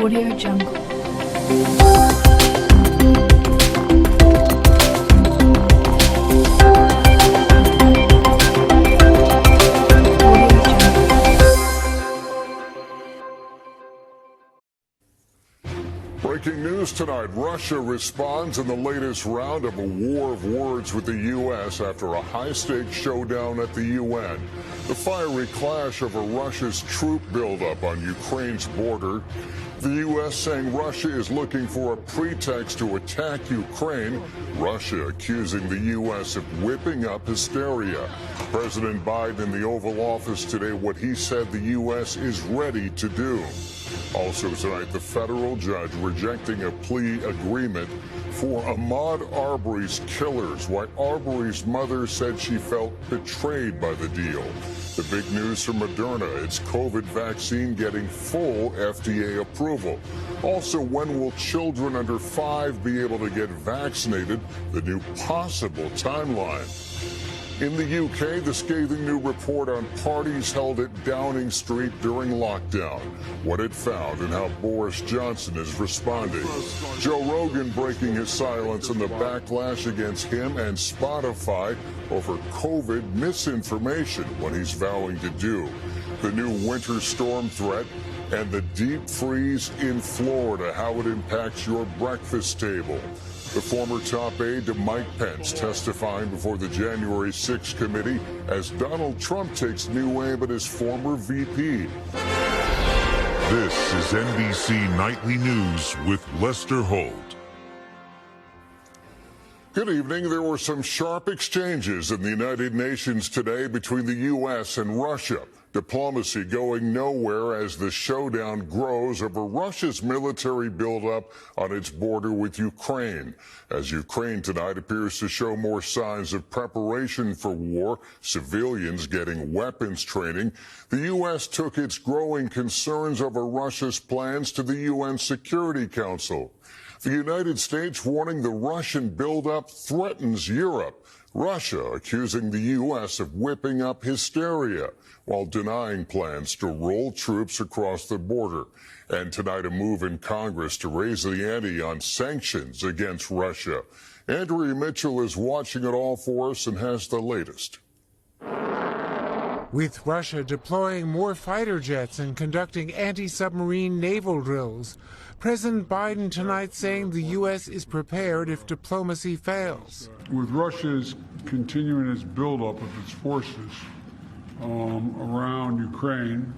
Audio Jungle. Breaking news tonight. Russia responds in the latest round of a war of words with the U.S. after a high-stakes showdown at the UN. The fiery clash over Russia's troop buildup on Ukraine's border. The U.S. saying Russia is looking for a pretext to attack Ukraine. Russia accusing the U.S. of whipping up hysteria. President Biden in the Oval Office today, what he said the U.S. is ready to do. Also tonight, the federal judge rejecting a plea agreement for Ahmaud Arbery's killers. Why Arbery's mother said she felt betrayed by the deal. The big news from Moderna, its COVID vaccine getting full FDA approval. Also, when will children under 5 be able to get vaccinated? The new possible timeline. In the UK, the scathing new report on parties held at Downing Street during lockdown, what it found and how Boris Johnson is responding. Joe Rogan breaking his silence on the backlash against him and Spotify over COVID misinformation, what he's vowing to do. The new winter storm threat and the deep freeze in Florida, how it impacts your breakfast table. The former top aide to Mike Pence testifying before the January 6th committee as Donald Trump takes new aim at his former VP. This is NBC Nightly News with Lester Holt. Good evening. There were some sharp exchanges in the United Nations today between the U.S. and Russia. Diplomacy going nowhere as the showdown grows over Russia's military buildup on its border with Ukraine. As Ukraine tonight appears to show more signs of preparation for war, civilians getting weapons training, the U.S. took its growing concerns over Russia's plans to the UN Security Council. The United States warning the Russian buildup threatens Europe. Russia accusing the U.S. of whipping up hysteria while denying plans to roll troops across the border. And tonight, a move in Congress to raise the ante on sanctions against Russia. Andrea Mitchell is watching it all for us and has the latest. With Russia deploying more fighter jets and conducting anti-submarine naval drills, President Biden tonight saying the U.S. is prepared if diplomacy fails. With Russia's continuing its buildup of its forces around Ukraine,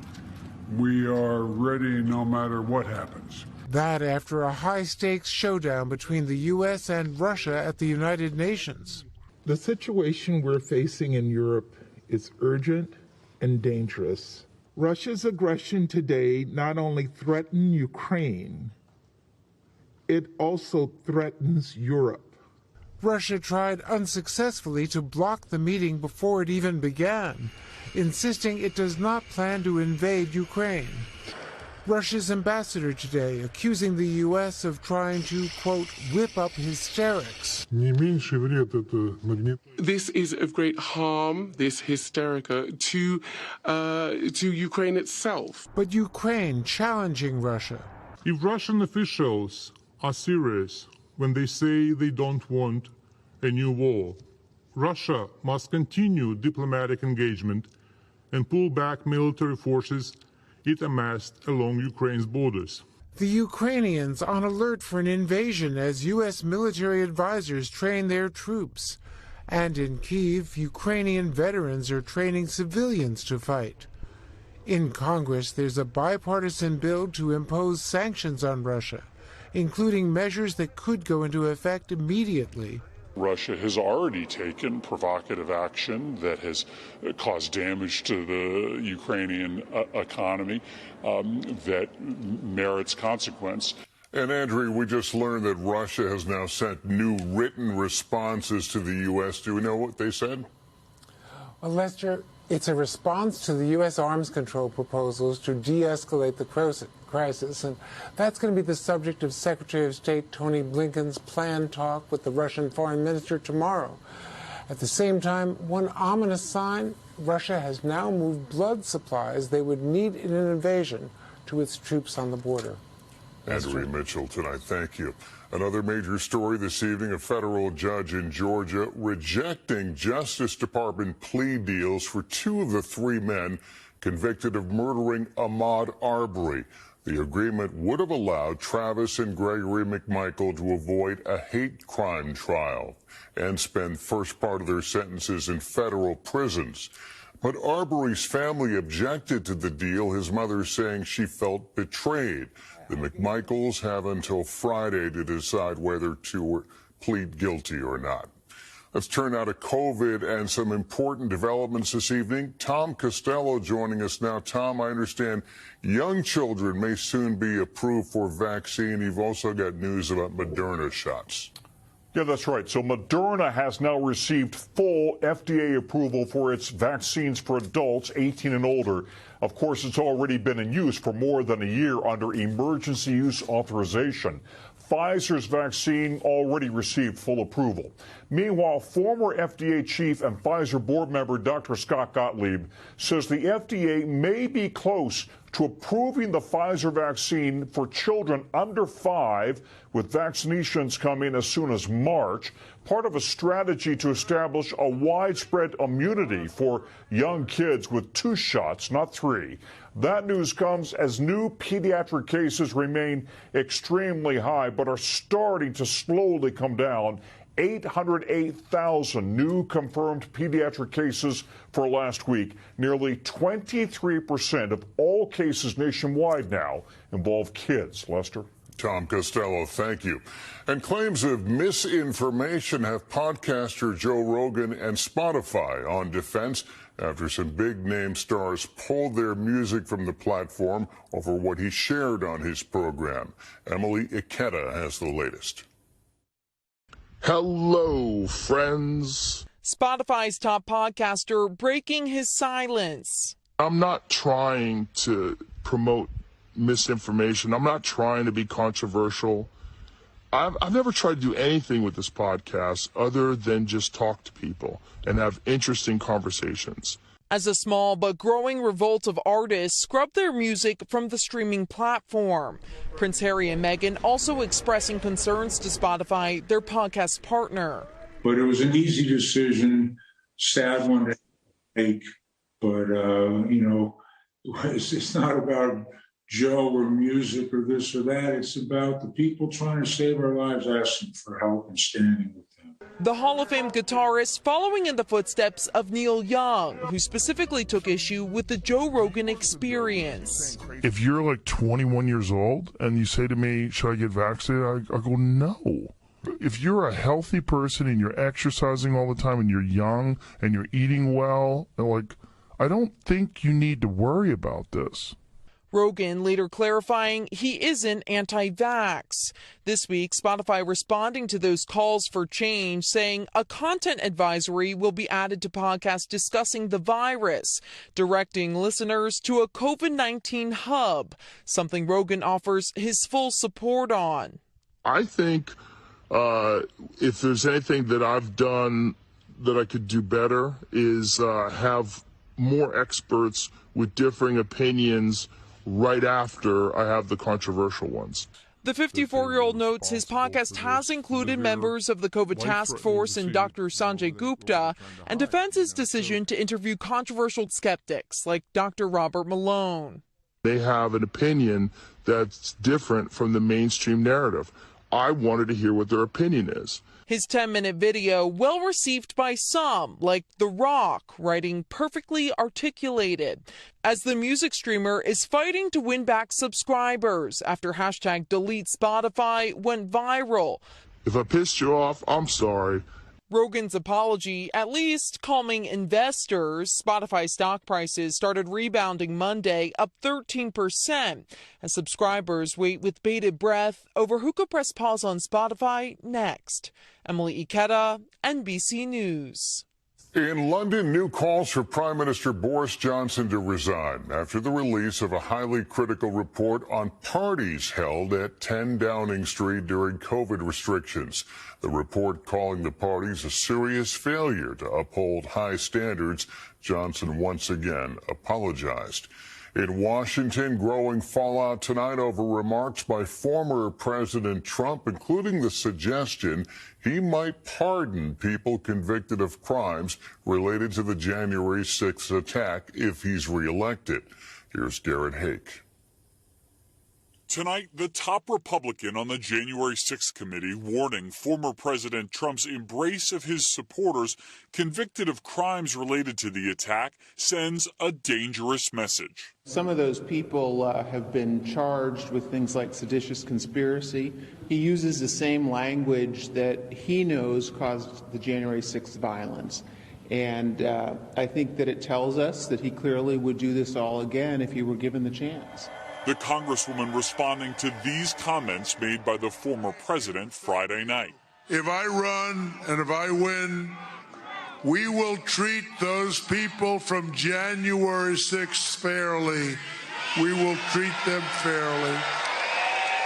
we are ready no matter what happens. That after a high-stakes showdown between the U.S. and Russia at the United Nations. The situation we're facing in Europe is urgent and dangerous. Russia's aggression today not only threatens Ukraine, it also threatens Europe. Russia tried unsuccessfully to block the meeting before it even began, insisting it does not plan to invade Ukraine. Russia's ambassador today accusing the U.S. of trying to, quote, whip up hysterics. This is of great harm, this hysterica, to Ukraine itself. But Ukraine challenging Russia. If Russian officials are serious when they say they don't want a new war, Russia must continue diplomatic engagement and pull back military forces it amassed along Ukraine's borders. The Ukrainians on alert for an invasion as U.S. military advisors train their troops. And in Kyiv, Ukrainian veterans are training civilians to fight. In Congress, there's a bipartisan bill to impose sanctions on Russia, including measures that could go into effect immediately. Russia has already taken provocative action that has caused damage to the Ukrainian economy that merits consequence. And Andrea, we just learned that Russia has now sent new written responses to the U.S. Do we know what they said? Well, Lester, it's a response to the U.S. arms control proposals to de-escalate the crisis, and that's going to be the subject of Secretary of State Tony Blinken's planned talk with the Russian foreign minister tomorrow. At the same time, one ominous sign, Russia has now moved blood supplies they would need in an invasion to its troops on the border. Andrea Mitchell tonight. Thank you. Another major story this evening, a federal judge in Georgia rejecting Justice Department plea deals for 2 of the 3 men convicted of murdering Ahmaud Arbery. The agreement would have allowed Travis and Gregory McMichael to avoid a hate crime trial and spend first part of their sentences in federal prisons. But Arbery's family objected to the deal, his mother saying she felt betrayed. The McMichaels have until Friday to decide whether to plead guilty or not. Let's turn now to COVID and some important developments this evening. Tom Costello joining us now. Tom, I understand young children may soon be approved for vaccine. You've also got news about Moderna shots. Yeah, that's right. So Moderna has now received full FDA approval for its vaccines for adults 18 and older. Of course, it's already been in use for more than a year under emergency use authorization. Pfizer's vaccine already received full approval. Meanwhile, former FDA chief and Pfizer board member Dr. Scott Gottlieb says the FDA may be close to approving the Pfizer vaccine for children under 5, with vaccinations coming as soon as March, part of a strategy to establish a widespread immunity for young kids with 2 shots, not 3. That news comes as new pediatric cases remain extremely high, but are starting to slowly come down. 808,000 new confirmed pediatric cases for last week. Nearly 23% of all cases nationwide now involve kids. Lester? Tom Costello, thank you. And claims of misinformation have podcaster Joe Rogan and Spotify on defense after some big-name stars pulled their music from the platform over what he shared on his program. Emily Ikeda has the latest. Hello, friends. Spotify's top podcaster breaking his silence. I'm not trying to promote misinformation. I'm not trying to be controversial. I've never tried to do anything with this podcast other than just talk to people and have interesting conversations. As a small but growing revolt of artists scrub their music from the streaming platform. Prince Harry and Meghan also expressing concerns to Spotify, their podcast partner. But it was an easy decision, sad one to make. But, it's not about Joe or music or this or that. It's about the people trying to save our lives, asking for help and standing with them. The Hall of Fame guitarist following in the footsteps of Neil Young, who specifically took issue with the Joe Rogan experience. If you're like 21 years old and you say to me, should I get vaccinated? I go, no. If you're a healthy person and you're exercising all the time and you're young and you're eating well, I don't think you need to worry about this. Rogan later clarifying he isn't anti-vax. This week, Spotify responding to those calls for change, saying a content advisory will be added to podcasts discussing the virus, directing listeners to a COVID-19 hub, something Rogan offers his full support on. I think if there's anything that I've done that I could do better is have more experts with differing opinions right after I have the controversial ones. The 54-year-old notes his podcast has included members of the COVID task force and Dr. Sanjay Gupta, and defends his decision to interview controversial skeptics like Dr. Robert Malone. They have an opinion that's different from the mainstream narrative. I wanted to hear what their opinion is. His 10-minute video well received by some, like The Rock, writing perfectly articulated, as the music streamer is fighting to win back subscribers after hashtag delete Spotify went viral. If I pissed you off, I'm sorry. Rogan's apology at least calming investors. Spotify stock prices started rebounding Monday, up 13%, as subscribers wait with bated breath over who could press pause on Spotify next. Emily Ikeda, NBC News. In London, new calls for Prime Minister Boris Johnson to resign after the release of a highly critical report on parties held at 10 Downing Street during COVID restrictions. The report calling the parties a serious failure to uphold high standards. Johnson once again apologized. In Washington, growing fallout tonight over remarks by former President Trump, including the suggestion he might pardon people convicted of crimes related to the January 6th attack if he's reelected. Here's Garrett Hake. Tonight, the top Republican on the January 6th committee warning former President Trump's embrace of his supporters convicted of crimes related to the attack sends a dangerous message. Some of those people have been charged with things like seditious conspiracy. He uses the same language that he knows caused the January 6th violence. And I think that it tells us that he clearly would do this all again if he were given the chance. The Congresswoman responding to these comments made by the former president Friday night. If I run and if I win, we will treat those people from January 6th fairly. We will treat them fairly.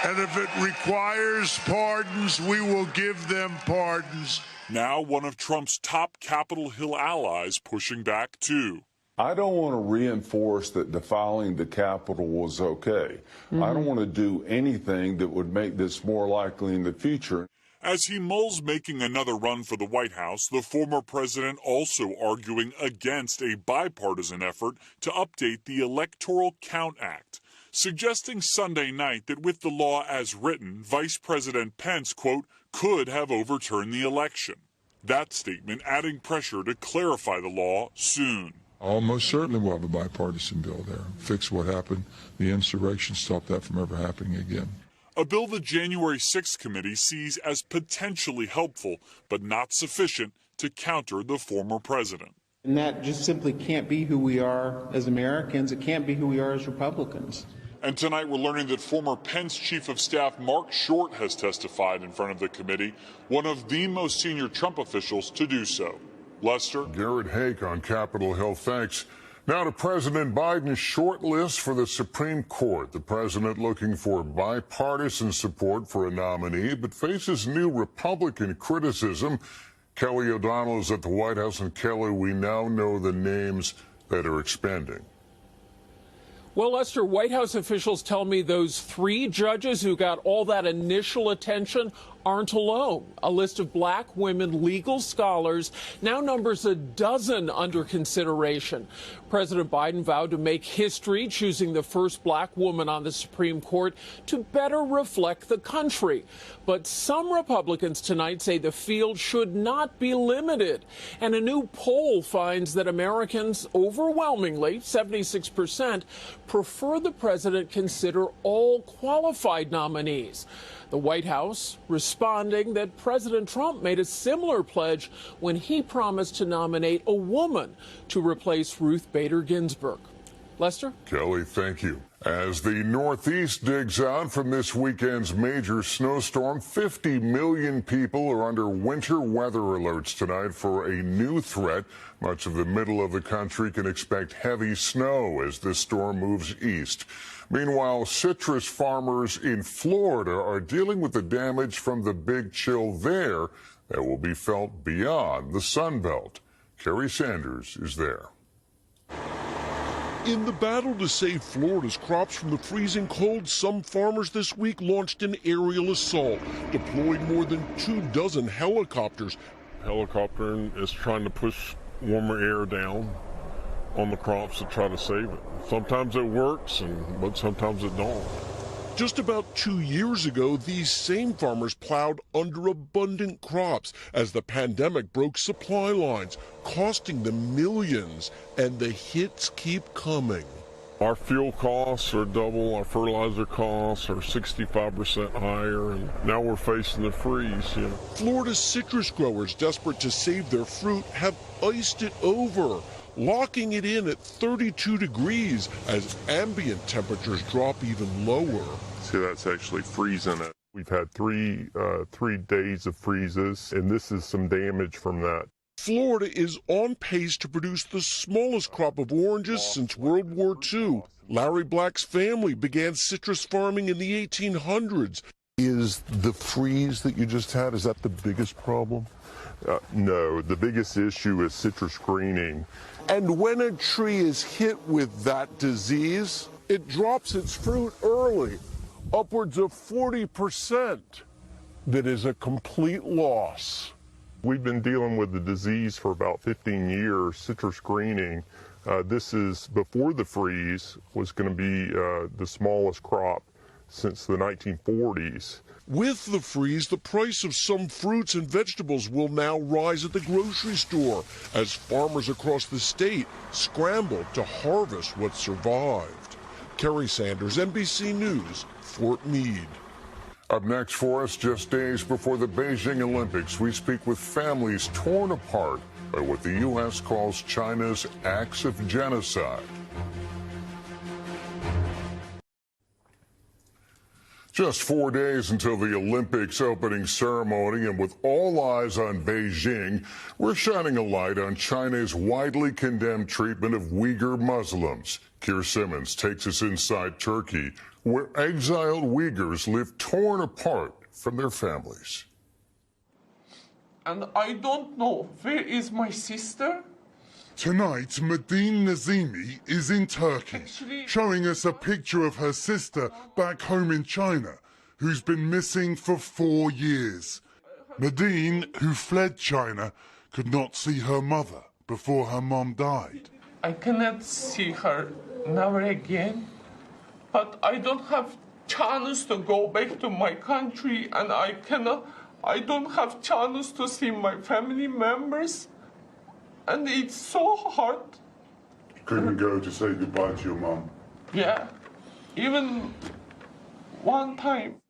And if it requires pardons, we will give them pardons. Now one of Trump's top Capitol Hill allies pushing back too. I don't want to reinforce that defiling the Capitol was okay. I don't want to do anything that would make this more likely in the future. As he mulls making another run for the White House, the former president also arguing against a bipartisan effort to update the Electoral Count Act, suggesting Sunday night that with the law as written, Vice President Pence, quote, could have overturned the election. That statement adding pressure to clarify the law soon. Almost certainly we'll have a bipartisan bill there. Fix what happened, the insurrection, stop that from ever happening again. A bill the January 6th committee sees as potentially helpful, but not sufficient to counter the former president. And that just simply can't be who we are as Americans. It can't be who we are as Republicans. And tonight we're learning that former Pence Chief of Staff Mark Short has testified in front of the committee, one of the most senior Trump officials to do so. Lester? Garrett Hake on Capitol Hill. Thanks. Now to President Biden's short list for the Supreme Court. The president looking for bipartisan support for a nominee, but faces new Republican criticism. Kelly O'Donnell is at the White House. And Kelly, we now know the names that are expanding. Well, Lester, White House officials tell me those 3 judges who got all that initial attention aren't alone. A list of black women legal scholars now numbers a dozen under consideration. President Biden vowed to make history, choosing the first black woman on the Supreme Court to better reflect the country. But some Republicans tonight say the field should not be limited. And a new poll finds that Americans overwhelmingly, 76%, prefer the president consider all qualified nominees. The White House responding that President Trump made a similar pledge when he promised to nominate a woman to replace Ruth Bader Ginsburg. Lester? Kelly, thank you. As the Northeast digs out from this weekend's major snowstorm, 50 million people are under winter weather alerts tonight for a new threat. Much of the middle of the country can expect heavy snow as this storm moves east. Meanwhile, citrus farmers in Florida are dealing with the damage from the big chill there that will be felt beyond the Sun Belt. Kerry Sanders is there. In the battle to save Florida's crops from the freezing cold, some farmers this week launched an aerial assault, deployed more than 24 helicopters. Helicoptering is trying to push warmer air down on the crops to try to save it. Sometimes it works, but sometimes it don't. Just about 2 years ago, these same farmers plowed under abundant crops as the pandemic broke supply lines, costing them millions, and the hits keep coming. Our fuel costs are double, our fertilizer costs are 65% higher, and now we're facing the freeze. Florida's citrus growers, desperate to save their fruit, have iced it over, locking it in at 32 degrees as ambient temperatures drop even lower. See, that's actually freezing it. We've had three days of freezes, and this is some damage from that. Florida is on pace to produce the smallest crop of oranges since World War II. Larry Black's family began citrus farming in the 1800s. Is the freeze that you just had, is that the biggest problem? No, the biggest issue is citrus greening. And when a tree is hit with that disease, it drops its fruit early, upwards of 40%. That is a complete loss. We've been dealing with the disease for about 15 years, citrus greening. This is before the freeze, was going to be the smallest crop since the 1940s. With the freeze, the price of some fruits and vegetables will now rise at the grocery store as farmers across the state scramble to harvest what survived. Kerry Sanders, NBC News, Fort Meade. Up next for us, just days before the Beijing Olympics, we speak with families torn apart by what the U.S. calls China's acts of genocide. Just 4 days until the Olympics opening ceremony, and with all eyes on Beijing, we're shining a light on China's widely condemned treatment of Uyghur Muslims. Keir Simmons takes us inside Turkey, where exiled Uyghurs live torn apart from their families. And I don't know, where is my sister? Tonight, Madine Nazimi is in Turkey, showing us a picture of her sister back home in China, who's been missing for 4 years. Madine, who fled China, could not see her mother before her mom died. I cannot see her never again, but I don't have chance to go back to my country, and I don't have chance to see my family members. And it's so hard. You couldn't go to say goodbye to your mom? Yeah, even one time.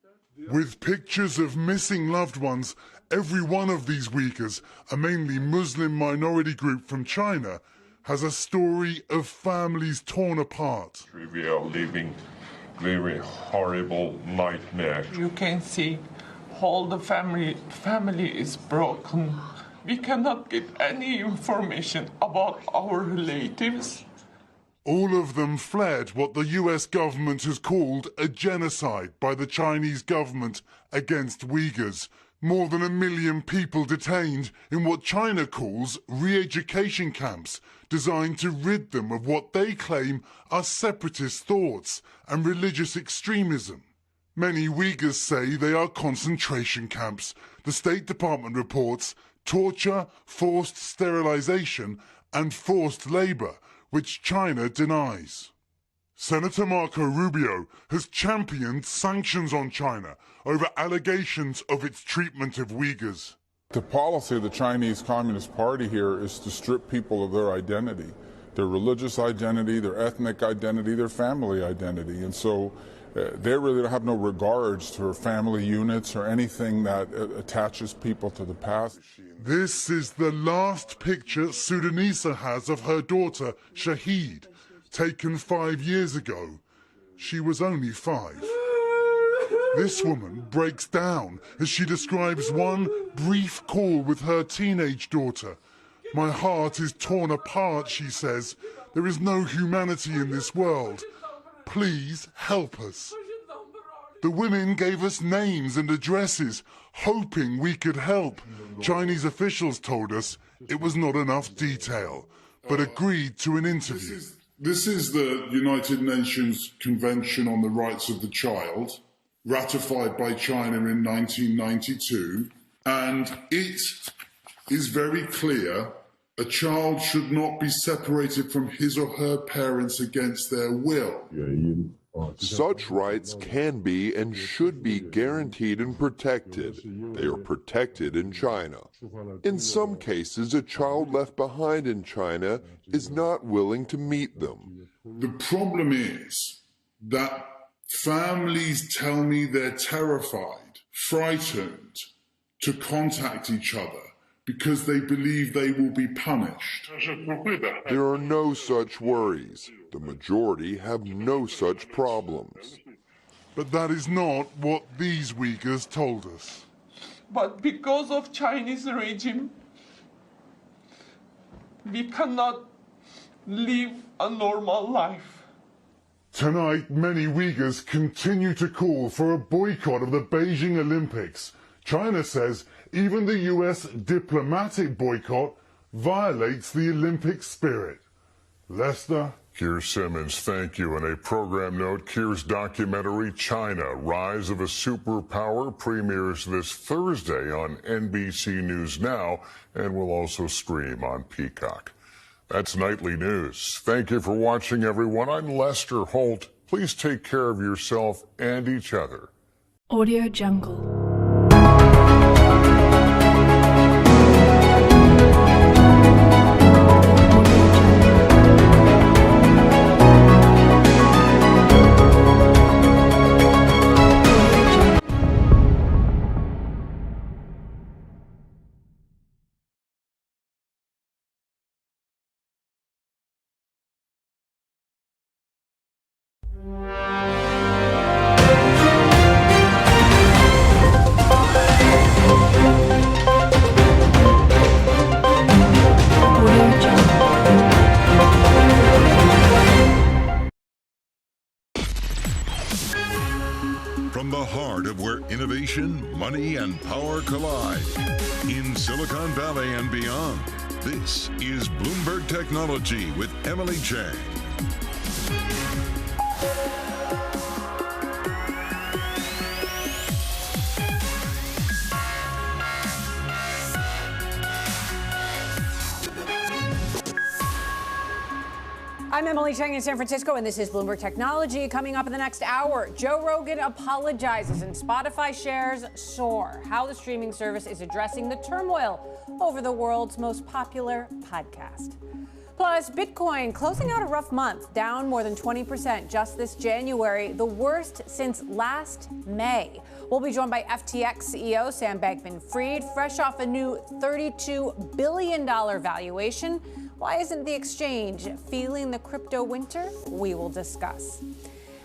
With pictures of missing loved ones, every one of these Uyghurs, a mainly Muslim minority group from China, has a story of families torn apart. We are living very horrible nightmare. You can see all the family is broken. We cannot get any information about our relatives. All of them fled what the US government has called a genocide by the Chinese government against Uyghurs. More than 1 million people detained in what China calls re-education camps, designed to rid them of what they claim are separatist thoughts and religious extremism. Many Uyghurs say they are concentration camps. The State Department reports torture, forced sterilization, and forced labor, which China denies. Senator Marco Rubio has championed sanctions on China over allegations of its treatment of Uyghurs. The policy of the Chinese Communist Party here is to strip people of their identity, their religious identity, their ethnic identity, their family identity. And so they really have no regards for family units or anything that attaches people to the past. This is the last picture Sudanisa has of her daughter, Shahid, taken 5 years ago. She was only 5. This woman breaks down as she describes one brief call with her teenage daughter. My heart is torn apart, she says. There is no humanity in this world. Please help us. The women gave us names and addresses, hoping we could help. Chinese officials told us it was not enough detail, but agreed to an interview. This is the United Nations Convention on the Rights of the Child, ratified by China in 1992, and it is very clear a child should not be separated from his or her parents against their will. Such rights can be and should be guaranteed and protected. They are protected in China. In some cases, a child left behind in China is not willing to meet them. The problem is that families tell me they're terrified, frightened to contact each other because they believe they will be punished. There are no such worries. The majority have no such problems. But that is not what these Uyghurs told us. But because of Chinese regime, we cannot live a normal life. Tonight, many Uyghurs continue to call for a boycott of the Beijing Olympics. China says even the US diplomatic boycott violates the Olympic spirit. Lester? Keir Simmons, thank you. And a program note, Keir's documentary, China, Rise of a Superpower, premieres this Thursday on NBC News Now and will also stream on Peacock. That's Nightly News. Thank you for watching, everyone. I'm Lester Holt. Please take care of yourself and each other. Audio Jungle. From the heart of where innovation, money, and power collide, in Silicon Valley and beyond, this is Bloomberg Technology with Emily Chang. I'm Emily Chang in San Francisco, and this is Bloomberg Technology. Coming up in the next hour, Joe Rogan apologizes and Spotify shares soar. How the streaming service is addressing the turmoil over the world's most popular podcast. Plus, Bitcoin closing out a rough month, down more than 20% just this January, the worst since last May. We'll be joined by FTX CEO Sam Bankman-Fried, fresh off a new $32 billion valuation. Why isn't the exchange feeling the crypto winter? We will discuss.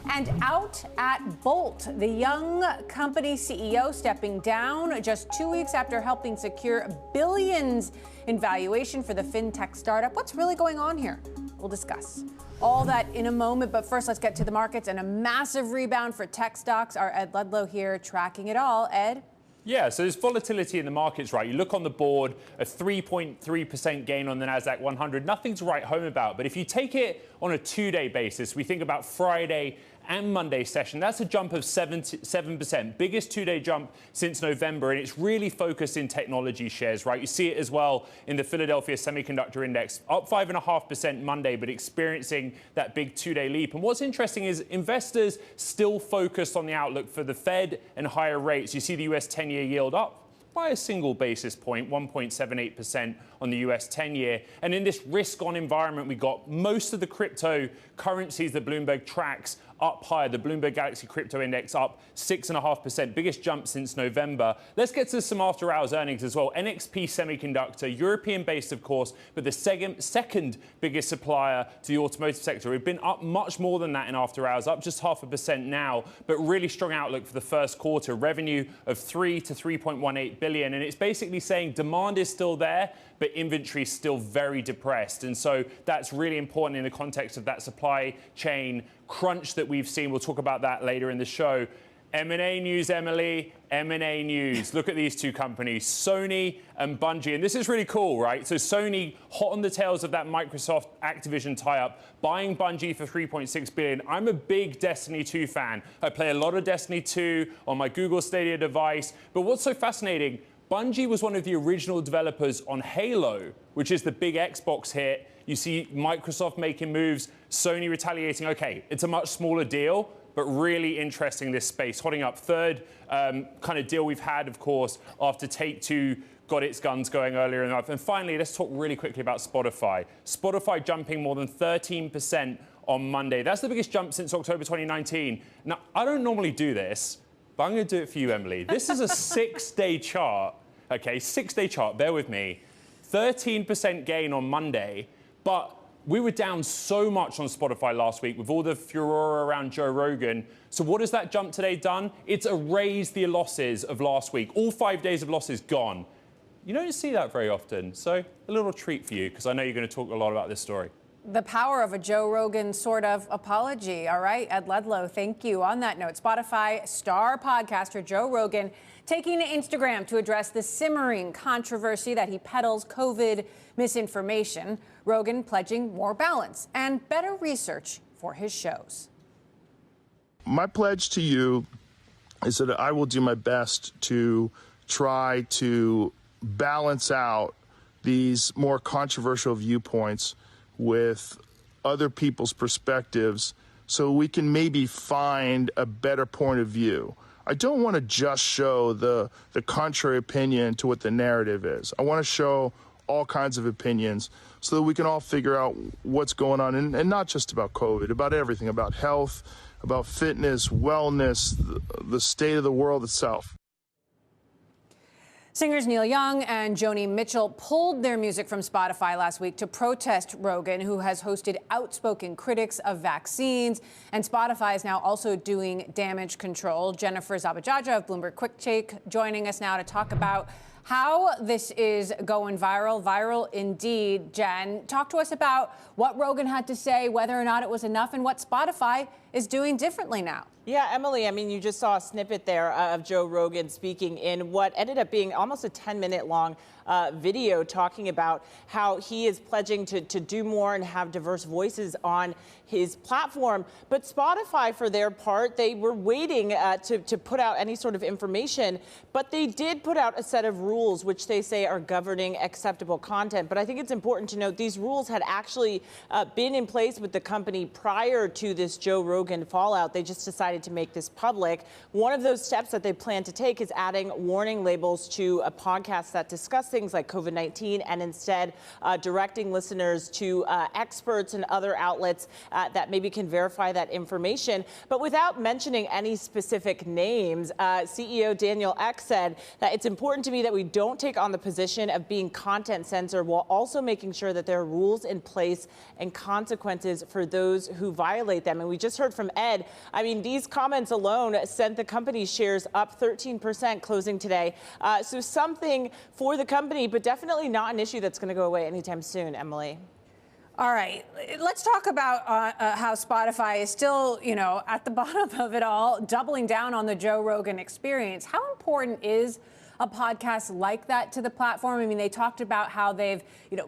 And out at Bolt, the young company CEO stepping down just 2 weeks after helping secure billions in valuation for the fintech startup. What's really going on here? We'll discuss. All that in a moment, but first let's get to the markets and a massive rebound for tech stocks. Our Ed Ludlow here tracking it all. Ed? Yeah, so there's volatility in the markets, right? You look on the board, a 3.3% gain on the NASDAQ 100. Nothing to write home about. But if you take it on a two-day basis, we think about Friday and Monday session, that's a jump of 7%, biggest two-day jump since November, and it's really focused in technology shares, right? You see it as well in the Philadelphia Semiconductor Index, up 5.5% Monday, but experiencing that big two-day leap. And what's interesting is investors still focused on the outlook for the Fed and higher rates. You see the US 10-year yield up by a single basis point, 1.78% on the US 10-year. And in this risk-on environment, we got most of the cryptocurrencies that Bloomberg tracks up higher. The Bloomberg Galaxy Crypto Index up 6.5%, biggest jump since November. Let's get to some after-hours earnings as well. NXP Semiconductor, European-based, of course, but the second biggest supplier to the automotive sector. We've been up much more than that in after-hours, up just 0.5% now, but really strong outlook for the first quarter. Revenue of $3 to $3.18 billion, and it's basically saying demand is still there, but inventory is still very depressed. And so that's really important in the context of that supply chain crunch that we've seen. We'll talk about that later in the show. M&A news, Emily, M&A news. Look at these two companies, Sony and Bungie. And this is really cool, right? So Sony, hot on the tails of that Microsoft Activision tie-up, buying Bungie for $3.6 billion. I'm a big Destiny 2 fan. I play a lot of Destiny 2 on my Google Stadia device. But what's so fascinating, Bungie was one of the original developers on Halo, which is the big Xbox hit. You see Microsoft making moves, Sony retaliating. Okay, it's a much smaller deal, but really interesting, this space. Hotting up, third kind of deal we've had, of course, after Take-Two got its guns going earlier in the month. And finally, let's talk really quickly about Spotify. Spotify jumping more than 13% on Monday. That's the biggest jump since October 2019. Now, I don't normally do this, but I'm going to do it for you, Emily. This is a 6-day chart. Okay, 6-day chart, bear with me. 13% gain on Monday, but we were down so much on Spotify last week with all the furore around Joe Rogan. So what has that jump today done? It's erased the losses of last week. All 5 days of losses gone. You don't see that very often, so a little treat for you, because I know you're going to talk a lot about this story. the power of a Joe Rogan sort of apology. All right, Ed Ledlow, thank you. On that note, Spotify star podcaster Joe Rogan taking to Instagram to address the simmering controversy that he peddles COVID misinformation. Rogan pledging more balance and better research for his shows. My pledge to you is that I will do my best to try to balance out these more controversial viewpoints with other people's perspectives so we can maybe find a better point of view. I don't want to just show the contrary opinion to what the narrative is. I want to show all kinds of opinions so that we can all figure out what's going on, and not just about COVID, about everything, about health, about fitness, wellness, the state of the world itself. Singers Neil Young and Joni Mitchell pulled their music from Spotify last week to protest Rogan, who has hosted outspoken critics of vaccines. And Spotify is now also doing damage control. Jennifer Zabajaja of Bloomberg Quick Take joining us now to talk about how this is going viral. Viral indeed. Jen, talk to us about what Rogan had to say, whether or not it was enough, and what Spotify is doing differently now. Yeah, Emily, I mean, you just saw a snippet there of Joe Rogan speaking in what ended up being almost a 10-minute long video talking about how he is pledging to do more and have diverse voices on his platform. But Spotify, for their part, they were waiting to put out any sort of information, but they did put out a set of rules which they say are governing acceptable content. But I think it's important to note these rules had actually been in place with the company prior to this Joe Rogan fallout. They just decided to make this public. One of those steps that they plan to take is adding warning labels to a podcast that discuss things like COVID-19 and instead directing listeners to experts and other outlets that maybe can verify that information. But without mentioning any specific names, CEO Daniel Ek said that it's important to me that we don't take on the position of being content censor while also making sure that there are rules in place and consequences for those who violate them. And we just heard from Ed. I mean, these comments alone sent the company's shares up 13% closing today. So something for the company, but definitely not an issue that's going to go away anytime soon, Emily. All right, let's talk about how Spotify is still, at the bottom of it all, doubling down on the Joe Rogan experience. How important is a podcast like that to the platform? I mean, they talked about how they've,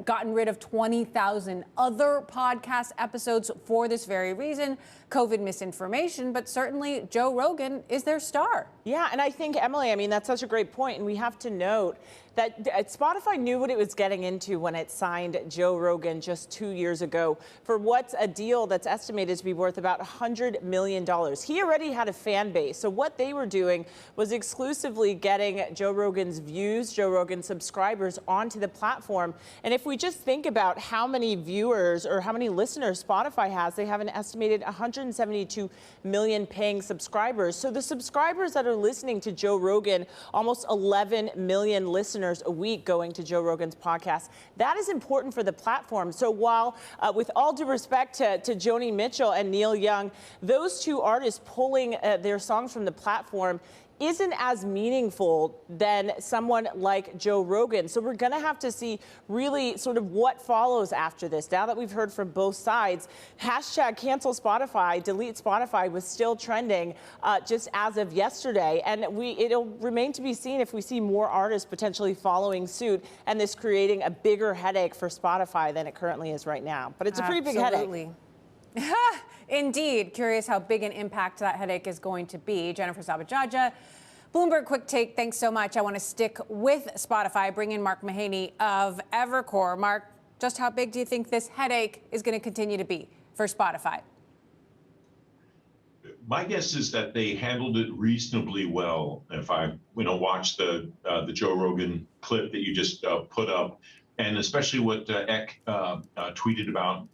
gotten rid of 20,000 other podcast episodes for this very reason, COVID misinformation, but certainly Joe Rogan is their star. Yeah, and I think, Emily, I mean, that's such a great point, and we have to note that Spotify knew what it was getting into when it signed Joe Rogan just 2 years ago for what's a deal that's estimated to be worth about $100 million. He already had a fan base, so what they were doing was exclusively getting Joe Rogan's views, Joe Rogan subscribers onto the platform. And if we just think about how many viewers or how many listeners Spotify has, they have an estimated 172 million paying subscribers. So the subscribers that are listening to Joe Rogan, almost 11 million listeners a week going to Joe Rogan's podcast. That is important for the platform. So while, with all due respect to Joni Mitchell and Neil Young, those two artists pulling their songs from the platform isn't as meaningful than someone like Joe Rogan. So we're going to have to see really sort of what follows after this. Now that we've heard from both sides, hashtag cancel Spotify, delete Spotify was still trending just as of yesterday. And it'll remain to be seen if we see more artists potentially following suit and this creating a bigger headache for Spotify than it currently is right now. But it's a pretty big headache. Indeed. Curious how big an impact that headache is going to be. Jennifer Zabajaja, Bloomberg Quick Take, thanks so much. I want to stick with Spotify, bring in Mark Mahaney of Evercore. Mark, just how big do you think this headache is going to continue to be for Spotify? My guess is that they handled it reasonably well. If I watch the Joe Rogan clip that you just put up, and especially what Ek tweeted about,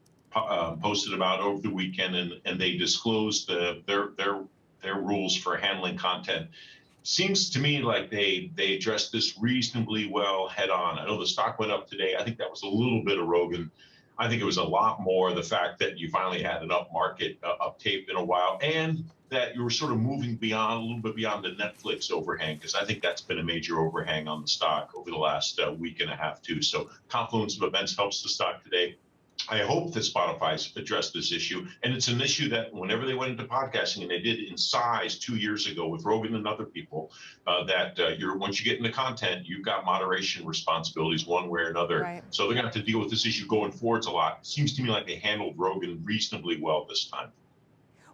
posted about over the weekend, and they disclosed their rules for handling content. Seems to me like they addressed this reasonably well head on. I know the stock went up today. I think that was a little bit of Rogan. I think it was a lot more the fact that you finally had an up market uptape in a while, and that you were sort of moving a little bit beyond the Netflix overhang, because I think that's been a major overhang on the stock over the last week and a half too. So confluence of events helps the stock today. I hope that Spotify's addressed this issue, and it's an issue that whenever they went into podcasting, and they did in size 2 years ago with Rogan and other people, once you get into content, you've got moderation responsibilities one way or another. Right. So they're going to have to deal with this issue going forwards a lot. It seems to me like they handled Rogan reasonably well this time.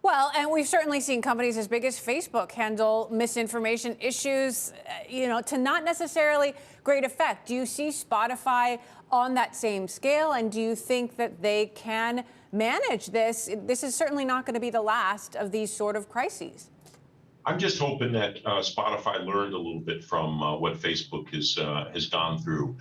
Well, and we've certainly seen companies as big as Facebook handle misinformation issues, to not necessarily great effect. Do you see Spotify on that same scale, and do you think that they can manage this? This is certainly not going to be the last of these sort of crises. I'm just hoping that Spotify learned a little bit from what Facebook has gone through.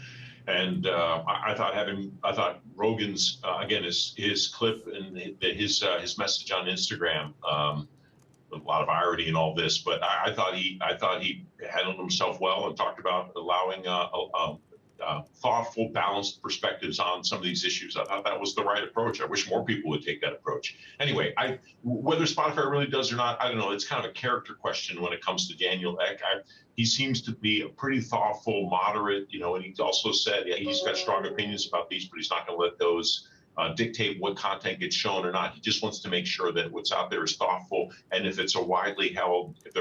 And I thought Rogan's again his clip and his message on Instagram, a lot of irony in all this, but I thought he handled himself well and talked about allowing thoughtful, balanced perspectives on some of these issues. I thought that was the right approach. I wish more people would take that approach. Anyway, whether Spotify really does or not, I don't know. It's kind of a character question when it comes to Daniel Ek. He seems to be a pretty thoughtful, moderate, and he also said he's got strong opinions about these, but he's not going to let those dictate what content gets shown or not. He just wants to make sure that what's out there is thoughtful, and if they're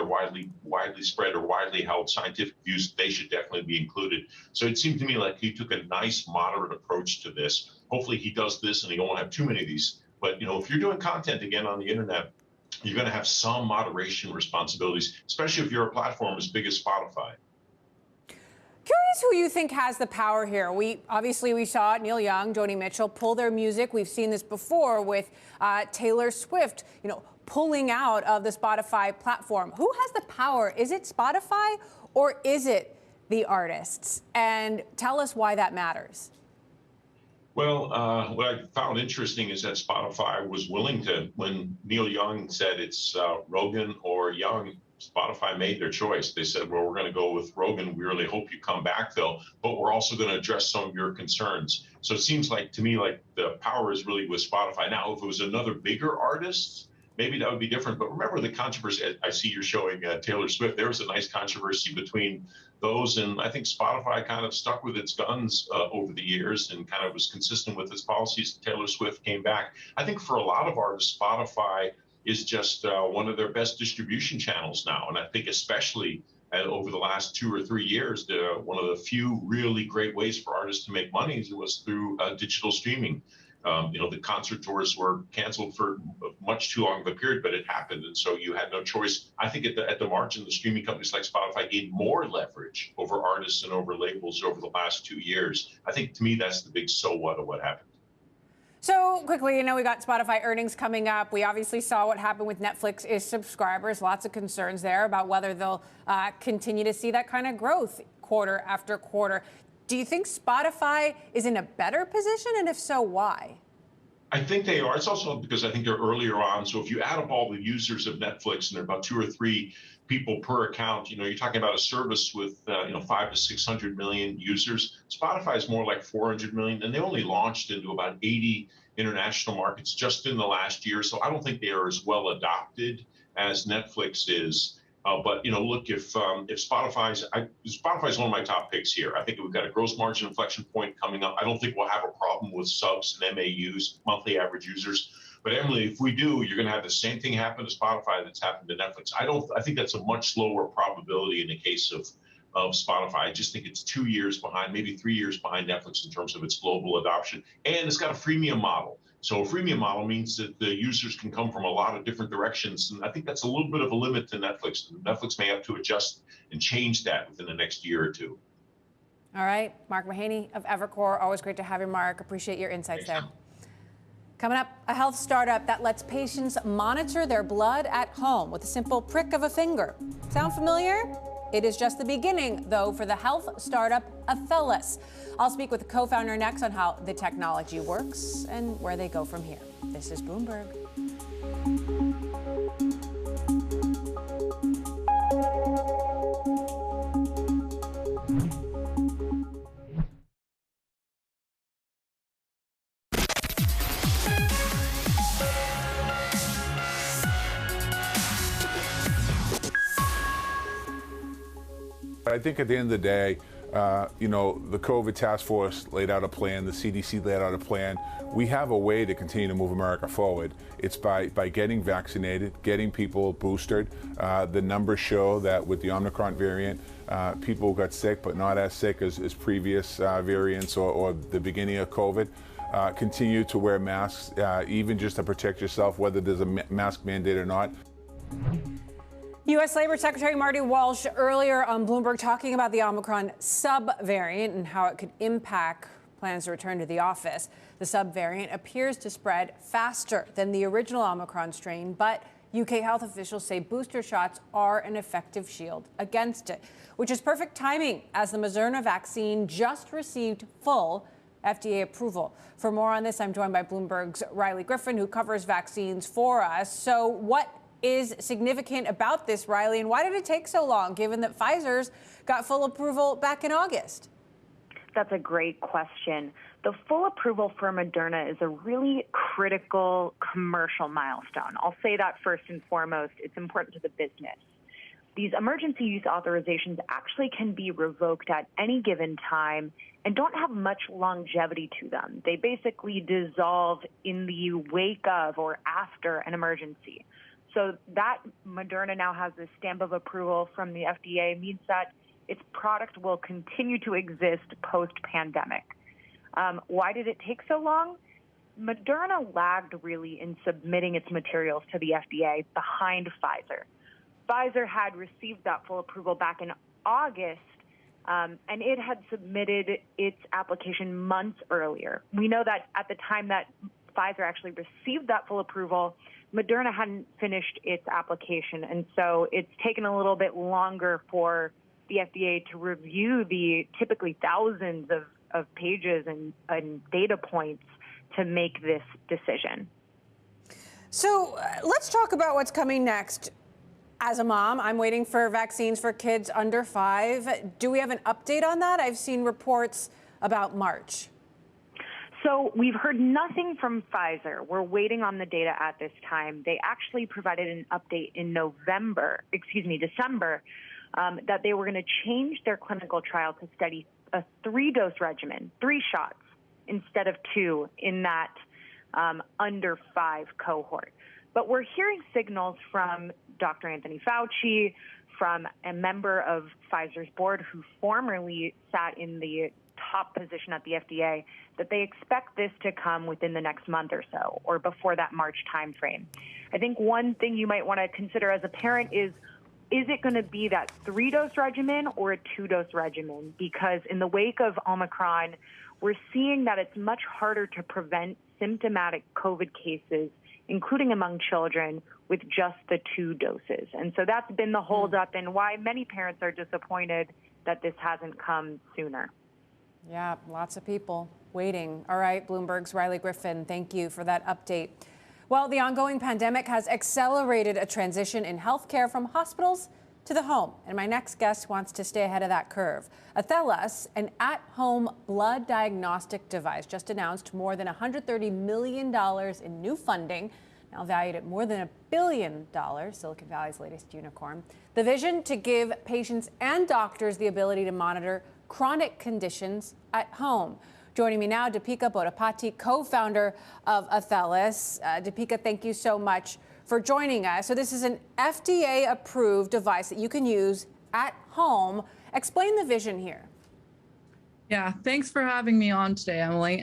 widely spread or widely held scientific views, they should definitely be included. So it seemed to me like he took a nice, moderate approach to this. Hopefully he does this and he won't have too many of these. But, if you're doing content again on the internet, you're going to have some moderation responsibilities, especially if you're a platform as big as Spotify. Curious who you think has the power here. We saw Neil Young, Joni Mitchell pull their music. We've seen this before with Taylor Swift, pulling out of the Spotify platform. Who has the power? Is it Spotify or is it the artists? And tell us why that matters. Well, what I found interesting is that Spotify was willing to, when Neil Young said it's Rogan or Young, Spotify made their choice. They said, well, we're going to go with Rogan. We really hope you come back, though, but we're also going to address some of your concerns. So it seems like to me like the power is really with Spotify. Now, if it was another bigger artist, maybe that would be different. But remember the controversy. I see you're showing Taylor Swift. There was a nice controversy between those, and I think Spotify kind of stuck with its guns over the years and kind of was consistent with its policies. Taylor Swift came back. I think for a lot of artists, Spotify is just one of their best distribution channels now. And I think especially over the last 2 or 3 years, one of the few really great ways for artists to make money was through digital streaming. The concert tours were canceled for much too long of a period, but it happened. And so you had no choice. I think at the margin, the streaming companies like Spotify gained more leverage over artists and over labels over the last 2 years. I think to me, that's the big so what of what happened. So quickly, we got Spotify earnings coming up. We obviously saw what happened with Netflix's subscribers. Lots of concerns there about whether they'll continue to see that kind of growth quarter after quarter. Do you think Spotify is in a better position? And if so, why? I think they are. It's also because I think they're earlier on. So if you add up all the users of Netflix, and they're about 2 or 3 people per account, you're talking about a service with 500 to 600 million users. Spotify is more like 400 million, and they only launched into about 80 international markets just in the last year. So I don't think they are as well adopted as Netflix is. But look, if Spotify's one of my top picks here. I think we've got a gross margin inflection point coming up. I don't think we'll have a problem with subs and MAUs, monthly average users. But Emily, if we do, you're going to have the same thing happen to Spotify that's happened to Netflix. I think that's a much lower probability in the case of Spotify. I just think it's 2 years behind, maybe 3 years behind Netflix in terms of its global adoption. And it's got a freemium model. So a freemium model means that the users can come from a lot of different directions. And I think that's a little bit of a limit to Netflix. Netflix may have to adjust and change that within the next year or two. All right. Mark Mahaney of Evercore. Always great to have you, Mark. Appreciate your insights there. Coming up, a health startup that lets patients monitor their blood at home with a simple prick of a finger. Sound familiar? It is just the beginning, though, for the health startup Apellis. I'll speak with the co-founder next on how the technology works and where they go from here. This is Bloomberg. I think at the end of the day, You know, the COVID task force laid out a plan, the CDC laid out a plan. We have a way to continue to move America forward. It's by getting vaccinated, getting people boosted. The numbers show that with the Omicron variant, people got sick, but not as sick as previous variants or the beginning of COVID. Continue to wear masks, even just to protect yourself, whether there's a mask mandate or not. U.S. Labor Secretary Marty Walsh earlier on Bloomberg talking about the Omicron subvariant and how it could impact plans to return to the office. The subvariant appears to spread faster than the original Omicron strain, but UK health officials say booster shots are an effective shield against it, which is perfect timing as the Moderna vaccine just received full FDA approval. For more on this, I'm joined by Bloomberg's Riley Griffin, who covers vaccines for us. So what is significant about this, Riley, and why did it take so long, given that Pfizer's got full approval back in August? That's a great question. The full approval for Moderna is a really critical commercial milestone. I'll say that first and foremost. It's important to the business. These emergency use authorizations actually can be revoked at any given time and don't have much longevity to them. They basically dissolve in the wake of or after an emergency. So that Moderna now has this stamp of approval from the FDA means that its product will continue to exist post-pandemic. Why did it take so long? Moderna lagged really in submitting its materials to the FDA behind Pfizer. Pfizer had received that full approval back in August, and it had submitted its application months earlier. We know that at the time that Pfizer actually received that full approval, Moderna hadn't finished its application, and so it's taken a little bit longer for the FDA to review the typically thousands of pages and data points to make this decision. So let's talk about what's coming next. As a mom, I'm waiting for vaccines for kids under 5. Do we have an update on that? I've seen reports about March. So we've heard nothing from Pfizer. We're waiting on the data at this time. They actually provided an update in December, that they were going to change their clinical trial to study a 3-dose regimen, 3 shots instead of 2 in that under 5 cohort. But we're hearing signals from Dr. Anthony Fauci, from a member of Pfizer's board who formerly sat in the top position at the FDA, that they expect this to come within the next month or so, or before that March timeframe. I think one thing you might want to consider as a parent is it going to be that 3-dose regimen or a 2-dose regimen? Because in the wake of Omicron, we're seeing that it's much harder to prevent symptomatic COVID cases, including among children, with just the 2 doses. And so that's been the holdup and why many parents are disappointed that this hasn't come sooner. Yeah, lots of people waiting. All right, Bloomberg's Riley Griffin, thank you for that update. Well, the ongoing pandemic has accelerated a transition in healthcare from hospitals to the home. And my next guest wants to stay ahead of that curve. Athelas, an at-home blood diagnostic device, just announced more than $130 million in new funding, now valued at more than $1 billion, Silicon Valley's latest unicorn. The vision to give patients and doctors the ability to monitor chronic conditions at home. Joining me now, Deepika Bodapati, co-founder of Athelas. Deepika, thank you so much for joining us. So this is an FDA-approved device that you can use at home. Explain the vision here. Yeah, thanks for having me on today, Emily.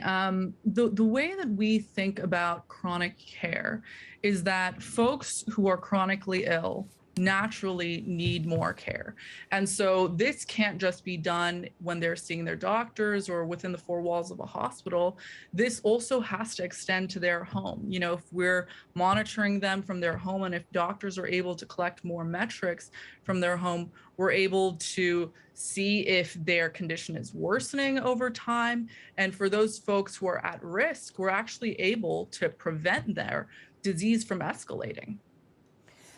The way that we think about chronic care is that folks who are chronically ill naturally need more care. And so this can't just be done when they're seeing their doctors or within the 4 walls of a hospital. This also has to extend to their home. You know, if we're monitoring them from their home and if doctors are able to collect more metrics from their home, we're able to see if their condition is worsening over time. And for those folks who are at risk, we're actually able to prevent their disease from escalating.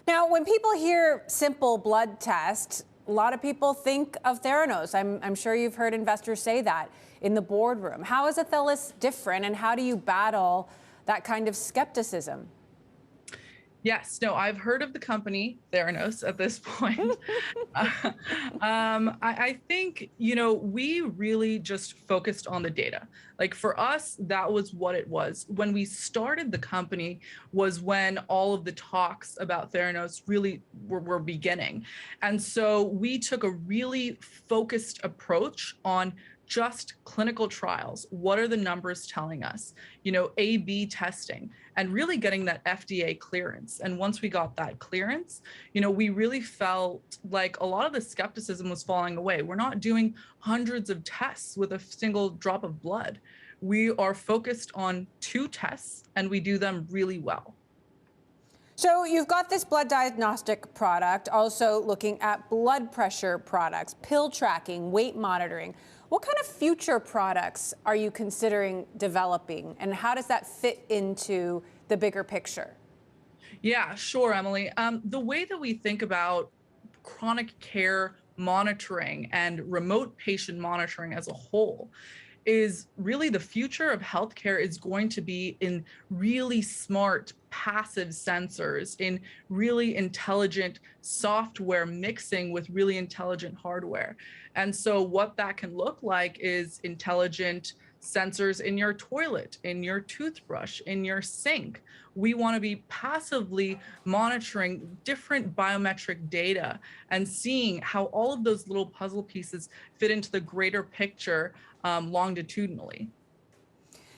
Now, when people hear simple blood tests, a lot of people think of Theranos. I'm sure you've heard investors say that in the boardroom. How is Athelas different, and how do you battle that kind of skepticism? Yes, no, I've heard of the company Theranos at this point. I think, we really just focused on the data. Like for us, that was what it was. When we started the company was when all of the talks about Theranos really were beginning. And so we took a really focused approach on just clinical trials. What are the numbers telling us? A/B testing and really getting that FDA clearance. And once we got that clearance, we really felt like a lot of the skepticism was falling away. We're not doing hundreds of tests with a single drop of blood. We are focused on 2 tests and we do them really well. So you've got this blood diagnostic product, also looking at blood pressure products, pill tracking, weight monitoring. What kind of future products are you considering developing, and how does that fit into the bigger picture? Yeah, sure, Emily. The way that we think about chronic care monitoring and remote patient monitoring as a whole is really the future of healthcare is going to be in really smart passive sensors, in really intelligent software mixing with really intelligent hardware. And so what that can look like is intelligent sensors in your toilet, in your toothbrush, in your sink. We want to be passively monitoring different biometric data and seeing how all of those little puzzle pieces fit into the greater picture longitudinally.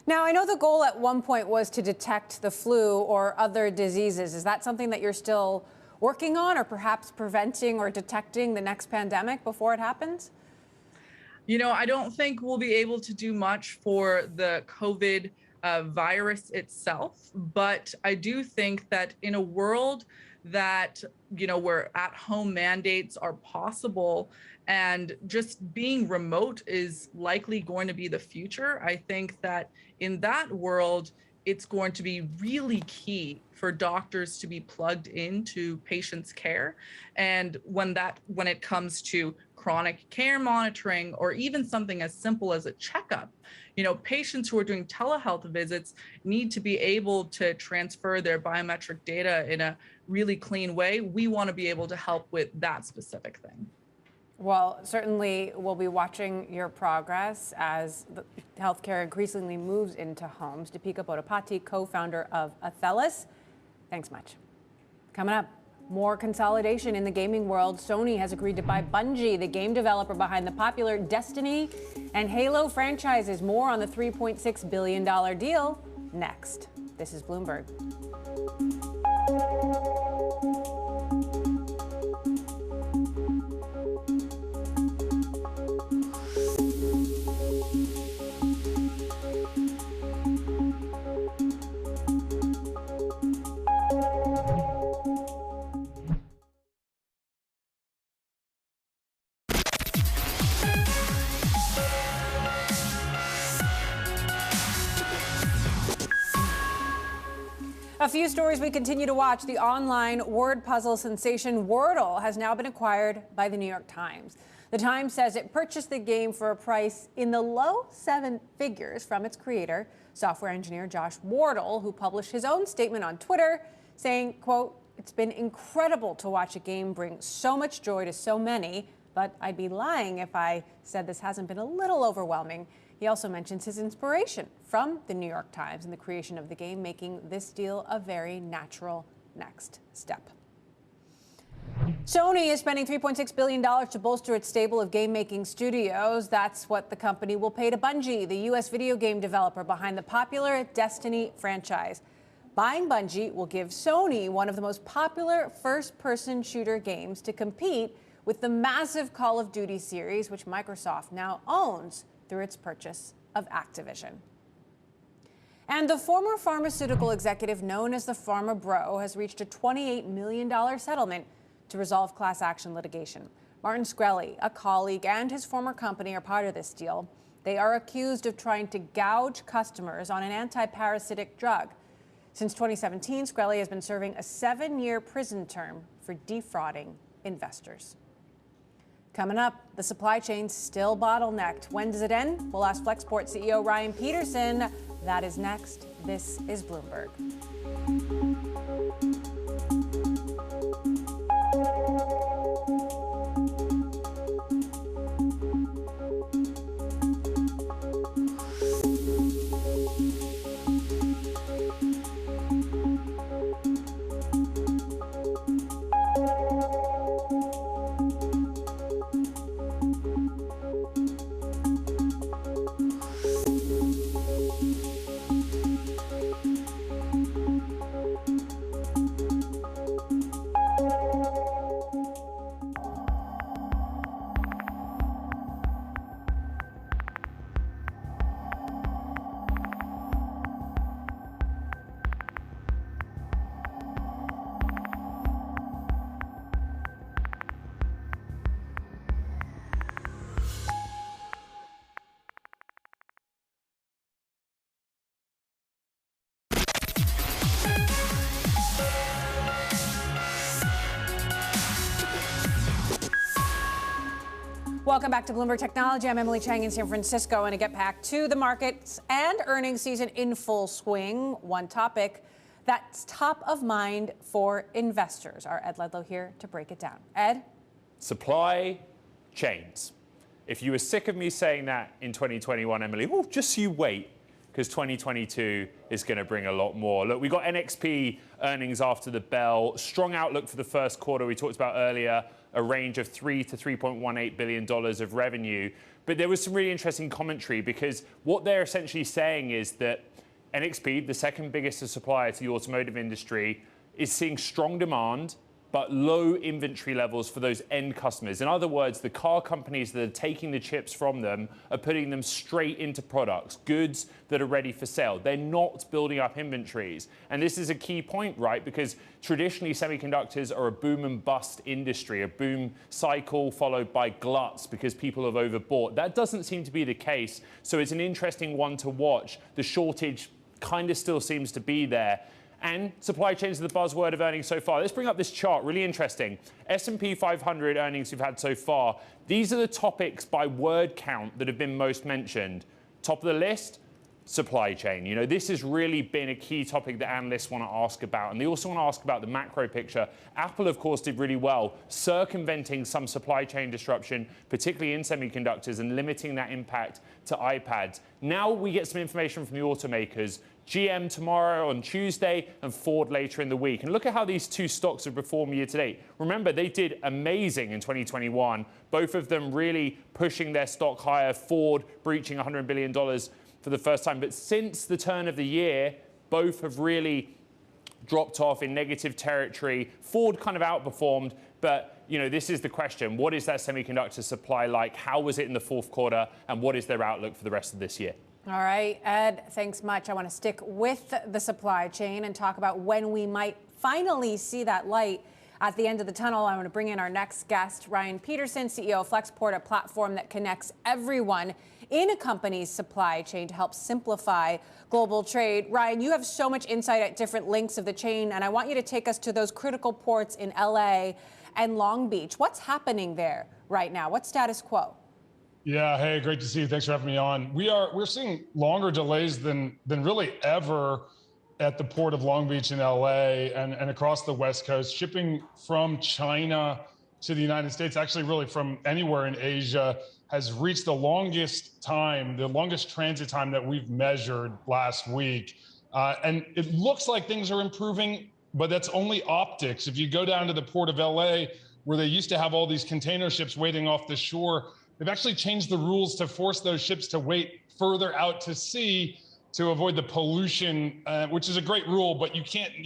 Now, I know the goal at one point was to detect the flu or other diseases. Is that something that you're still working on, or perhaps preventing or detecting the next pandemic before it happens? I don't think we'll be able to do much for the COVID virus itself, but I do think that in a world that, where at-home mandates are possible and just being remote is likely going to be the future, I think that in that world, it's going to be really key for doctors to be plugged into patients' care. And when it comes to chronic care monitoring, or even something as simple as a checkup, patients who are doing telehealth visits need to be able to transfer their biometric data in a really clean way. We want to be able to help with that specific thing. Well, certainly we'll be watching your progress as the healthcare increasingly moves into homes. Deepika Bodapati, co-founder of Athelis, thanks much. Coming up, more consolidation in the gaming world. Sony has agreed to buy Bungie, the game developer behind the popular Destiny and Halo franchises. More on the $3.6 billion deal next. This is Bloomberg. A few stories we continue to watch. The online word puzzle sensation Wordle has now been acquired by the New York Times. The Times says it purchased the game for a price in the low 7 figures from its creator, software engineer Josh Wardle, who published his own statement on Twitter saying, quote, "It's been incredible to watch a game bring so much joy to so many, but I'd be lying if I said this hasn't been a little overwhelming." He also mentions his inspiration from the New York Times in the creation of the game, making this deal a very natural next step. Sony is spending $3.6 billion to bolster its stable of game-making studios. That's what the company will pay to Bungie, the U.S. video game developer behind the popular Destiny franchise. Buying Bungie will give Sony one of the most popular first-person shooter games to compete with the massive Call of Duty series, which Microsoft now owns through its purchase of Activision. And the former pharmaceutical executive known as the Pharma Bro has reached a $28 million settlement to resolve class action litigation. Martin Shkreli, a colleague, and his former company are part of this deal. They are accused of trying to gouge customers on an anti-parasitic drug. Since 2017, Shkreli has been serving a 7-year prison term for defrauding investors. Coming up, the supply chain's still bottlenecked. When does it end? We'll ask Flexport CEO Ryan Peterson. That is next. This is Bloomberg. Welcome back to Bloomberg Technology. I'm Emily Chang in San Francisco, and to get back to the markets and earnings season in full swing, one topic that's top of mind for investors. Our Ed Ledlow here to break it down. Ed? Supply chains. If you were sick of me saying that in 2021, Emily, well, just you wait, because 2022 is going to bring a lot more. Look, we got NXP earnings after the bell. Strong outlook for the first quarter. We talked about earlier a range of $3 to $3.18 billion of revenue. But there was some really interesting commentary, because what they're essentially saying is that NXP, the second biggest supplier to the automotive industry, is seeing strong demand but low inventory levels for those end customers. In other words, the car companies that are taking the chips from them are putting them straight into products, goods that are ready for sale. They're not building up inventories. And this is a key point, right? Because traditionally, semiconductors are a boom and bust industry, a boom cycle followed by gluts because people have overbought. That doesn't seem to be the case. So it's an interesting one to watch. The shortage kind of still seems to be there. And supply chains are the buzzword of earnings so far. Let's bring up this chart, really interesting. S&P 500 earnings we've had so far. These are the topics by word count that have been most mentioned. Top of the list, supply chain. You know, this has really been a key topic that analysts want to ask about. And they also want to ask about the macro picture. Apple, of course, did really well, circumventing some supply chain disruption, particularly in semiconductors, and limiting that impact to iPads. Now we get some information from the automakers. GM tomorrow on Tuesday and Ford later in the week. And look at how these two stocks have performed year to date. Remember, they did amazing in 2021, both of them really pushing their stock higher, Ford breaching $100 billion for the first time. But since the turn of the year, both have really dropped off in negative territory. Ford kind of outperformed, but you know, this is the question. What is that semiconductor supply like? How was it in the fourth quarter? And what is their outlook for the rest of this year? All right, Ed, thanks much. I want to stick with the supply chain and talk about when we might finally see that light at the end of the tunnel. I want to bring in our next guest, Ryan Patterson, CEO of Flexport, a platform that connects everyone in a company's supply chain to help simplify global trade. Ryan, you have so much insight at different links of the chain, and I want you to take us to those critical ports in LA and Long Beach. What's happening there right now? What's status quo? Yeah, hey, great to see you. Thanks for having me on. We're seeing longer delays than really ever at the port of Long Beach in LA and across the West Coast. Shipping from China to the United States, actually really from anywhere in Asia, has reached the longest transit time that we've measured last week. And it looks like things are improving, but that's only optics. If you go down to the port of LA, where they used to have all these container ships waiting off the shore, they've actually changed the rules to force those ships to wait further out to sea to avoid the pollution, which is a great rule, but you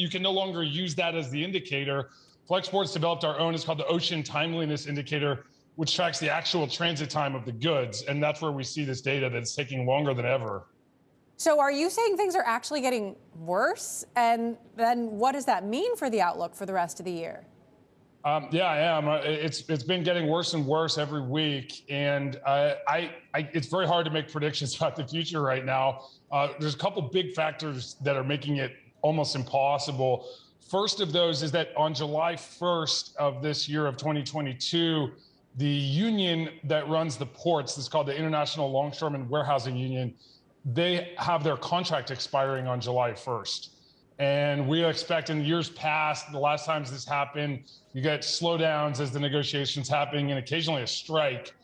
can no longer use that as the indicator. Flexport's developed our own. It's called the Ocean Timeliness Indicator, which tracks the actual transit time of the goods. And that's where we see this data that's taking longer than ever. So are you saying things are actually getting worse? And then what does that mean for the outlook for the rest of the year? Yeah, I am. It's been getting worse and worse every week, and it's very hard to make predictions about the future right now. There's a couple big factors that are making it almost impossible. First of those is that on July 1st of this year of 2022, the union that runs the ports, it's called the International Longshoremen Warehousing Union, they have their contract expiring on July 1st. And we expect in years past, the last times this happened, you get slowdowns as the negotiations happening and occasionally a strike.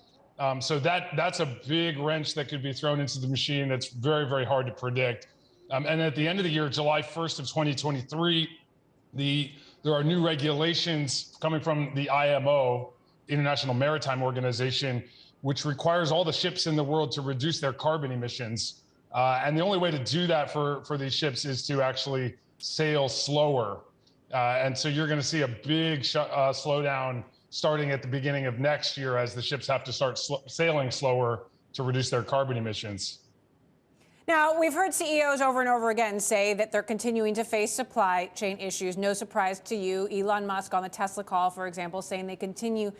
So that's a big wrench that could be thrown into the machine that's very, very hard to predict. And at the end of the year, July 1st of 2023, there are new regulations coming from the IMO, International Maritime Organization, which requires all the ships in the world to reduce their carbon emissions. And the only way to do that for these ships is to actually sail slower. And so you're going to see a big slowdown starting at the beginning of next year as the ships have to start sailing slower to reduce their carbon emissions. Now, we've heard CEOs over and over again say that they're continuing to face supply chain issues. No surprise to you. Elon Musk on the Tesla call, for example, saying they continue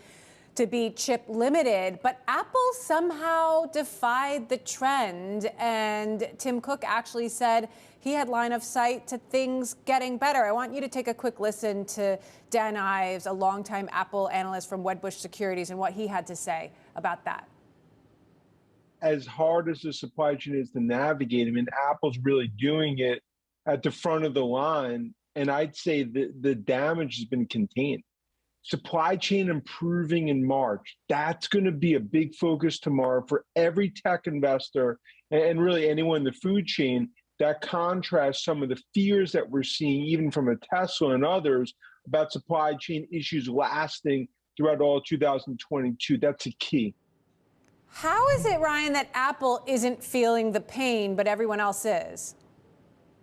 to be chip limited, but Apple somehow defied the trend. And Tim Cook actually said he had line of sight to things getting better. I want you to take a quick listen to Dan Ives, a longtime Apple analyst from Wedbush Securities, and what he had to say about that? As hard as the supply chain is to navigate, I mean, Apple's really doing it at the front of the line. And I'd say the damage has been contained. Supply chain improving in March, that's going to be a big focus tomorrow for every tech investor and really anyone in the food chain. That contrasts some of the fears that we're seeing, even from a Tesla and others, about supply chain issues lasting throughout all 2022. That's a key. How is it, Ryan, that Apple isn't feeling the pain, but everyone else is?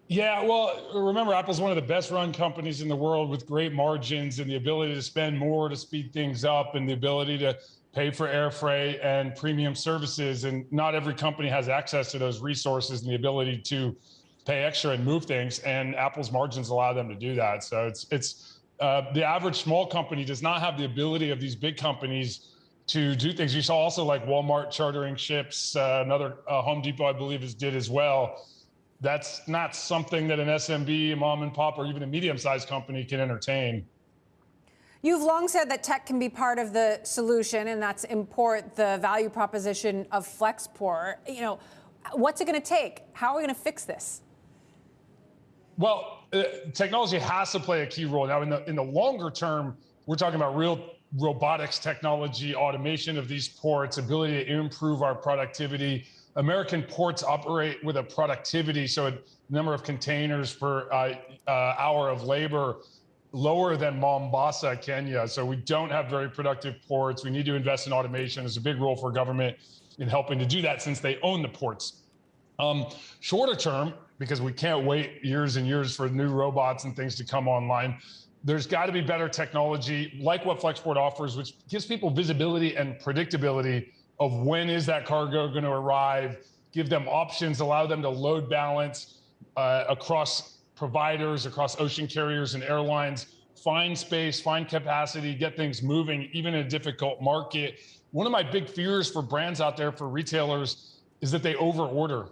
Yeah, well, remember, Apple's one of the best run companies in the world with great margins and the ability to spend more to speed things up and the ability to pay for air freight and premium services. And not every company has access to those resources and the ability to pay extra and move things. And Apple's margins allow them to do that. So it's the average small company does not have the ability of these big companies to do things. You saw also like Walmart chartering ships, another Home Depot, I believe, did as well. That's not something that an SMB, a mom and pop, or even a medium-sized company can entertain. You've long said that tech can be part of the solution, and that's import the value proposition of Flexport. You know, what's it going to take? How are we going to fix this? Well, technology has to play a key role. Now, in the longer term, we're talking about real robotics technology, automation of these ports, ability to improve our productivity. American ports operate with a productivity, so a number of containers per hour of labor lower than Mombasa, Kenya. So we don't have very productive ports. We need to invest in automation. There's a big role for government in helping to do that since they own the ports. Shorter term, because we can't wait years and years for new robots and things to come online, there's got to be better technology like what Flexport offers, which gives people visibility and predictability of when is that cargo going to arrive, give them options, allow them to load balance across providers, across ocean carriers and airlines, find space, find capacity, get things moving, even in a difficult market. One of my big fears for brands out there, for retailers, is that they overorder.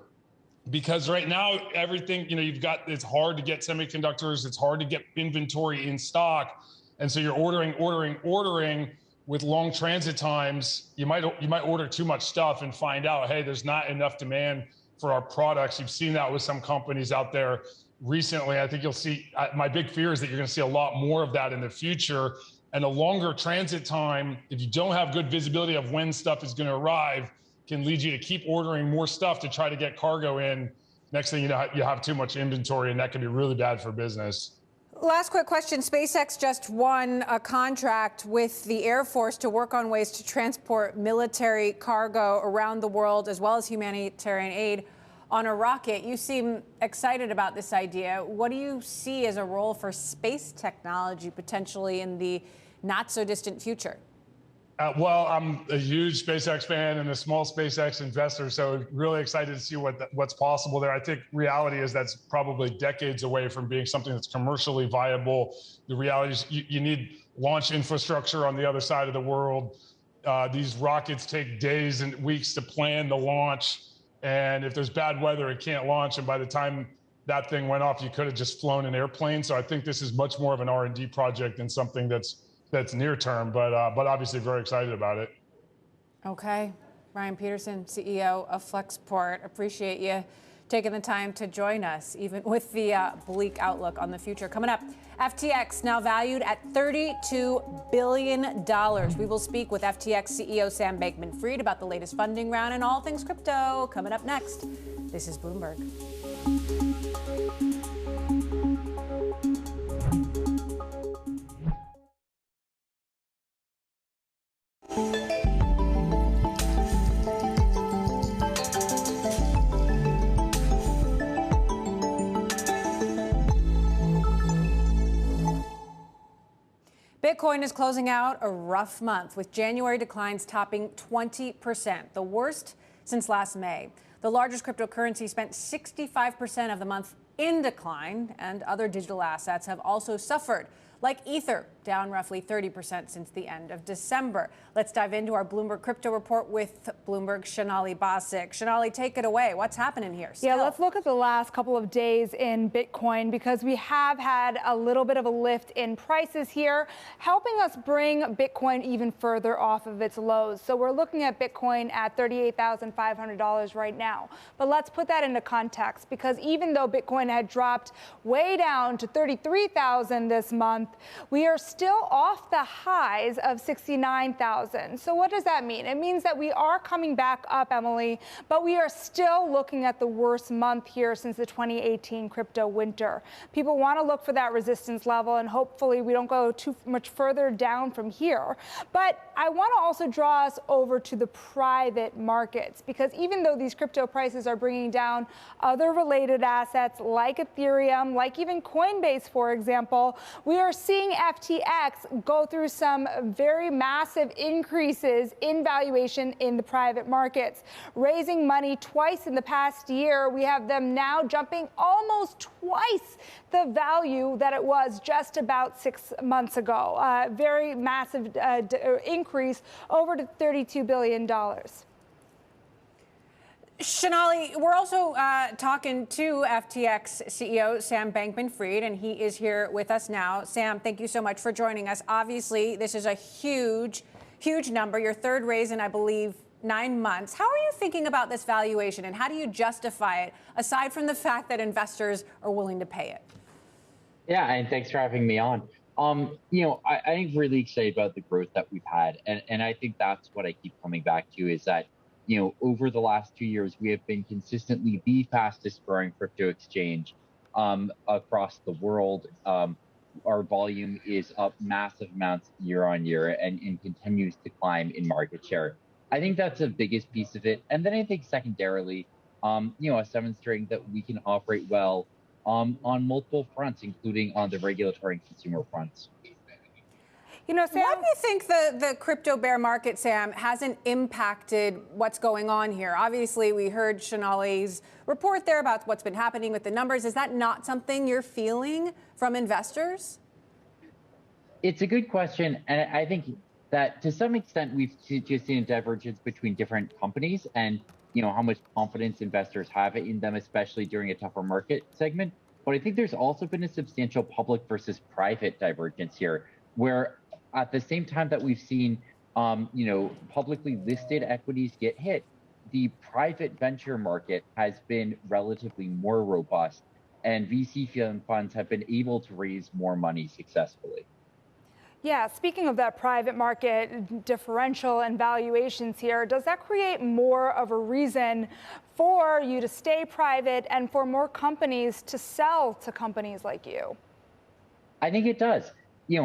Because right now, everything, it's hard to get semiconductors, it's hard to get inventory in stock. And so you're ordering with long transit times. You might order too much stuff and find out, hey, there's not enough demand for our products. You've seen that with some companies out there recently. I think you'll see, my big fear is that you're going to see a lot more of that in the future. And a longer transit time, if you don't have good visibility of when stuff is going to arrive, can lead you to keep ordering more stuff to try to get cargo in. Next thing you know, you have too much inventory, and that can be really bad for business. Last quick question. SpaceX just won a contract with the Air Force to work on ways to transport military cargo around the world, as well as humanitarian aid on a rocket. You seem excited about this idea. What do you see as a role for space technology potentially in the not so distant future? Well, I'm a huge SpaceX fan and a small SpaceX investor, so really excited to see what's possible there. I think reality is that's probably decades away from being something that's commercially viable. The reality is you need launch infrastructure on the other side of the world. These rockets take days and weeks to plan the launch, and if there's bad weather, it can't launch. And by the time that thing went off, you could have just flown an airplane. So I think this is much more of an R&D project than something that's near term, but obviously very excited about it. Okay. Ryan Patterson, CEO of Flexport. Appreciate you taking the time to join us, even with the bleak outlook on the future. Coming up, FTX now valued at $32 billion. We will speak with FTX CEO Sam Bankman-Fried about the latest funding round and all things crypto. Coming up next, this is Bloomberg. Bitcoin is closing out a rough month, with January declines topping 20%, the worst since last May. The largest cryptocurrency spent 65% of the month in decline, and other digital assets have also suffered. like Ether, down roughly 30% since the end of December. Let's dive into our Bloomberg Crypto Report with Bloomberg's Shanali Basic. Shanali, take it away. What's happening here? Yeah, let's look at the last couple of days in Bitcoin, because we have had a little bit of a lift in prices here, helping us bring Bitcoin even further off of its lows. So we're looking at Bitcoin at $38,500 right now. But let's put that into context, because even though Bitcoin had dropped way down to 33,000 this month, we are still off the highs of 69,000. So what does that mean? It means that we are coming back up, Emily, but we are still looking at the worst month here since the 2018 crypto winter. People want to look for that resistance level, and hopefully we don't go too much further down from here. But I want to also draw us over to the private markets, because even though these crypto prices are bringing down other related assets like Ethereum, like even Coinbase, for example, we are seeing FTX go through some very massive increases in valuation in the private markets, raising money twice in the past year. We have them now jumping almost twice the value that it was just about 6 months ago. Very massive increase, over to $32 billion. Shanali, we're also talking to FTX CEO Sam Bankman-Fried, and he is here with us now. Sam, thank you so much for joining us. Obviously, this is a huge, huge number, your third raise in, I believe, 9 months. How are you thinking about this valuation, and how do you justify it, aside from the fact that investors are willing to pay it? Yeah, and thanks for having me on. I'm really excited about the growth that we've had, and I think that's what I keep coming back to, is that over the last 2 years, we have been consistently the fastest growing crypto exchange across the world. Our volume is up massive amounts year on year and continues to climb in market share. I think that's the biggest piece of it. And then I think secondarily, us demonstrating that we can operate well on multiple fronts, including on the regulatory and consumer fronts. Sam, why do you think the crypto bear market, Sam, hasn't impacted what's going on here? Obviously, we heard Shanali's report there about what's been happening with the numbers. Is that not something you're feeling from investors? It's a good question. And I think that to some extent, we've just seen a divergence between different companies and how much confidence investors have in them, especially during a tougher market segment. But I think there's also been a substantial public versus private divergence here, where at the same time that we've seen, publicly listed equities get hit, the private venture market has been relatively more robust, and VC funds have been able to raise more money successfully. Yeah, speaking of that private market differential and valuations here, does that create more of a reason for you to stay private and for more companies to sell to companies like you? I think it does.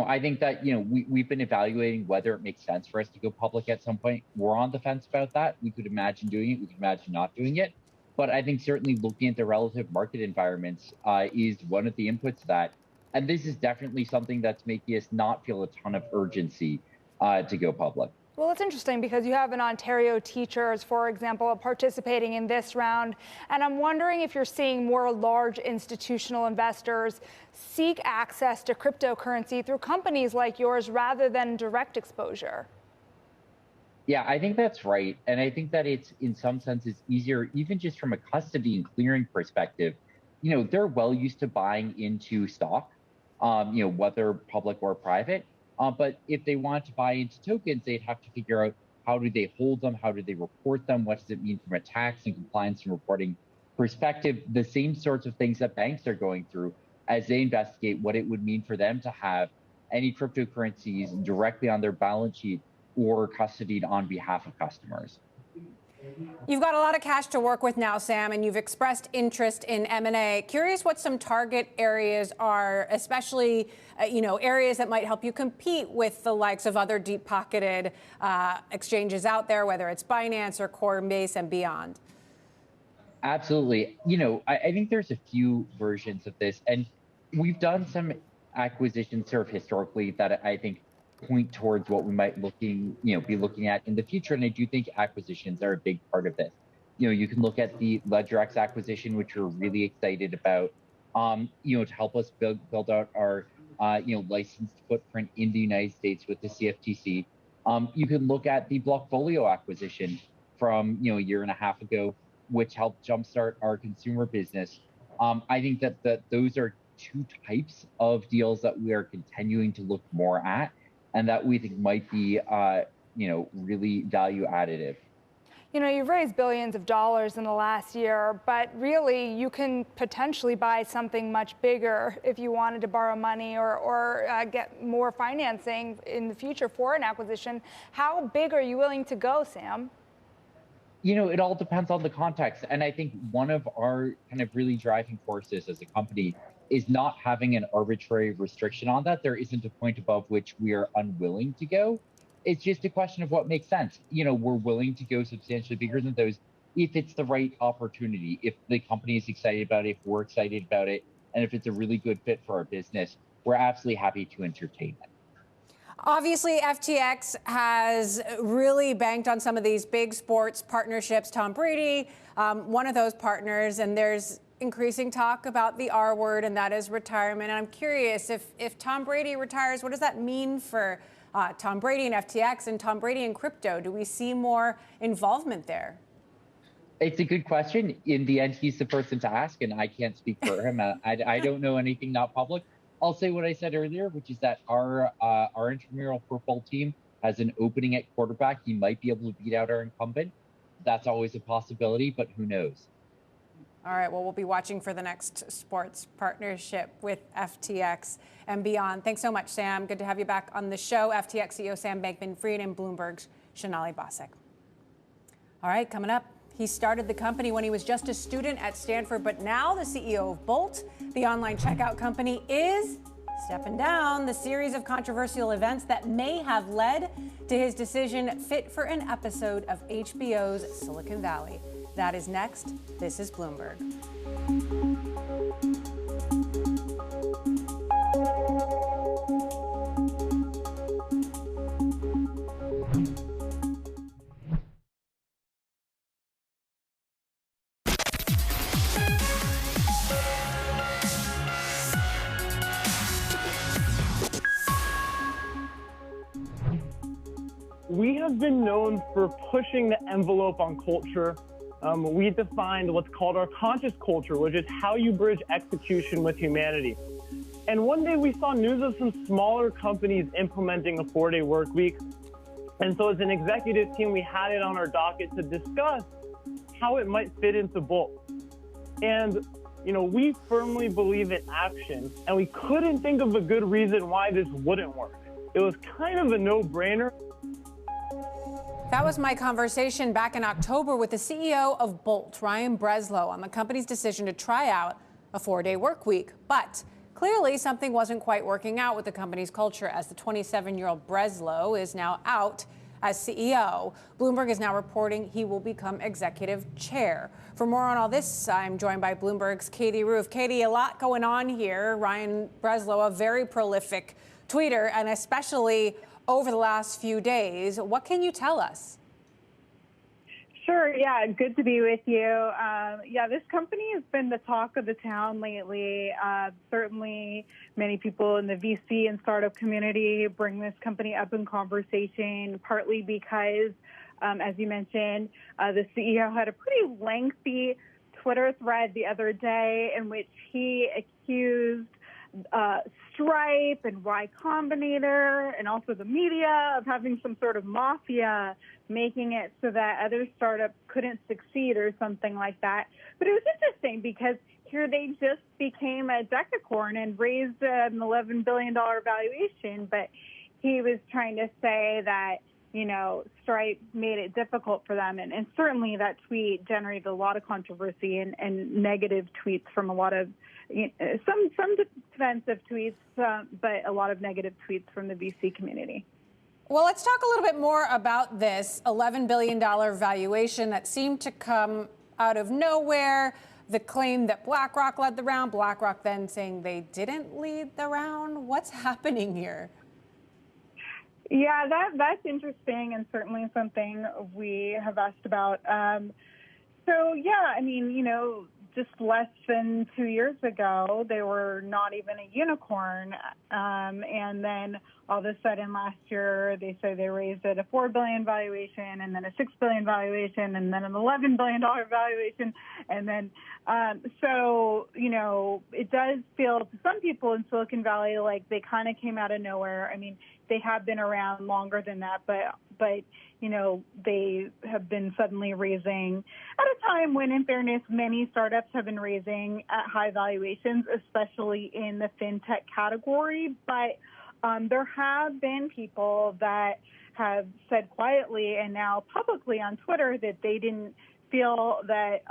I think that, we've been evaluating whether it makes sense for us to go public at some point. We're on the fence about that. We could imagine doing it. We could imagine not doing it. But I think certainly looking at the relative market environments is one of the inputs to that. And this is definitely something that's making us not feel a ton of urgency to go public. Well, it's interesting because you have an Ontario Teachers, for example, participating in this round. And I'm wondering if you're seeing more large institutional investors seek access to cryptocurrency through companies like yours rather than direct exposure. Yeah, I think that's right. And I think that it's, in some senses, easier, even just from a custody and clearing perspective. They're well used to buying into stock, whether public or private. But if they want to buy into tokens, they'd have to figure out how do they hold them, how do they report them, what does it mean from a tax and compliance and reporting perspective, the same sorts of things that banks are going through as they investigate what it would mean for them to have any cryptocurrencies directly on their balance sheet or custodied on behalf of customers. You've got a lot of cash to work with now, Sam, and you've expressed interest in M&A. Curious what some target areas are, especially, areas that might help you compete with the likes of other deep-pocketed exchanges out there, whether it's Binance or Coinbase and beyond. Absolutely. I think there's a few versions of this, and we've done some acquisitions sort of historically that I think point towards what we might be looking at in the future. And I do think acquisitions are a big part of this. You can look at the LedgerX acquisition, which we're really excited about, to help us build out our licensed footprint in the United States with the CFTC. You can look at the Blockfolio acquisition from a year and a half ago, which helped jumpstart our consumer business. I think that those are two types of deals that we are continuing to look more at, and that we think might be really value additive. You've raised billions of dollars in the last year, but really you can potentially buy something much bigger if you wanted to borrow money or get more financing in the future for an acquisition. How big are you willing to go, Sam? It all depends on the context. And I think one of our kind of really driving forces as a company is not having an arbitrary restriction on that. There isn't a point above which we are unwilling to go. It's just a question of what makes sense. We're willing to go substantially bigger than those if it's the right opportunity, if the company is excited about it, if we're excited about it, and if it's a really good fit for our business, we're absolutely happy to entertain it. Obviously, FTX has really banked on some of these big sports partnerships. Tom Brady, one of those partners, and there's increasing talk about the R word, and that is retirement. And I'm curious, if Tom Brady retires, what does that mean for Tom Brady and FTX and Tom Brady and crypto? Do we see more involvement there? It's a good question. In the end, he's the person to ask, and I can't speak for him. I don't know anything not public. I'll say what I said earlier, which is that our intramural football team has an opening at quarterback. He might be able to beat out our incumbent. That's always a possibility, but who knows? All right, well, we'll be watching for the next sports partnership with FTX and beyond. Thanks so much, Sam. Good to have you back on the show. FTX CEO Sam Bankman-Fried and Bloomberg's Sonali Basak. All right, coming up, he started the company when he was just a student at Stanford, but now the CEO of Bolt, the online checkout company, is stepping down. The series of controversial events that may have led to his decision fit for an episode of HBO's Silicon Valley. That is next. This is Bloomberg. We have been known for pushing the envelope on culture. We defined what's called our conscious culture, which is how you bridge execution with humanity. And one day we saw news of some smaller companies implementing a 4-day work week. And so as an executive team, we had it on our docket to discuss how it might fit into Bolt. And, we firmly believe in action, and we couldn't think of a good reason why this wouldn't work. It was kind of a no-brainer. That was my conversation back in October with the CEO of Bolt, Ryan Breslow, on the company's decision to try out a 4-day work week. But clearly something wasn't quite working out with the company's culture, as the 27-year-old Breslow is now out as CEO. Bloomberg is now reporting he will become executive chair. For more on all this, I'm joined by Bloomberg's Katie Roof. Katie, a lot going on here. Ryan Breslow, a very prolific tweeter, and especially over the last few days. What can you tell us? Sure. Yeah. Good to be with you. This company has been the talk of the town lately. Certainly many people in the VC and startup community bring this company up in conversation, partly because, as you mentioned, the CEO had a pretty lengthy Twitter thread the other day in which he accused Stripe and Y Combinator and also the media of having some sort of mafia, making it so that other startups couldn't succeed or something like that. But it was interesting because here they just became a decacorn and raised an $11 billion valuation. But he was trying to say that, Stripe made it difficult for them. And certainly that tweet generated a lot of controversy and negative tweets from a lot of some defensive tweets, but a lot of negative tweets from the VC community. Well, let's talk a little bit more about this $11 billion valuation that seemed to come out of nowhere. The claim that BlackRock led the round, BlackRock then saying they didn't lead the round. What's happening here? Yeah, that's interesting and certainly something we have asked about. just less than 2 years ago, they were not even a unicorn. And then all of a sudden last year, they say they raised it a $4 billion valuation, and then a $6 billion valuation, and then an $11 billion valuation. And then, so, you know, it does feel to some people in Silicon Valley like they kind of came out of nowhere. I mean, they have been around longer than that, but you know, they have been suddenly raising at a time when, in fairness, many startups have been raising at high valuations, especially in the fintech category. But there have been people that have said quietly and now publicly on Twitter that they didn't feel that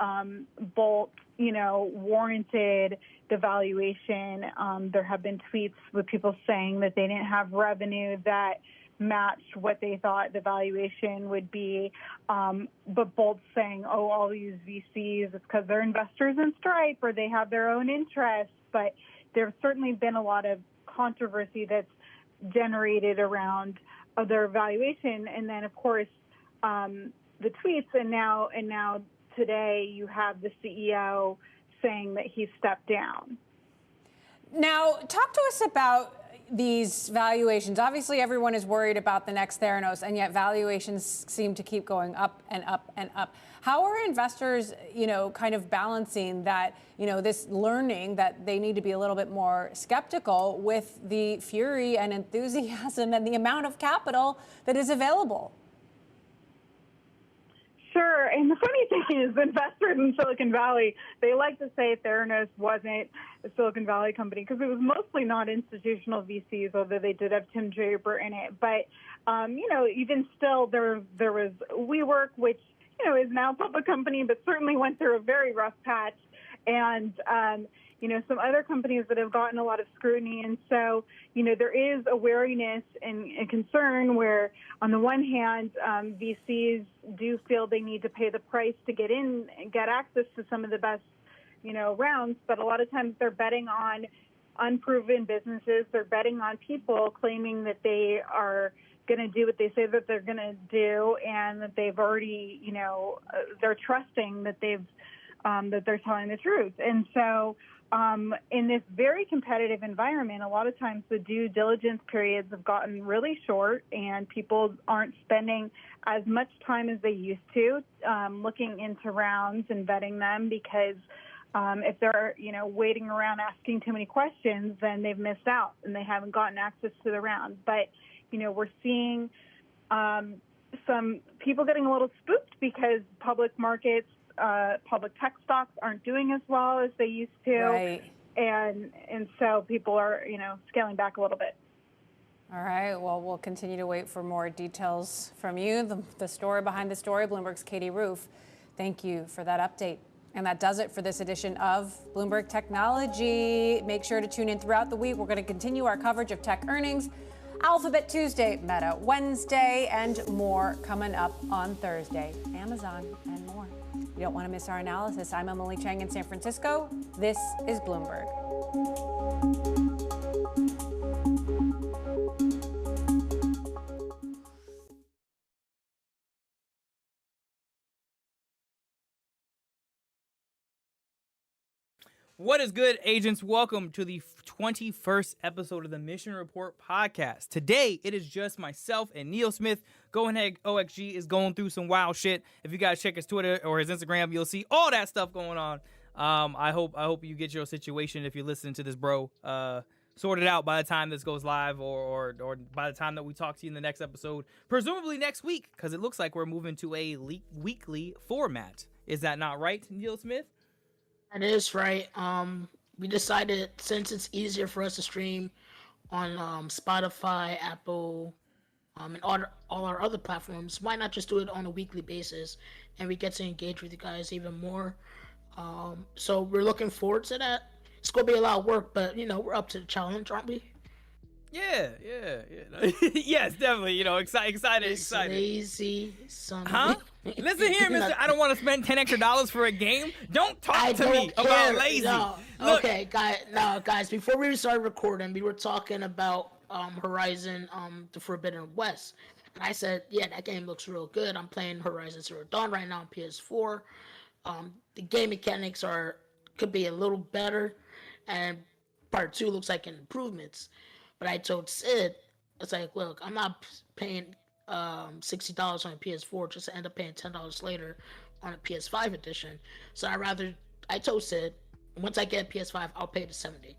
Bolt, you know, warranted the valuation. There have been tweets with people saying that they didn't have revenue that matched what they thought the valuation would be. But Bolt's saying, oh, all these VCs, it's because they're investors in Stripe or they have their own interests. But there's certainly been a lot of controversy that's generated around their valuation. And then, of course, the tweets, and now today you have the CEO saying that he stepped down. Now, talk to us about these valuations. Obviously, everyone is worried about the next Theranos, and yet valuations seem to keep going up and up and up. How are investors, you know, kind of balancing that, you know, this learning that they need to be a little bit more skeptical with the fury and enthusiasm and the amount of capital that is available? Sure. And the funny thing is, investors in Silicon Valley, they like to say Theranos wasn't a Silicon Valley company because it was mostly not institutional VCs, although they did have Tim Draper in it. But, you know, even still, there was WeWork, which, you know, is now a public company, but certainly went through a very rough patch. And, you know, some other companies that have gotten a lot of scrutiny. And so, you know, there is a wariness and concern where, on the one hand, VCs do feel they need to pay the price to get in and get access to some of the best, you know, rounds. But a lot of times they're betting on unproven businesses. They're betting on people claiming that they are going to do what they say that they're going to do, and that they've already, you know, they're trusting that that they're telling the truth. And so, in this very competitive environment, a lot of times the due diligence periods have gotten really short, and people aren't spending as much time as they used to looking into rounds and vetting them, because if they're, you know, waiting around asking too many questions, then they've missed out and they haven't gotten access to the round. But, you know, we're seeing some people getting a little spooked because public markets, public tech stocks aren't doing as well as they used to. Right. And so people are, you know, scaling back a little bit. All right. Well, we'll continue to wait for more details from you. The story behind the story, Bloomberg's Katie Roof. Thank you for that update. And that does it for this edition of Bloomberg Technology. Make sure to tune in throughout the week. We're going to continue our coverage of tech earnings, Alphabet Tuesday, Meta Wednesday, and more coming up on Thursday, Amazon, and more. You don't want to miss our analysis. I'm Emily Chang in San Francisco. This is Bloomberg. What is good, agents? Welcome to the 21st episode of the Mission Report podcast. Today, it is just myself and Neil Smith. Go ahead, OXG is going through some wild shit. If you guys check his Twitter or his Instagram, you'll see all that stuff going on. I hope you get your situation, if you're listening to this, bro, sorted out by the time this goes live, or by the time that we talk to you in the next episode, presumably next week, because it looks like we're moving to a weekly format. Is that not right, Neil Smith? That is right. We decided, since it's easier for us to stream on Spotify, Apple, and all our other platforms, why not just do it on a weekly basis, and we get to engage with you guys even more. So we're looking forward to that. It's gonna be a lot of work, but you know, we're up to the challenge, aren't we? Yeah. Yes, definitely. You know, excited. Lazy son. Huh? Listen here, mister. I don't want to spend $10 extra for a game. Don't talk to me about lazy. No. Look. Okay, guys. Before we started recording, we were talking about Horizon, the Forbidden West, and I said, yeah, that game looks real good. I'm playing Horizon Zero Dawn right now on PS4. The game mechanics are could be a little better, and part 2 looks like improvements. But I told Sid, it's like, look, I'm not paying $60 on a PS4 just to end up paying $10 later on a PS5 edition. So I told Sid, once I get a PS5, I'll pay the $70.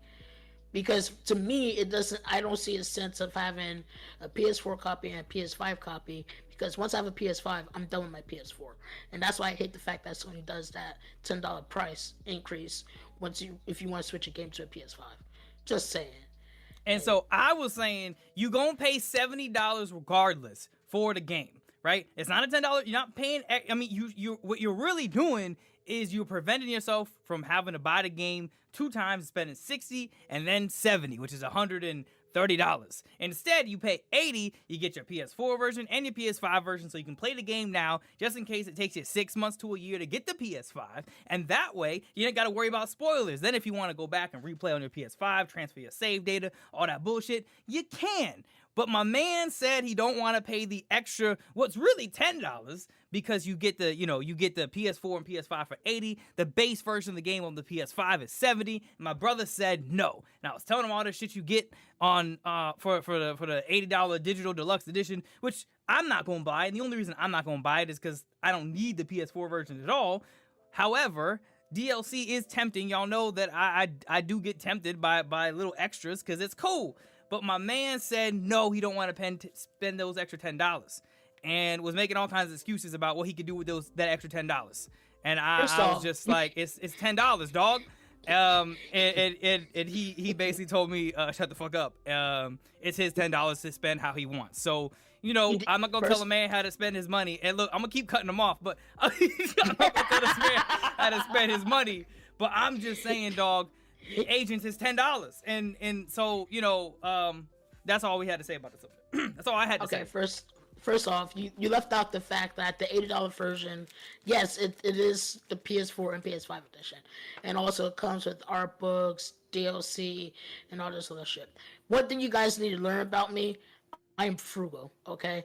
Because to me, I don't see a sense of having a PS4 copy and a PS5 copy, because once I have a PS5, I'm done with my PS4. And that's why I hate the fact that Sony does that $10 price increase if you want to switch a game to a PS5. Just saying. And so I was saying, you gonna pay $70 regardless for the game, right? It's not a $10. You're not paying. I mean, you what you're really doing is you're preventing yourself from having to buy the game 2 times, spending $60 and then $70, which is $130. Instead, you pay $80. You get your PS4 version and your PS5 version, so you can play the game now, just in case it takes you 6 months to a year to get the PS5. And that way, you ain't got to worry about spoilers. Then, if you want to go back and replay on your PS5, transfer your save data, all that bullshit, you can. But my man said he don't want to pay the extra, what's really $10, because you get the PS4 and PS5 for $80. The base version of the game on the PS5 is $70. And my brother said no. And I was telling him all the shit you get on for the $80 digital deluxe edition, which I'm not gonna buy. And the only reason I'm not gonna buy it is because I don't need the PS4 version at all. However, DLC is tempting. Y'all know that I do get tempted by little extras because it's cool. But my man said no, he don't want to spend those extra $10, and was making all kinds of excuses about what he could do with that extra $10. And I was just like, it's $10, dog. And he basically told me, shut the fuck up. It's his $10 to spend how he wants. So, I'm not gonna tell a man how to spend his money. And look, I'm gonna keep cutting him off, but I'm not gonna tell this man how to spend his money. But I'm just saying, dog, agents is $10, and so that's all we had to say about the subject. That's all I had to say. Okay, first off, you left out the fact that the $80 version, yes, it is the PS4 and PS5 edition, and also it comes with art books, DLC, and all this other shit. One thing you guys need to learn about me: I am frugal. Okay.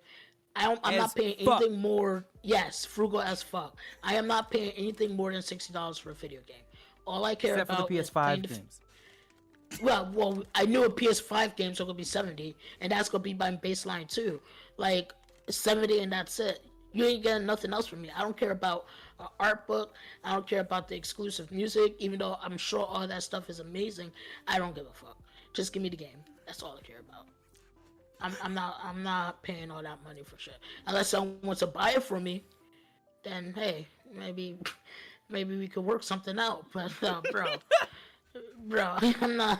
I'm not paying anything more. Yes, frugal as fuck. I am not paying anything more than $60 for a video game. All I care about for the PS5 games. Well, I knew a PS5 game, so it's gonna be $70, and that's gonna be my baseline too. Like $70, and that's it. You ain't getting nothing else from me. I don't care about an art book. I don't care about the exclusive music, even though I'm sure all that stuff is amazing. I don't give a fuck. Just give me the game. That's all I care about. I'm not paying all that money for shit. Unless someone wants to buy it for me, then hey, maybe we could work something out. But bro, I'm not.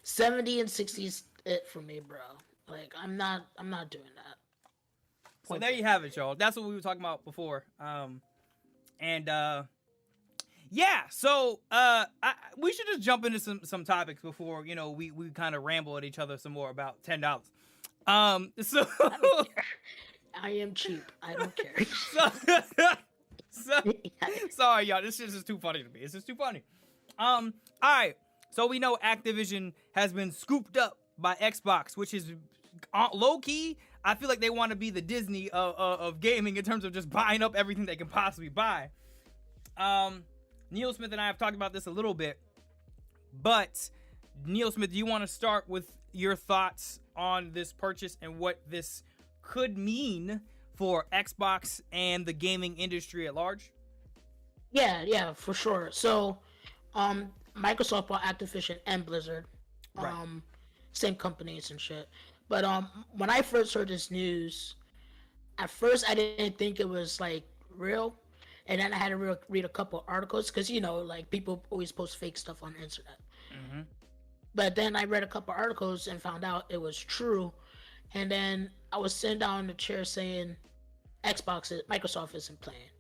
70 and 60 is it for me, bro. Like I'm not doing that. So there you have it, y'all. That's what we were talking about before. Yeah. So we should just jump into some topics before we kind of ramble at each other some more about $10. So I am cheap. I don't care. Sorry, y'all. This shit is too funny to me. It's just too funny. All right. So we know Activision has been scooped up by Xbox, which is low key. I feel like they want to be the Disney of gaming in terms of just buying up everything they can possibly buy. Neil Smith and I have talked about this a little bit, but Neil Smith, do you want to start with your thoughts on this purchase and what this could mean for Xbox and the gaming industry at large? Yeah, for sure. So, Microsoft bought Activision and Blizzard, right. Same companies and shit. But when I first heard this news, at first I didn't think it was like real, and then I had to read a couple articles because like people always post fake stuff on the internet. Mm-hmm. But then I read a couple articles and found out it was true, and then I was sitting down in the chair saying, Microsoft isn't playing.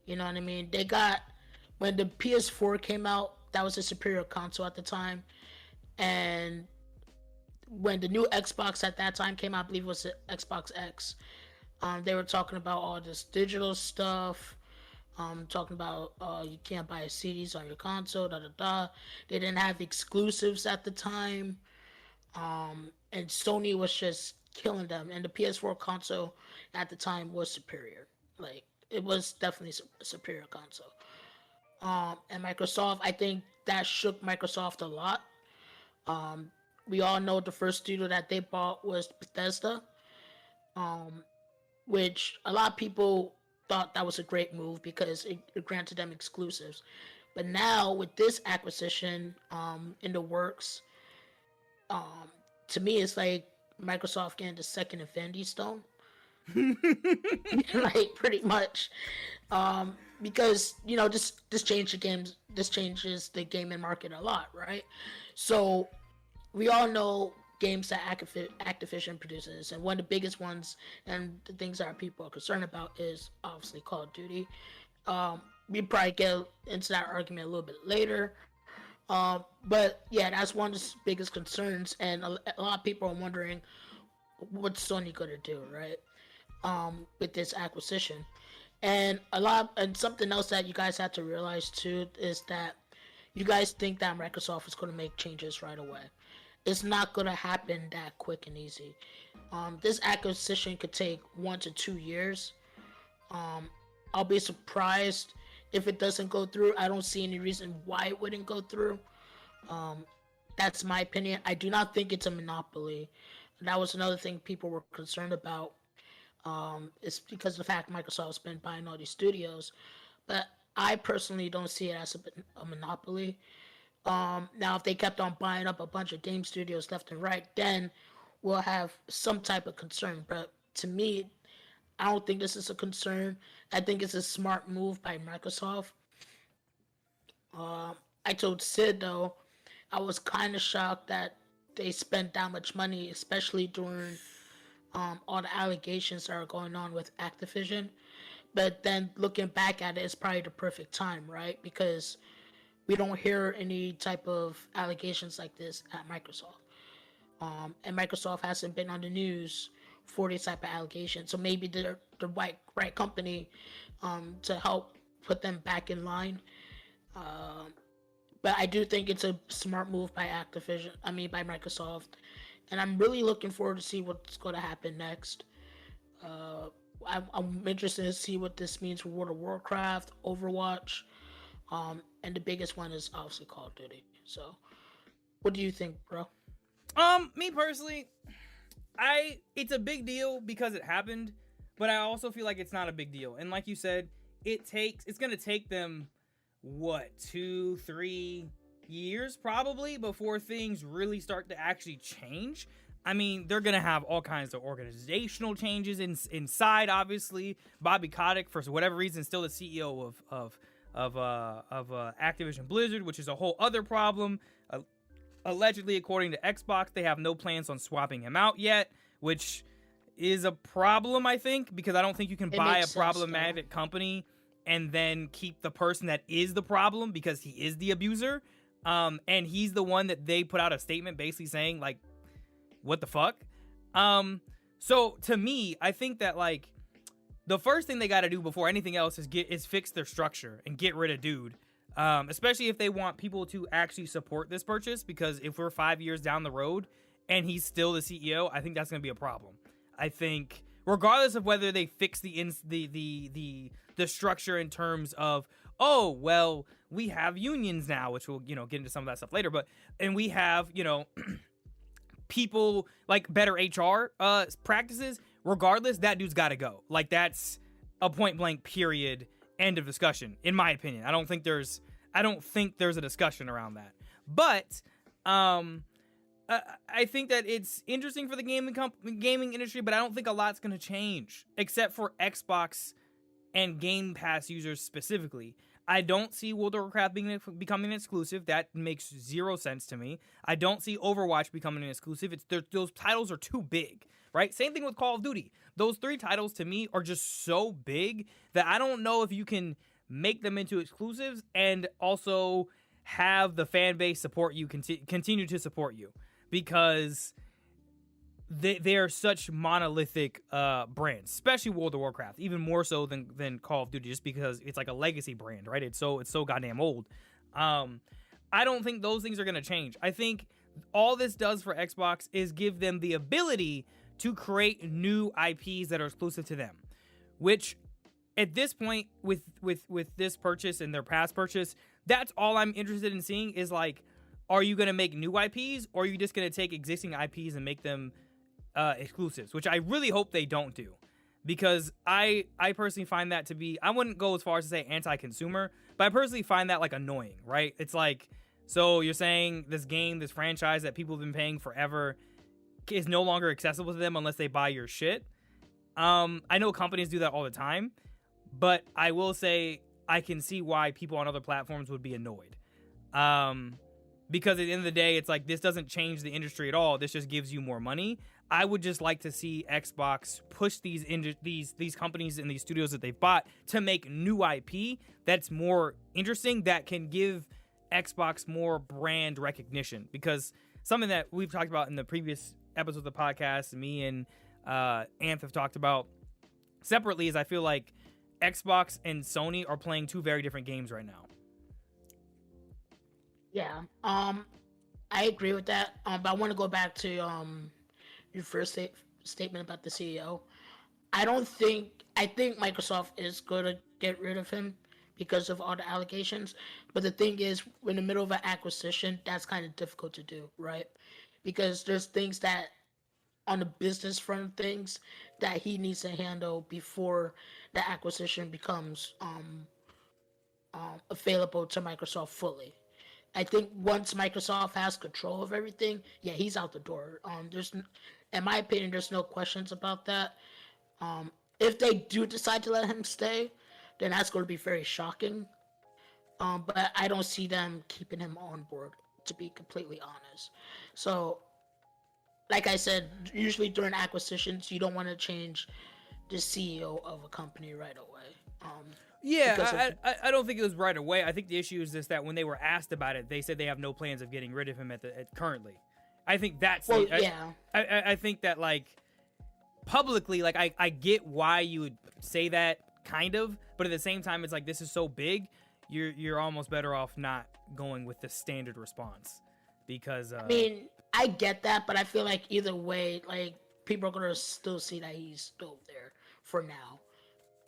You know what I mean? They got, when the PS4 came out, that was a superior console at the time, and when the new Xbox at that time came out, I believe it was the Xbox X, they were talking about all this digital stuff, talking about you can't buy CDs on your console, They didn't have exclusives at the time, and Sony was just killing them, and the PS4 console at the time was superior. Like, it was definitely a superior console. and Microsoft. I think that shook Microsoft a lot. We all know the first studio that they bought was Bethesda, which a lot of people thought that was a great move because it granted them exclusives. But now with this acquisition in the works, to me it's like Microsoft getting the second Infinity Stone. Like pretty much. Because this changes the gaming market a lot, right? So we all know games that Activision produces, and one of the biggest ones and the things that people are concerned about is obviously Call of Duty. We probably get into that argument a little bit later. But yeah, that's one of the biggest concerns, and a lot of people are wondering what's Sony gonna do, right? With this acquisition. And something else that you guys have to realize too is that you guys think that Microsoft is going to make changes right away. It's not going to happen that quick and easy. This acquisition could take 1 to 2 years. I'll be surprised if it doesn't go through. I don't see any reason why it wouldn't go through. That's my opinion. I do not think it's a monopoly. That was another thing people were concerned about. It's because of the fact Microsoft's been buying all these studios, but I personally don't see it as a monopoly. Now, if they kept on buying up a bunch of game studios left and right, then we'll have some type of concern. But to me, I don't think this is a concern. I think it's a smart move by Microsoft. I told Sid, though, I was kind of shocked that they spent that much money, especially during all the allegations that are going on with Activision. But then looking back at it, it's probably the perfect time, right? Because we don't hear any type of allegations like this at Microsoft. And Microsoft hasn't been on the news for these type of allegations. So maybe they're the right company to help put them back in line. But I do think it's a smart move by by Microsoft. And I'm really looking forward to see what's going to happen next. I'm interested to see what this means for World of Warcraft, Overwatch, and the biggest one is obviously Call of Duty. So, what do you think, bro? Me personally, it's a big deal because it happened, but I also feel like it's not a big deal. And like you said, it's gonna take them 2-3 years probably before things really start to actually change. I mean, they're gonna have all kinds of organizational changes inside. Obviously, Bobby Kotick, for whatever reason, is still the CEO of Activision Blizzard, which is a whole other problem. Allegedly, according to Xbox, they have no plans on swapping him out yet, which is a problem, I think, because I don't think you can buy a problematic company and then keep the person that is the problem because he is the abuser. And he's the one that they put out a statement basically saying, like, what the fuck? So to me, I think that, like, the first thing they got to do before anything else is fix their structure and get rid of dude. Especially if they want people to actually support this purchase, because if we're 5 years down the road and he's still the CEO, I think that's going to be a problem. I think regardless of whether they fix the structure in terms of, oh, well, we have unions now, which we'll, get into some of that stuff later, and we have, people like better HR practices, regardless, that dude's got to go. Like, that's a point blank period, end of discussion, in my opinion. I don't think there's a discussion around that. But I think that it's interesting for the gaming industry, but I don't think a lot's going to change, except for Xbox and Game Pass users specifically. I don't see World of Warcraft becoming an exclusive. That makes zero sense to me. I don't see Overwatch becoming an exclusive. Those titles are too big, right? Same thing with Call of Duty. Those 3 titles to me are just so big that I don't know if you can make them into exclusives and also have the fan base support you, continue to support you, because they are such monolithic brands, especially World of Warcraft, even more so than Call of Duty, just because it's like a legacy brand, right? It's so goddamn old. I don't think those things are going to change. I think all this does for Xbox is give them the ability to create new IPs that are exclusive to them, which at this point with this purchase and their past purchase, that's all I'm interested in seeing is like, are you going to make new IPs or are you just going to take existing IPs and make them exclusives, which I really hope they don't do, because I personally find that to be, I wouldn't go as far as to say anti-consumer, but I personally find that like annoying, right? It's like, so you're saying this game, this franchise that people have been paying forever is no longer accessible to them unless they buy your shit. I know companies do that all the time, but I will say I can see why people on other platforms would be annoyed. Because at the end of the day, it's like, this doesn't change the industry at all. This just gives you more money. I would just like to see Xbox push these companies and these studios that they've bought to make new IP that's more interesting, that can give Xbox more brand recognition. Because something that we've talked about in the previous episodes of the podcast, me and Anth have talked about separately, is I feel like Xbox and Sony are playing two very different games right now. Yeah, I agree with that. But I want to go back to your first statement about the CEO. I think Microsoft is going to get rid of him because of all the allegations. But the thing is, we're in the middle of an acquisition. That's kind of difficult to do, right? Because there's things that on the business front of things that he needs to handle before the acquisition becomes available to Microsoft fully. I think once Microsoft has control of everything, yeah, he's out the door. In my opinion, there's no questions about that. If they do decide to let him stay, then that's going to be very shocking. But I don't see them keeping him on board, to be completely honest. So, like I said, usually during acquisitions, you don't want to change the CEO of a company right away. Yeah, I don't think it was right away. I think the issue is just that when they were asked about it, they said they have no plans of getting rid of him currently. I think that's I think that like publicly, like I get why you would say that kind of, but at the same time, it's like, this is so big, you're almost better off not going with the standard response, because I mean, I get that, but I feel like either way, like people are gonna still see that he's still there for now.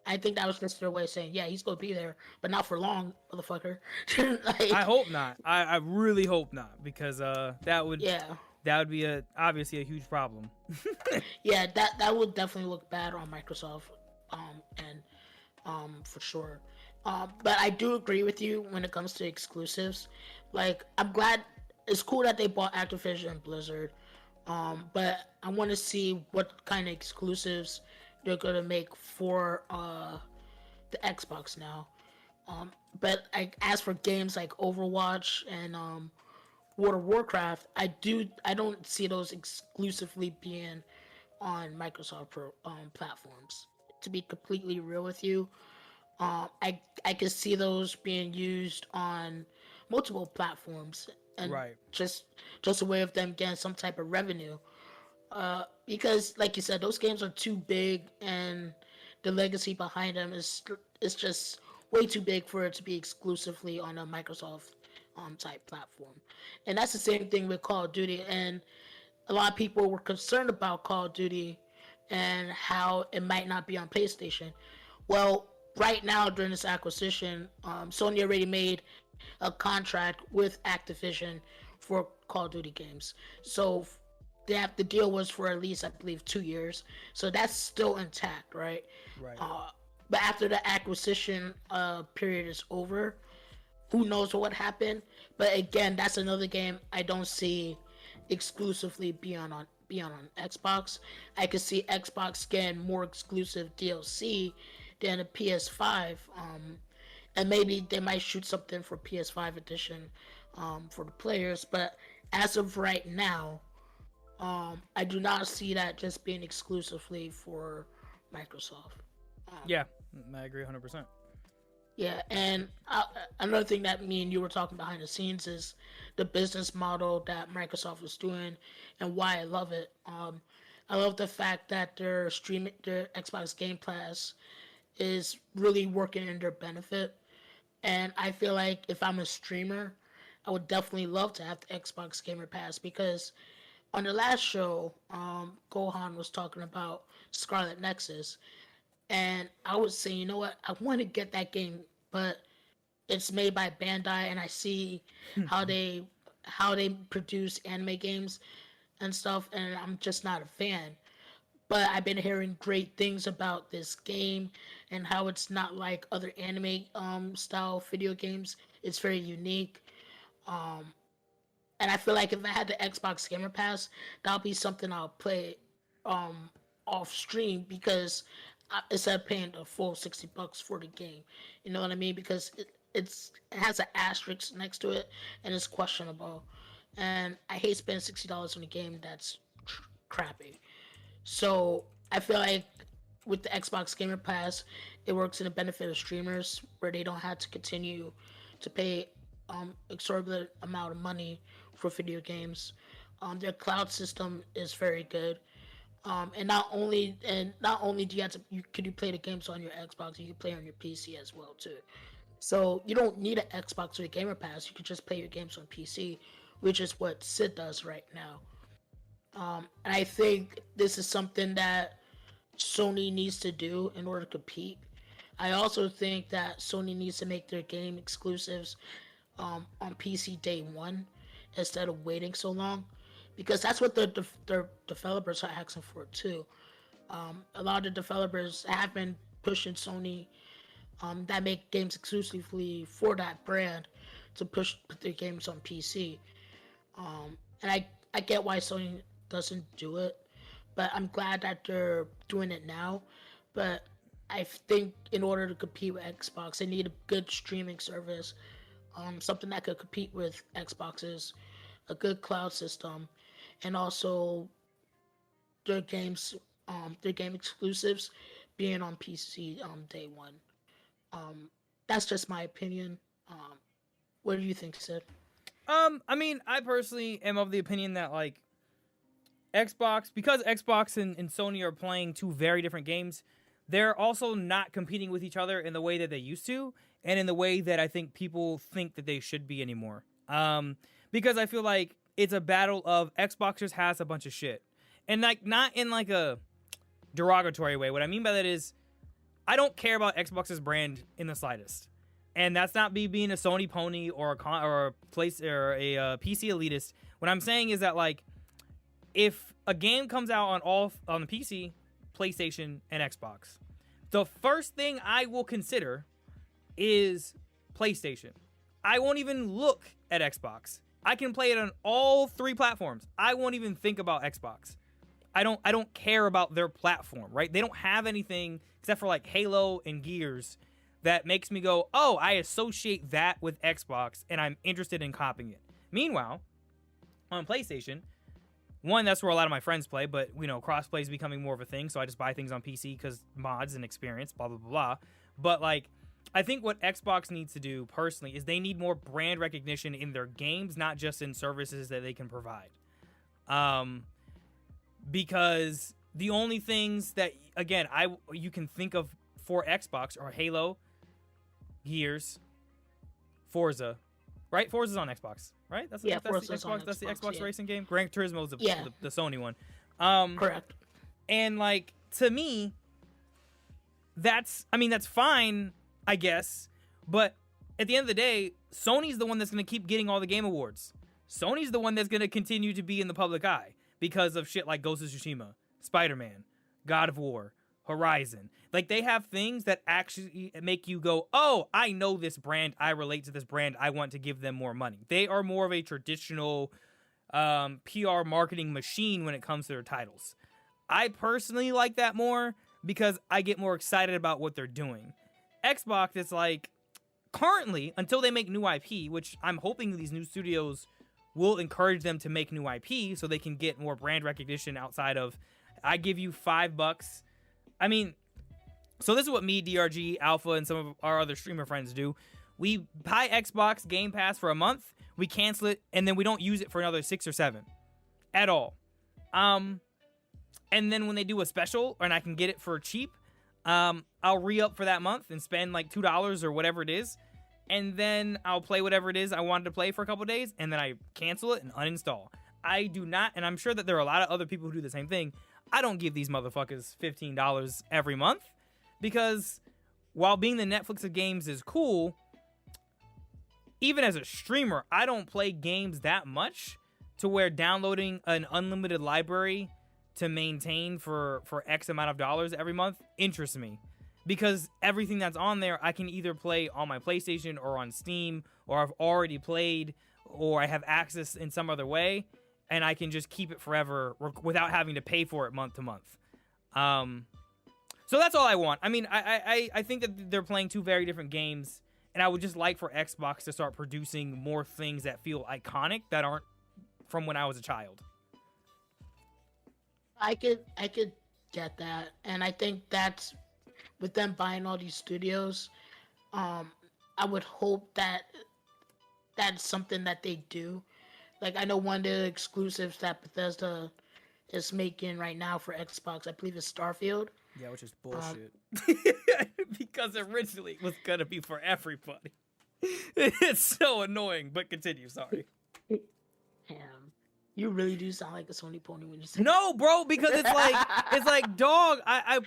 I think that was just their way of saying, yeah, he's going to be there, but not for long, motherfucker. Like, I hope not. I really hope not, because that would be obviously a huge problem. Yeah, that would definitely look bad on Microsoft, for sure. But I do agree with you when it comes to exclusives. Like, I'm glad, it's cool that they bought Activision and Blizzard, but I want to see what kind of exclusives they're gonna make for the Xbox now. But as for games like Overwatch and World of Warcraft, I don't see those exclusively being on Microsoft platforms. To be completely real with you, I can see those being used on multiple platforms, and just a way of them getting some type of revenue. Because, like you said, those games are too big, and the legacy behind them is just way too big for it to be exclusively on a Microsoft type platform. And that's the same thing with Call of Duty. And a lot of people were concerned about Call of Duty and how it might not be on PlayStation. Well, right now during this acquisition, Sony already made a contract with Activision for Call of Duty games. So the deal was for at least, I believe, 2 years. So that's still intact, right? Right. But after the acquisition period is over, who knows what happened? But again, that's another game I don't see exclusively being on Xbox. I could see Xbox getting more exclusive DLC than a PS5. And maybe they might shoot something for PS5 edition for the players. But as of right now, I do not see that just being exclusively for Microsoft. Yeah, I agree 100%. Yeah, and another thing that me and you were talking behind the scenes is the business model that Microsoft is doing and why I love it. I love the fact that their Xbox Game Pass is really working in their benefit. And I feel like if I'm a streamer, I would definitely love to have the Xbox Gamer Pass, because on the last show, Gohan was talking about Scarlet Nexus, And I would say, you know what, I want to get that game, but it's made by Bandai, and I see how they produce anime games and stuff, and I'm just not a fan. But I've been hearing great things about this game and how it's not like other anime style video games. It's very unique. Um, and I feel like if I had the Xbox Gamer Pass, that'll be something I'll play um, off stream because instead of paying the full $60 for the game, you know what I mean? Because it has an asterisk next to it and it's questionable. And I hate spending $60 on a game that's crappy. So I feel like with the Xbox Gamer Pass, it works in the benefit of streamers where they don't have to continue to pay exorbitant amount of money for video games. Their cloud system is very good. And not only do you have to you play the games on your Xbox, you can play on your PC as well too. So you don't need an Xbox or a Gamer Pass. You can just play your games on PC, which is what Sid does right now. And I think this is something that Sony needs to do in order to compete. I also think that Sony needs to make their game exclusives on PC day one instead of waiting so long, because that's what the developers are asking for too. A lot of the developers have been pushing Sony that make games exclusively for that brand to put their games on PC. And I get why Sony doesn't do it, but I'm glad that they're doing it now. But I think in order to compete with Xbox, they need a good streaming service, something that could compete with Xbox's, a good cloud system, and also their game exclusives being on PC day one. That's just my opinion. What do you think, Sid? I mean, I personally am of the opinion that like Xbox, because Xbox and Sony are playing two very different games, they're also not competing with each other in the way that they used to, and in the way that I think people think that they should be anymore. Because I feel like it's a battle of Xbox just has a bunch of shit. And like not in like a derogatory way. What I mean by that is I don't care about Xbox's brand in the slightest. And that's not me being a Sony pony or a PC elitist. What I'm saying is that like if a game comes out on the PC, PlayStation, and Xbox, the first thing I will consider is PlayStation. I won't even look at Xbox. I can play it on all three platforms. I won't even think about Xbox. I don't care about their platform, right? They don't have anything except for like Halo and Gears that makes me go, oh, I associate that with Xbox and I'm interested in copying it. Meanwhile, on PlayStation, one, that's where a lot of my friends play, but you know, crossplay is becoming more of a thing, so I just buy things on PC because mods and experience, blah, blah, blah, blah. But like, I think what Xbox needs to do personally is they need more brand recognition in their games, not just in services that they can provide. Because the only things that, again, you can think of for Xbox are Halo, Gears, Forza, right? Forza's on Xbox, right? That's the Xbox racing game. Gran Turismo is the Sony one. Correct. And like, to me, that's fine, I guess. But at the end of the day, Sony's the one that's going to keep getting all the game awards. Sony's the one that's going to continue to be in the public eye because of shit like Ghost of Tsushima, Spider-Man, God of War, Horizon. Like, they have things that actually make you go, oh, I know this brand, I relate to this brand, I want to give them more money. They are more of a traditional PR marketing machine when it comes to their titles. I personally like that more because I get more excited about what they're doing. Xbox is like, currently, until they make new IP, which I'm hoping these new studios will encourage them to make new IP so they can get more brand recognition outside of, I give you $5. I mean, so this is what me, DRG, Alpha, and some of our other streamer friends do. We buy Xbox Game Pass for a month, we cancel it, and then we don't use it for another 6 or 7 at all. And then when they do a special and I can get it for cheap, I'll re-up for that month and spend like $2 or whatever it is. And then I'll play whatever it is I wanted to play for a couple days, and then I cancel it and uninstall. I do not, and I'm sure that there are a lot of other people who do the same thing. I don't give these motherfuckers $15 every month because while being the Netflix of games is cool, even as a streamer, I don't play games that much to where downloading an unlimited library to maintain for X amount of dollars every month interests me. Because everything that's on there, I can either play on my PlayStation or on Steam, or I've already played, or I have access in some other way, and I can just keep it forever without having to pay for it month to month. So that's all I want. I mean, I think that they're playing two very different games, and I would just like for Xbox to start producing more things that feel iconic that aren't from when I was a child. I could get that, and I think that's with them buying all these studios. I would hope that that's something that they do. Like, I know one of the exclusives that Bethesda is making right now for Xbox, I believe, is Starfield. Yeah, which is bullshit. Because originally it was gonna be for everybody. It's so annoying, but continue. Sorry. Damn, you really do sound like a Sony pony when you say. No, bro, because it's like, dog. I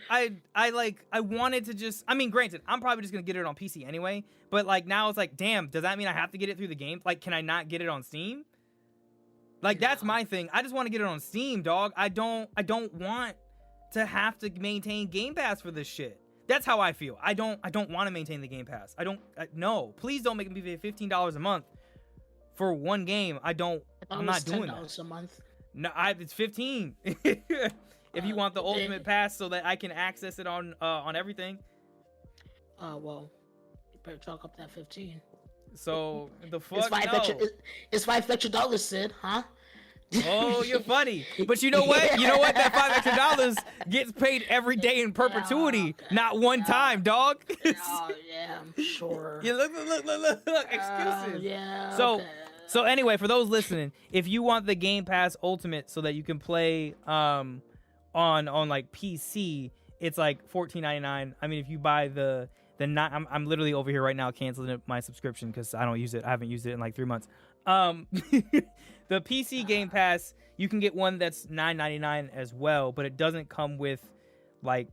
wanted to just. I mean, granted, I'm probably just gonna get it on PC anyway. But like now, it's like, damn. Does that mean I have to get it through the game? Like, can I not get it on Steam? Like, that's my thing. I just want to get it on Steam, dog. I don't want to have to maintain Game Pass for this shit. That's how I feel. I don't want to maintain the Game Pass. No. Please don't make me pay $15 a month for one game. I'm not doing that. $10 a month. No, it's $15. If you want the Ultimate Pass so that I can access it on everything. Well, you better chalk up that 15. So the fuck it's $5 extra, Sid, huh? Oh, you're funny. But you know what? That $5 extra gets paid every day in perpetuity, not one time, dog. Oh, yeah, I'm sure. Yeah, look, excuses. Yeah. So anyway, for those listening, if you want the Game Pass Ultimate so that you can play on like PC, it's like $14.99. I mean, if you buy I'm literally over here right now canceling my subscription because I don't use it. I haven't used it in like 3 months. The PC Game Pass, you can get one that's $9.99 as well, but it doesn't come with like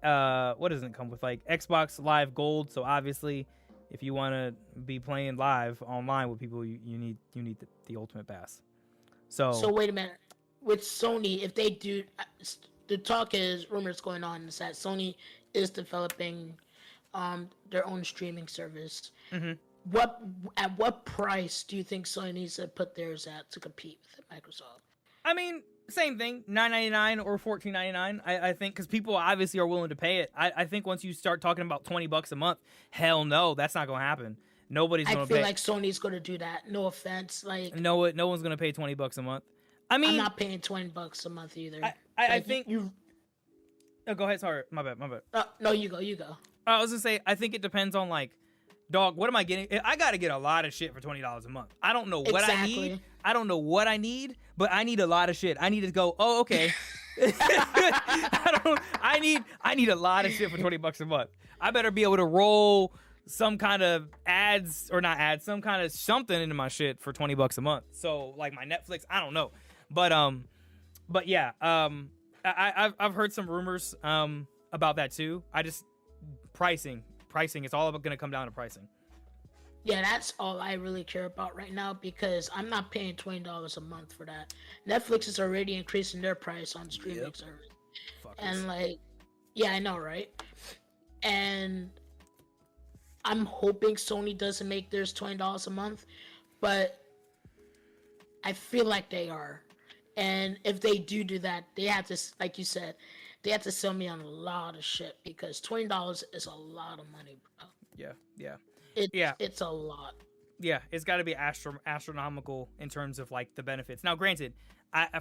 what doesn't it come with? Like Xbox Live Gold. So obviously, if you want to be playing live online with people, you need the Ultimate Pass. So wait a minute. With Sony, if they do, the talk is rumors going on is that Sony is developing their own streaming service. Mm-hmm. At what price do you think Sony needs to put theirs at to compete with Microsoft? I mean, same thing, $9.99 or $14.99. I think because people obviously are willing to pay it. I think once you start talking about $20 a month, hell no, that's not gonna happen. Nobody's gonna pay. I feel like Sony's gonna do that. No offense, like no one's gonna pay $20 a month. I mean, I'm not paying $20 a month either. I think you. Oh, go ahead. Sorry, my bad. No, you go. I was gonna say, I think it depends on like, dog, what am I getting? I gotta get a lot of shit for $20 a month. I don't know what I need. I don't know what I need, but I need a lot of shit. I need to go, oh, okay. I need a lot of shit for $20 a month. I better be able to roll some kind of some kind of something into my shit for $20 a month. So like my Netflix, I don't know. But yeah, I've heard some rumors about that too. Pricing. It's all going to come down to pricing. Yeah, that's all I really care about right now because I'm not paying $20 a month for that. Netflix is already increasing their price on streaming service. And like, yeah, I know, right? And I'm hoping Sony doesn't make theirs $20 a month, but I feel like they are. And if they do that, they have to, like you said, they have to sell me on a lot of shit because $20 is a lot of money, bro. Yeah. It's a lot. Yeah, it's got to be astronomical in terms of like the benefits. Now, granted,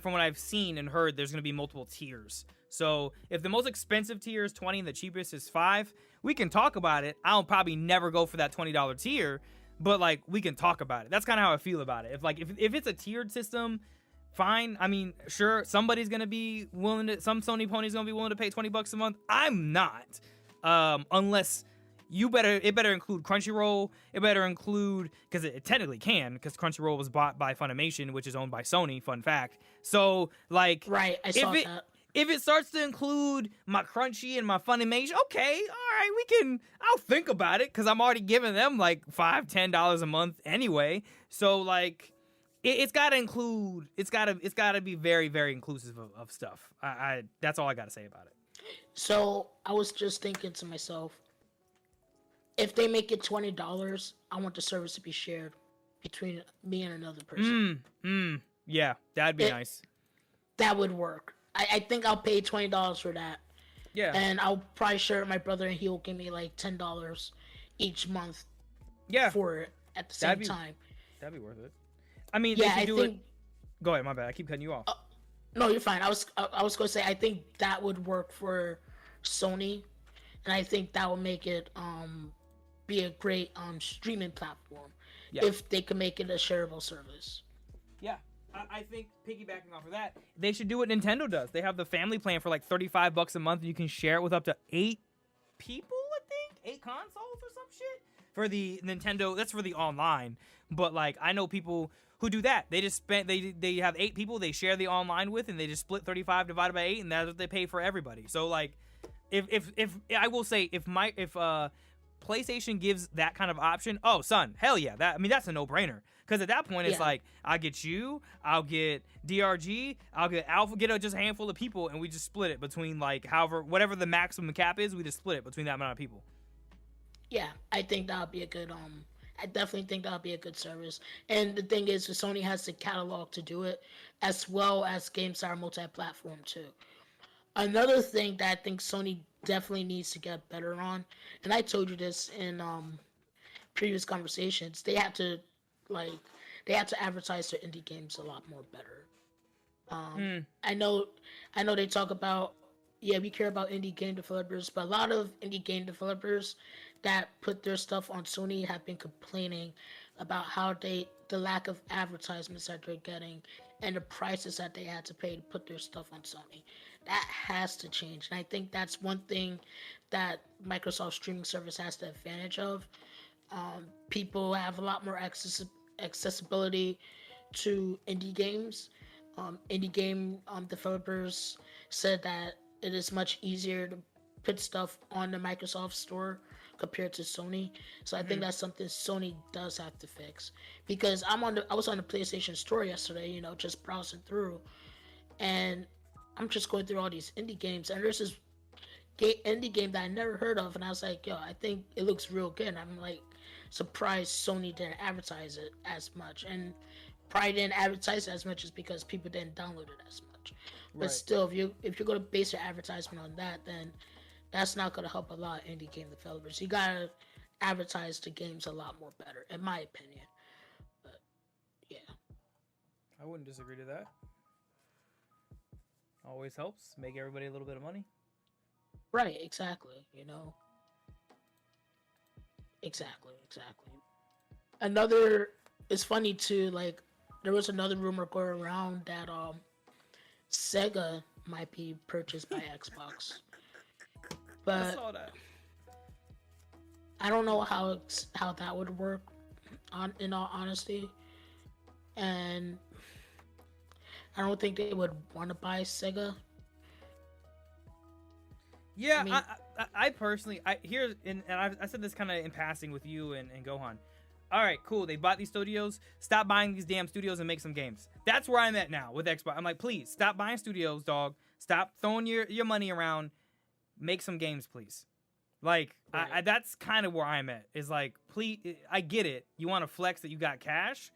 from what I've seen and heard, there's going to be multiple tiers. So if the most expensive tier is 20 and the cheapest is 5, we can talk about it. I'll probably never go for that $20 tier, but like we can talk about it. That's kind of how I feel about it. If it's a tiered system, fine. I mean, sure, somebody's gonna be willing to. Some Sony pony's gonna be willing to pay $20 a month. I'm not, unless it better include Crunchyroll. It better include because it technically can because Crunchyroll was bought by Funimation, which is owned by Sony. Fun fact. So like, right, I saw that. If it starts to include my Crunchy and my Funimation, okay, all right, I'll think about it because I'm already giving them like $5-10 a month anyway. So like, it's got to include. It's got to be very, very inclusive of stuff. That's all I got to say about it. So I was just thinking to myself, if they make it $20, I want the service to be shared between me and another person. Yeah, that'd be nice. That would work. I think I'll pay $20 for that. Yeah. And I'll probably share it with my brother, and he'll give me like $10 each month. Yeah. For it at the same time. That'd be worth it. I mean, yeah, they should do it. Go ahead, my bad. I keep cutting you off. No, you're fine. I was going to say I think that would work for Sony, and I think that would make it be a great streaming platform if they could make it a shareable service. Yeah. I think piggybacking off of that, they should do what Nintendo does. They have the family plan for like $35 a month, and you can share it with up to 8 people, I think? 8 consoles or some shit? For the Nintendo, that's for the online. But like, I know people who do that. They just they have 8 people they share the online with, and they just split 35 divided by 8, and that's what they pay for everybody. So like, if I will say, if PlayStation gives that kind of option, oh son, hell yeah, that's a no-brainer. Because at that point, it's like, I'll get you, I'll get DRG, I'll get Alpha, just a handful of people, and we just split it between, like, whatever the maximum cap is, we just split it between that amount of people. Yeah, I think that would be a good, I definitely think that would be a good service. And the thing is, Sony has the catalog to do it, as well as games that are multi-platform, too. Another thing that I think Sony definitely needs to get better on, and I told you this in previous conversations, they have to advertise their indie games a lot more better. I know they talk about, we care about indie game developers, but a lot of indie game developers that put their stuff on Sony have been complaining about how the lack of advertisements that they're getting and the prices that they had to pay to put their stuff on Sony. That has to change, and I think that's one thing that Microsoft streaming service has the advantage of. People have a lot more accessibility to indie games. Indie game developers said that it is much easier to put stuff on the Microsoft store compared to Sony. So I think that's something Sony does have to fix. Because I was on the PlayStation Store yesterday, just browsing through, and I'm just going through all these indie games, and there's this indie game that I never heard of, and I was like, I think it looks real good. And I'm like surprised Sony didn't advertise it as much, and probably didn't advertise it as much is because people didn't download it as much. But still, if you're going to base your advertisement on that, then that's not going to help a lot of indie game developers. You got to advertise the games a lot more better, in my opinion. But yeah, I wouldn't disagree to that. Always helps make everybody a little bit of money. Right, exactly. Exactly. It's funny too, like, there was another rumor going around that Sega might be purchased by Xbox. But I saw that. I don't know how that would work, in all honesty. And I don't think they would want to buy Sega. Yeah, I personally, I said this kind of in passing with you and Gohan. All right, cool. They bought these studios. Stop buying these damn studios and make some games. That's where I'm at now with Xbox. I'm like, please stop buying studios, dog. Stop throwing your money around. Make some games, please. Like, right. That's kind of where I'm at. Is like, please, I get it. You want to flex that you got cash.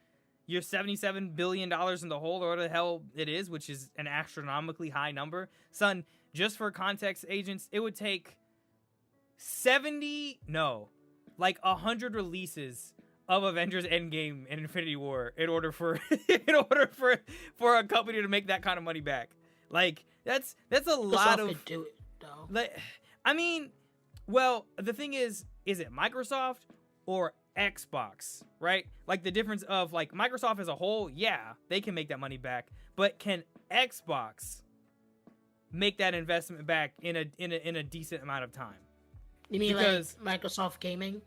You're $77 billion in the hole, or whatever the hell it is, which is an astronomically high number. Son, just for context, agents, it would take 100 releases of Avengers Endgame and Infinity War in order for a company to make that kind of money back. Like, that's a lot of. Do it, though. Like, I mean, well, the thing is it Microsoft or Xbox, right? Like, the difference of, like, Microsoft as a whole, yeah, they can make that money back, but can Xbox make that investment back in a decent amount of time? You mean because, like Microsoft Gaming?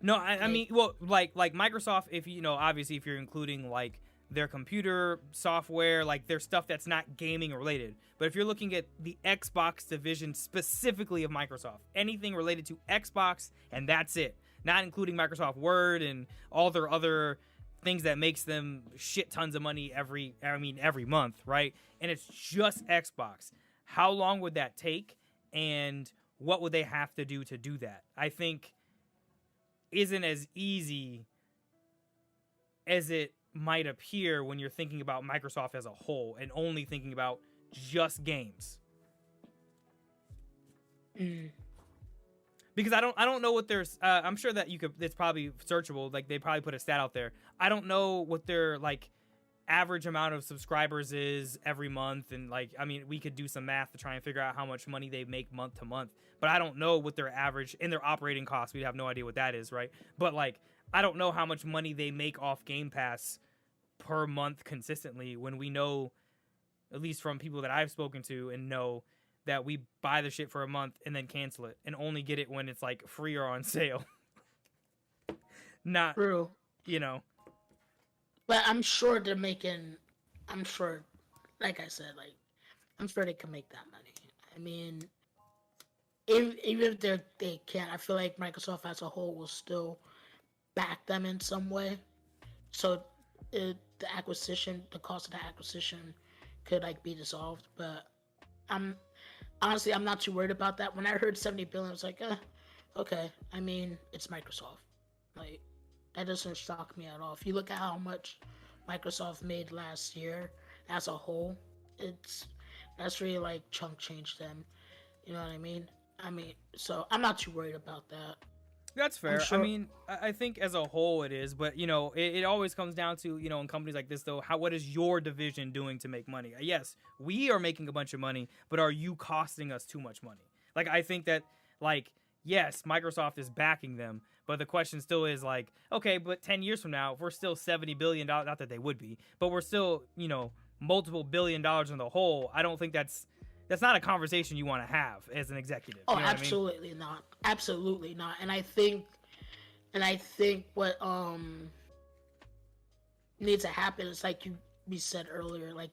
No, I mean, well, like Microsoft, if obviously if you're including like their computer software, like their stuff that's not gaming related. But if you're looking at the Xbox division specifically of Microsoft, anything related to Xbox, and that's it, not including Microsoft Word and all their other things that makes them shit tons of money every month, right? And it's just Xbox. How long would that take? And what would they have to do that? I think isn't as easy as it might appear when you're thinking about Microsoft as a whole and only thinking about just games. Because I don't know what there's I'm sure that it's probably searchable, like they probably put a stat out there. I don't know what their like average amount of subscribers is every month, and like I mean we could do some math to try and figure out how much money they make month to month, but I don't know what their average in their operating costs. We have no idea what that is, right? But like I don't know how much money they make off Game Pass per month consistently, when we know, at least from people that I've spoken to and know, that we buy the shit for a month and then cancel it and only get it when it's like free or on sale. Not true, you know. But I'm sure they're making. I'm sure, like I said, like I'm sure they can make that money. I mean, even if they can't, I feel like Microsoft as a whole will still back them in some way. So the cost of the acquisition could like be dissolved. But I'm not too worried about that. When I heard 70 billion, I was like, okay. I mean, it's Microsoft. Like, that doesn't shock me at all. If you look at how much Microsoft made last year as a whole, that's really like chunk change them. You know what I mean? So I'm not too worried about that. That's fair. Sure. I mean, I think as a whole it is, but you know, it always comes down to, you know, in companies like this though, what is your division doing to make money? Yes, we are making a bunch of money, but are you costing us too much money? Like, I think that, like, yes, Microsoft is backing them, but the question still is like, okay, but 10 years from now, if we're still $70 billion, not that they would be, but we're still, you know, multiple $1 billion in the hole. I don't think that's not a conversation you want to have as an executive. Oh, you know absolutely what I mean? not. Absolutely not. And I think what needs to happen is like we said earlier, like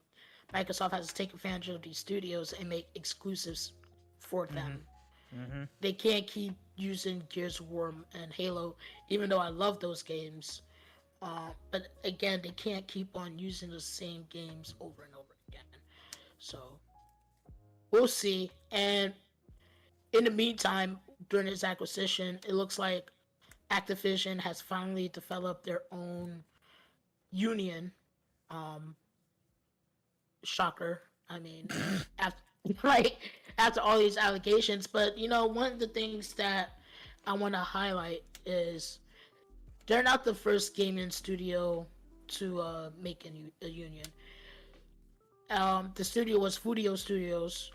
Microsoft has to take advantage of these studios and make exclusives for them. Mm-hmm. They can't keep using Gears of War and Halo, even though I love those games. But again, they can't keep on using the same games over and over again. So we'll see. And in the meantime, during this acquisition, it looks like Activision has finally developed their own union. Shocker. I mean, after all these allegations. But, you know, one of the things that I want to highlight is they're not the first gaming studio to make a union. The studio was Fudio Studios.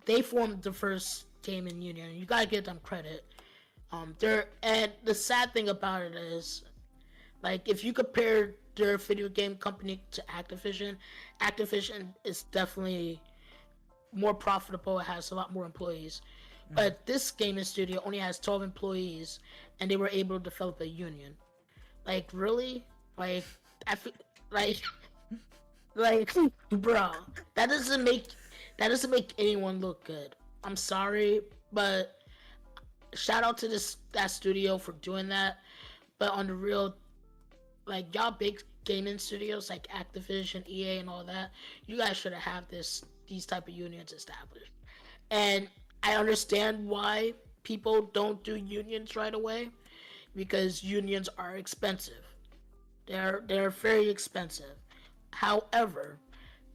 They formed the first gaming union. You gotta give them credit. And the sad thing about it is, like, if you compare their video game company to Activision is definitely more profitable. It has a lot more employees. But this gaming studio only has 12 employees, and they were able to develop a union. Like, really? Like, I feel like, bro, that doesn't make anyone look good. I'm sorry, but shout out to that studio for doing that. But on the real, like, y'all big gaming studios like Activision, EA, and all that, you guys should have these type of unions established. And I understand why people don't do unions right away, because unions are expensive. They're very expensive. However,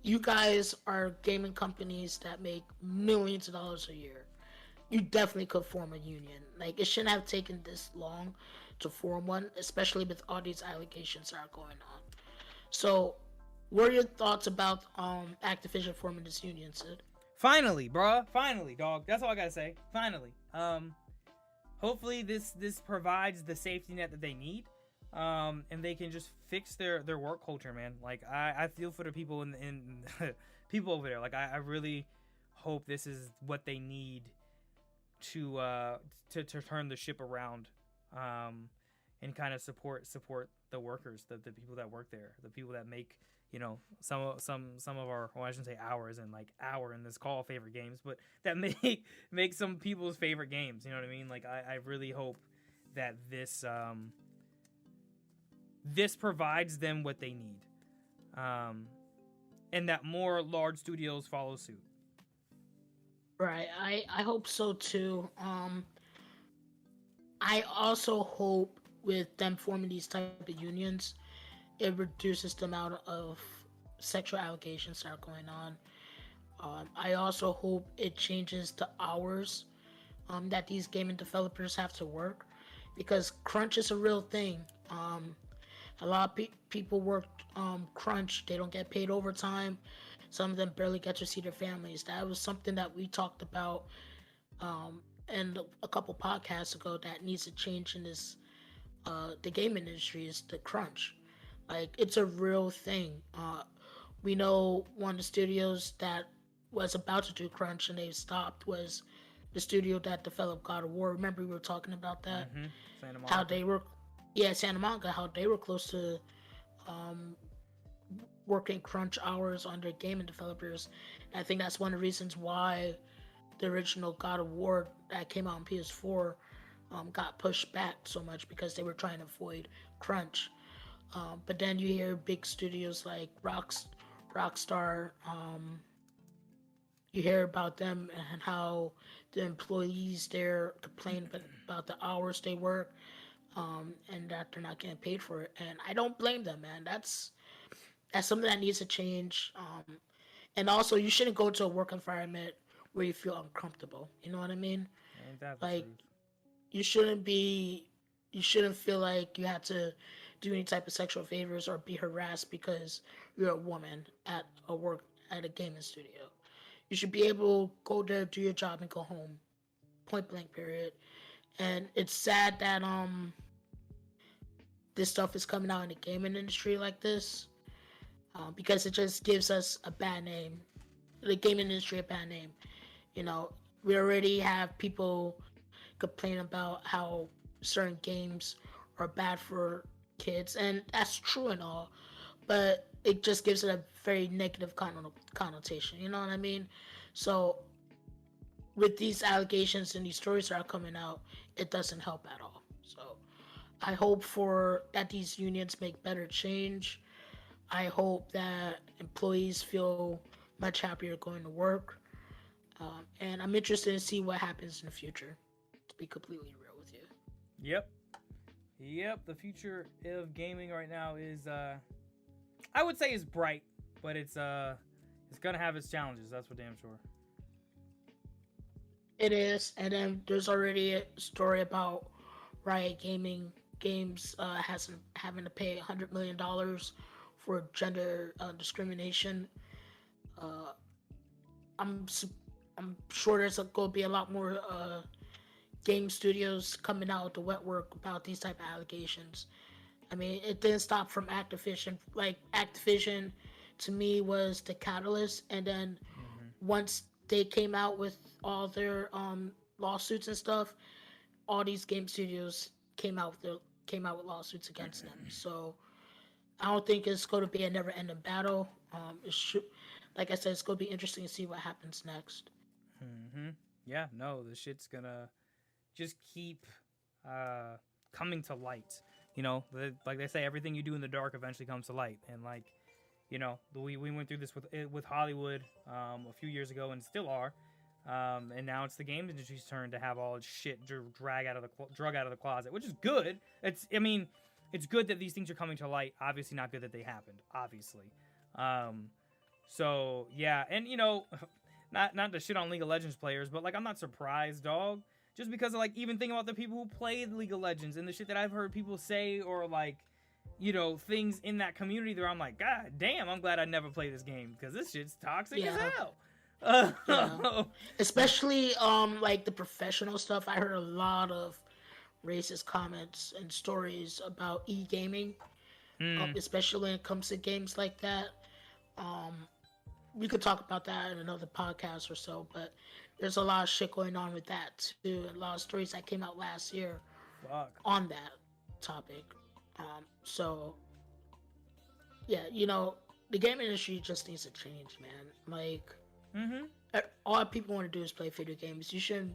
you guys are gaming companies that make millions of dollars a year. You definitely could form a union. Like, it shouldn't have taken this long to form one, especially with all these allegations that are going on. So, what are your thoughts about Activision forming this union, Sid? Finally, bruh. Finally, dog. That's all I gotta say. Finally. Hopefully this provides the safety net that they need. And they can just fix their work culture, man. Like, I feel for the people in people over there. Like, I really hope this is what they need to turn the ship around, and kind of support the workers, the people that work there, the people that make, you know, some of our, well, I shouldn't say ours and like our in this call favorite games, but that make some people's favorite games. You know what I mean? Like I really hope that this this provides them what they need, and that more large studios follow suit. Right. I hope so too. I also hope with them forming these type of unions, it reduces the amount of sexual allegations that are going on. I also hope it changes the hours that these gaming developers have to work, because crunch is a real thing. A lot of people work crunch. They don't get paid overtime. Some of them barely get to see their families. That was something that we talked about and a couple podcasts ago that needs to change in this the gaming industry, is the crunch. Like, it's a real thing. We know one of the studios that was about to do crunch and they stopped was the studio that developed God of War. Remember we were talking about that? Santa Monica. How they were, Santa Monica, how they were close to working crunch hours on their gaming developers. And I think that's one of the reasons why the original God of War that came out on PS4 got pushed back so much, because they were trying to avoid crunch. But then you hear big studios like Rockstar, you hear about them and how the employees there complain about the hours they work, and that they're not getting paid for it. And I don't blame them, man. That's something that needs to change. And also, you shouldn't go to a work environment where you feel uncomfortable. You know what I mean? Ain't that the Like, truth? you shouldn't feel like you have to do any type of sexual favors or be harassed because you're a woman at a gaming studio. You should be able to go there, do your job, and go home. Point blank, period. And it's sad that this stuff is coming out in the gaming industry like this, because it just gives us a bad name. The gaming industry a bad name. You know, we already have people complain about how certain games are bad for kids, and that's true and all, but it just gives it a very negative connotation. You know what I mean? So with these allegations and these stories that are coming out, it doesn't help at all. So I hope that these unions make better change. I hope that employees feel much happier going to work. And I'm interested to see what happens in the future, to be completely real with you. Yep. The future of gaming right now is, I would say, is bright, but it's gonna have its challenges. That's for damn sure. It is, and then there's already a story about Riot Games having to pay $100 million for gender discrimination. I'm sure there's going to be a lot more game studios coming out with the wet work about these type of allegations. I mean, it didn't stop from Activision. Like, Activision, to me, was the catalyst, and then once they came out with all their lawsuits and stuff, all these game studios came out with lawsuits against them. So I don't think it's going to be a never-ending battle. Like I said, it's going to be interesting to see what happens next. Yeah, no, the shit's gonna just keep coming to light. You know, like they say, everything you do in the dark eventually comes to light. And like, you know, we went through this with Hollywood a few years ago, and still are. And now it's the game industry's turn to have all its shit drug out of the closet, which is good. It's good that these things are coming to light. Obviously, not good that they happened. Obviously. So yeah, and you know, not to shit on League of Legends players, but like, I'm not surprised, dog. Just because of, like, even thinking about the people who played League of Legends and the shit that I've heard people say, or like, you know, things in that community there, I'm like, God damn, I'm glad I never played this game, because this shit's toxic as hell. Yeah. Especially like the professional stuff. I heard a lot of racist comments and stories about e-gaming, especially when it comes to games like that. We could talk about that in another podcast or so, but there's a lot of shit going on with that too. A lot of stories that came out last year on that topic. So yeah, you know, the game industry just needs to change, man. Like, all people want to do is play video games. You shouldn't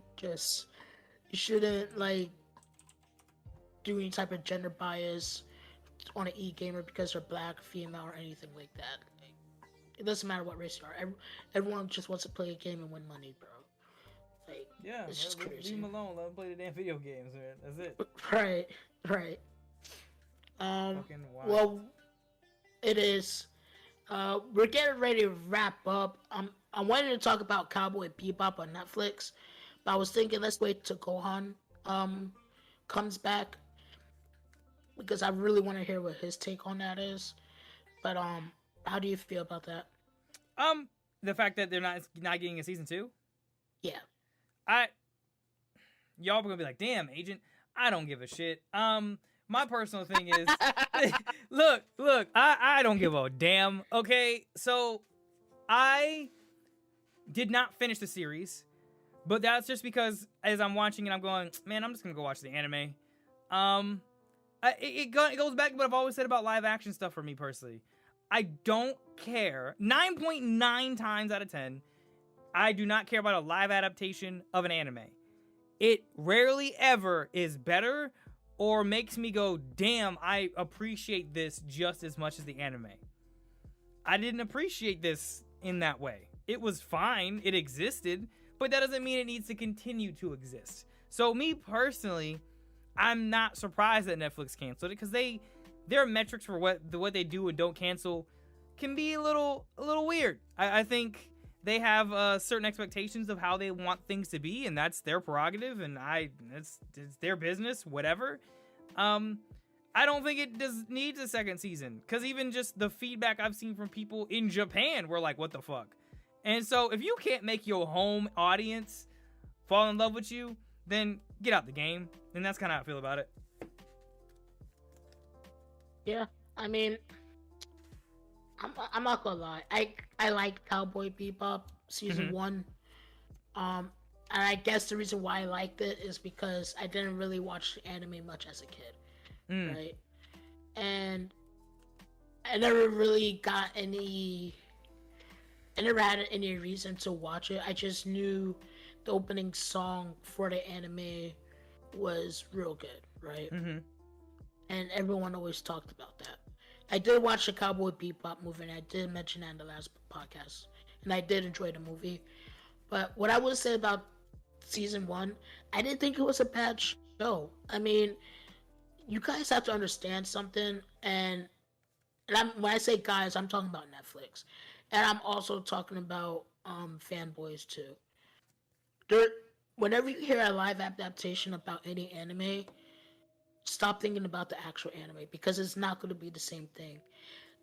like do any type of gender bias on an e-gamer because they're black, female, or anything like that. Like, it doesn't matter what race you are. Everyone just wants to play a game and win money, bro. Like, Yeah, it's just crazy. leave them alone. Let them play the damn video games, man. That's it. Right. Well, it is. We're getting ready to wrap up. I wanted to talk about Cowboy Bebop on Netflix, but I was thinking let's wait till Gohan comes back because I really want to hear what his take on that is. But how do you feel about that? The fact that they're not getting a season 2. Yeah. Y'all are gonna be like, damn, agent. I don't give a shit. My personal thing is, look, I don't give a damn. Okay, so I did not finish the series, but that's just because as I'm watching it, I'm going, man, I'm just gonna go watch the anime. It goes back to what I've always said about live action stuff for me personally. I don't care. 9.9 times out of 10, I do not care about a live adaptation of an anime. It rarely ever is better or makes me go, damn, I appreciate this just as much as the anime. I didn't appreciate this in that way. It was fine, it existed, but that doesn't mean it needs to continue to exist. So me personally, I'm not surprised that Netflix canceled it because their metrics for what they do and don't cancel can be a little weird. I think they have certain expectations of how they want things to be, and that's their prerogative, and it's their business, whatever. I don't think it needs a second season, because even just the feedback I've seen from people in Japan were like, what the fuck? And so if you can't make your home audience fall in love with you, then get out the game. And that's kind of how I feel about it. Yeah, I mean, I'm not gonna lie. I liked Cowboy Bebop season 1. And I guess the reason why I liked it is because I didn't really watch the anime much as a kid, right? And I never really got I never had any reason to watch it. I just knew the opening song for the anime was real good, right? And everyone always talked about that. I did watch the Cowboy Bebop movie, and I did mention that in the last podcast, and I did enjoy the movie. But what I would say about season 1, I didn't think it was a bad show. I mean, you guys have to understand something, and when I say guys, I'm talking about Netflix, and I'm also talking about fanboys too. Whenever you hear a live adaptation about any anime, stop thinking about the actual anime because it's not going to be the same thing.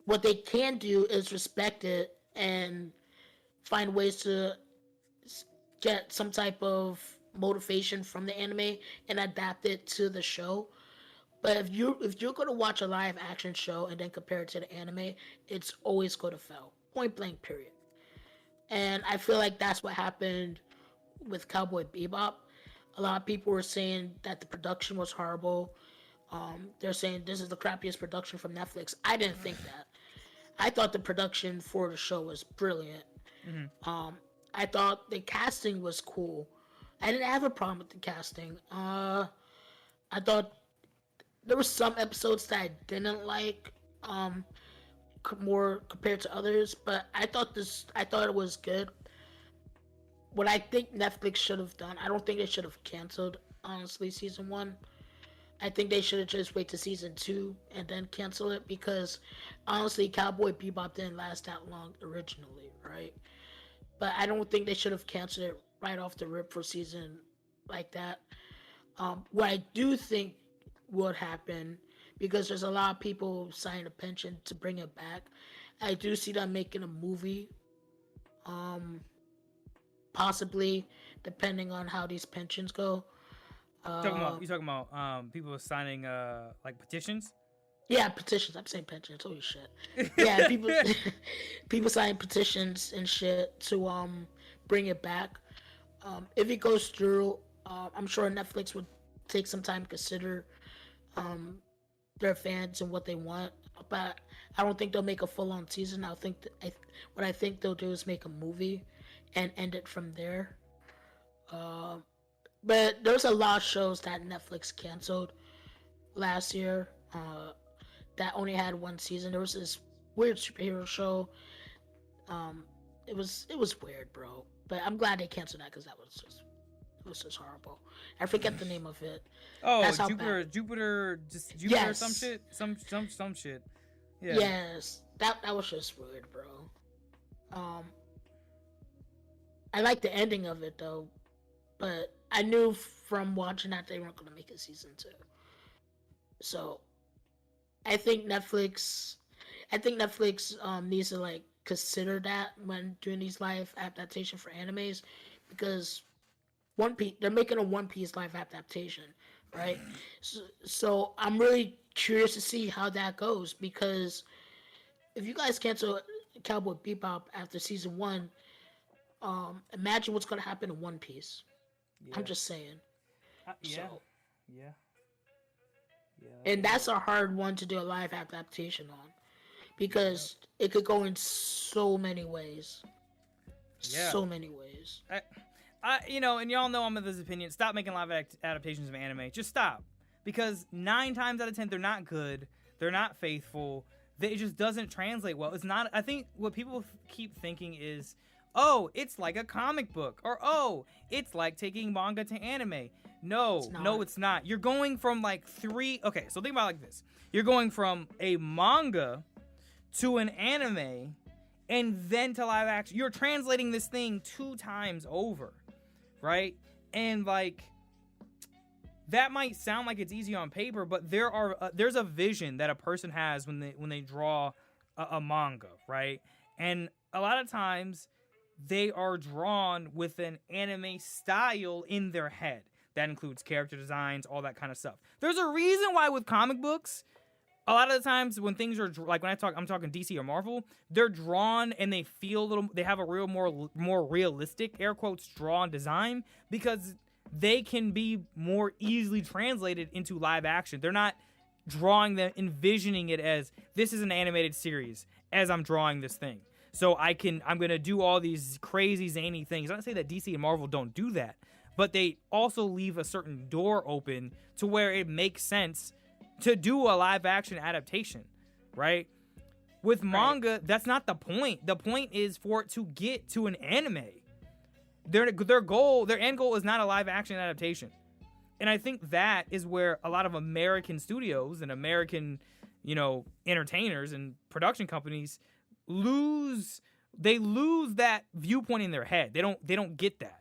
What they can do is respect it and find ways to get some type of motivation from the anime and adapt it to the show. But if you're going to watch a live action show and then compare it to the anime, it's always going to fail. Point blank, period. And I feel like that's what happened with Cowboy Bebop. A lot of people were saying that the production was horrible. They're saying this is the crappiest production from Netflix. I didn't think that. I thought the production for the show was brilliant. I thought the casting was cool. I didn't have a problem with the casting. I thought there were some episodes that I didn't like more compared to others, but I thought it was good. What I think Netflix should have done, I don't think they should have canceled, honestly, season 1. I think they should have just wait to season 2 and then cancel it because, honestly, Cowboy Bebop didn't last that long originally, right? But I don't think they should have canceled it right off the rip for season like that. What I do think would happen, because there's a lot of people signing a pension to bring it back, I do see them making a movie. Possibly, depending on how these pensions go. You talking about people signing like petitions? Yeah, petitions. I'm saying pensions. Holy shit. Yeah, people signing petitions and shit to bring it back. If it goes through, I'm sure Netflix would take some time to consider their fans and what they want. But I don't think they'll make a full-on season. What I think they'll do is make a movie and end it from there. But there's a lot of shows that Netflix canceled last year that only had one season. There was this weird superhero show. It was weird, bro. But I'm glad they canceled that because it was just horrible. I forget the name of it. Oh, That's how Jupiter, bad. Jupiter, Yes. some shit, some shit. Yeah. Yes, that was just weird, bro. I like the ending of it though, but I knew from watching that they weren't gonna make a season 2. So, I think Netflix needs to like consider that when doing these live adaptation for animes, because One Piece, they're making a One Piece live adaptation, right? So I'm really curious to see how that goes, because if you guys cancel Cowboy Bebop after season 1, imagine what's gonna happen in One Piece. Yeah. I'm just saying. Yeah. So, Yeah. and that's a hard one to do a live adaptation on, because it could go in so many ways. Yeah. So many ways. And y'all know I'm of this opinion. Stop making live adaptations of anime. Just stop. Because 9 times out of 10, they're not good. They're not faithful. It just doesn't translate well. It's not. I think what people keep thinking is, oh, it's like a comic book, or oh, it's like taking manga to anime. No, it's not. You're going from like 3. Okay, so think about it like this. You're going from a manga to an anime, and then to live action. You're translating this thing 2 times over, right? And like, that might sound like it's easy on paper, but there's a vision that a person has when they draw a manga, right? And a lot of times they are drawn with an anime style in their head. That includes character designs, all that kind of stuff. There's a reason why with comic books, a lot of the times when things are like, I'm talking DC or Marvel, they're drawn and they feel they have a more realistic, air quotes, drawn design, because they can be more easily translated into live action. They're not drawing them, envisioning it as, this is an animated series as I'm drawing this thing. So I'm going to do all these crazy zany things. I'm not saying that DC and Marvel don't do that, but they also leave a certain door open to where it makes sense to do a live action adaptation, right? With manga, that's not the point. The point is for it to get to an anime. Their end goal is not a live action adaptation. And I think that is where a lot of American studios and American, entertainers and production companies lose that viewpoint in their head. They don't get that.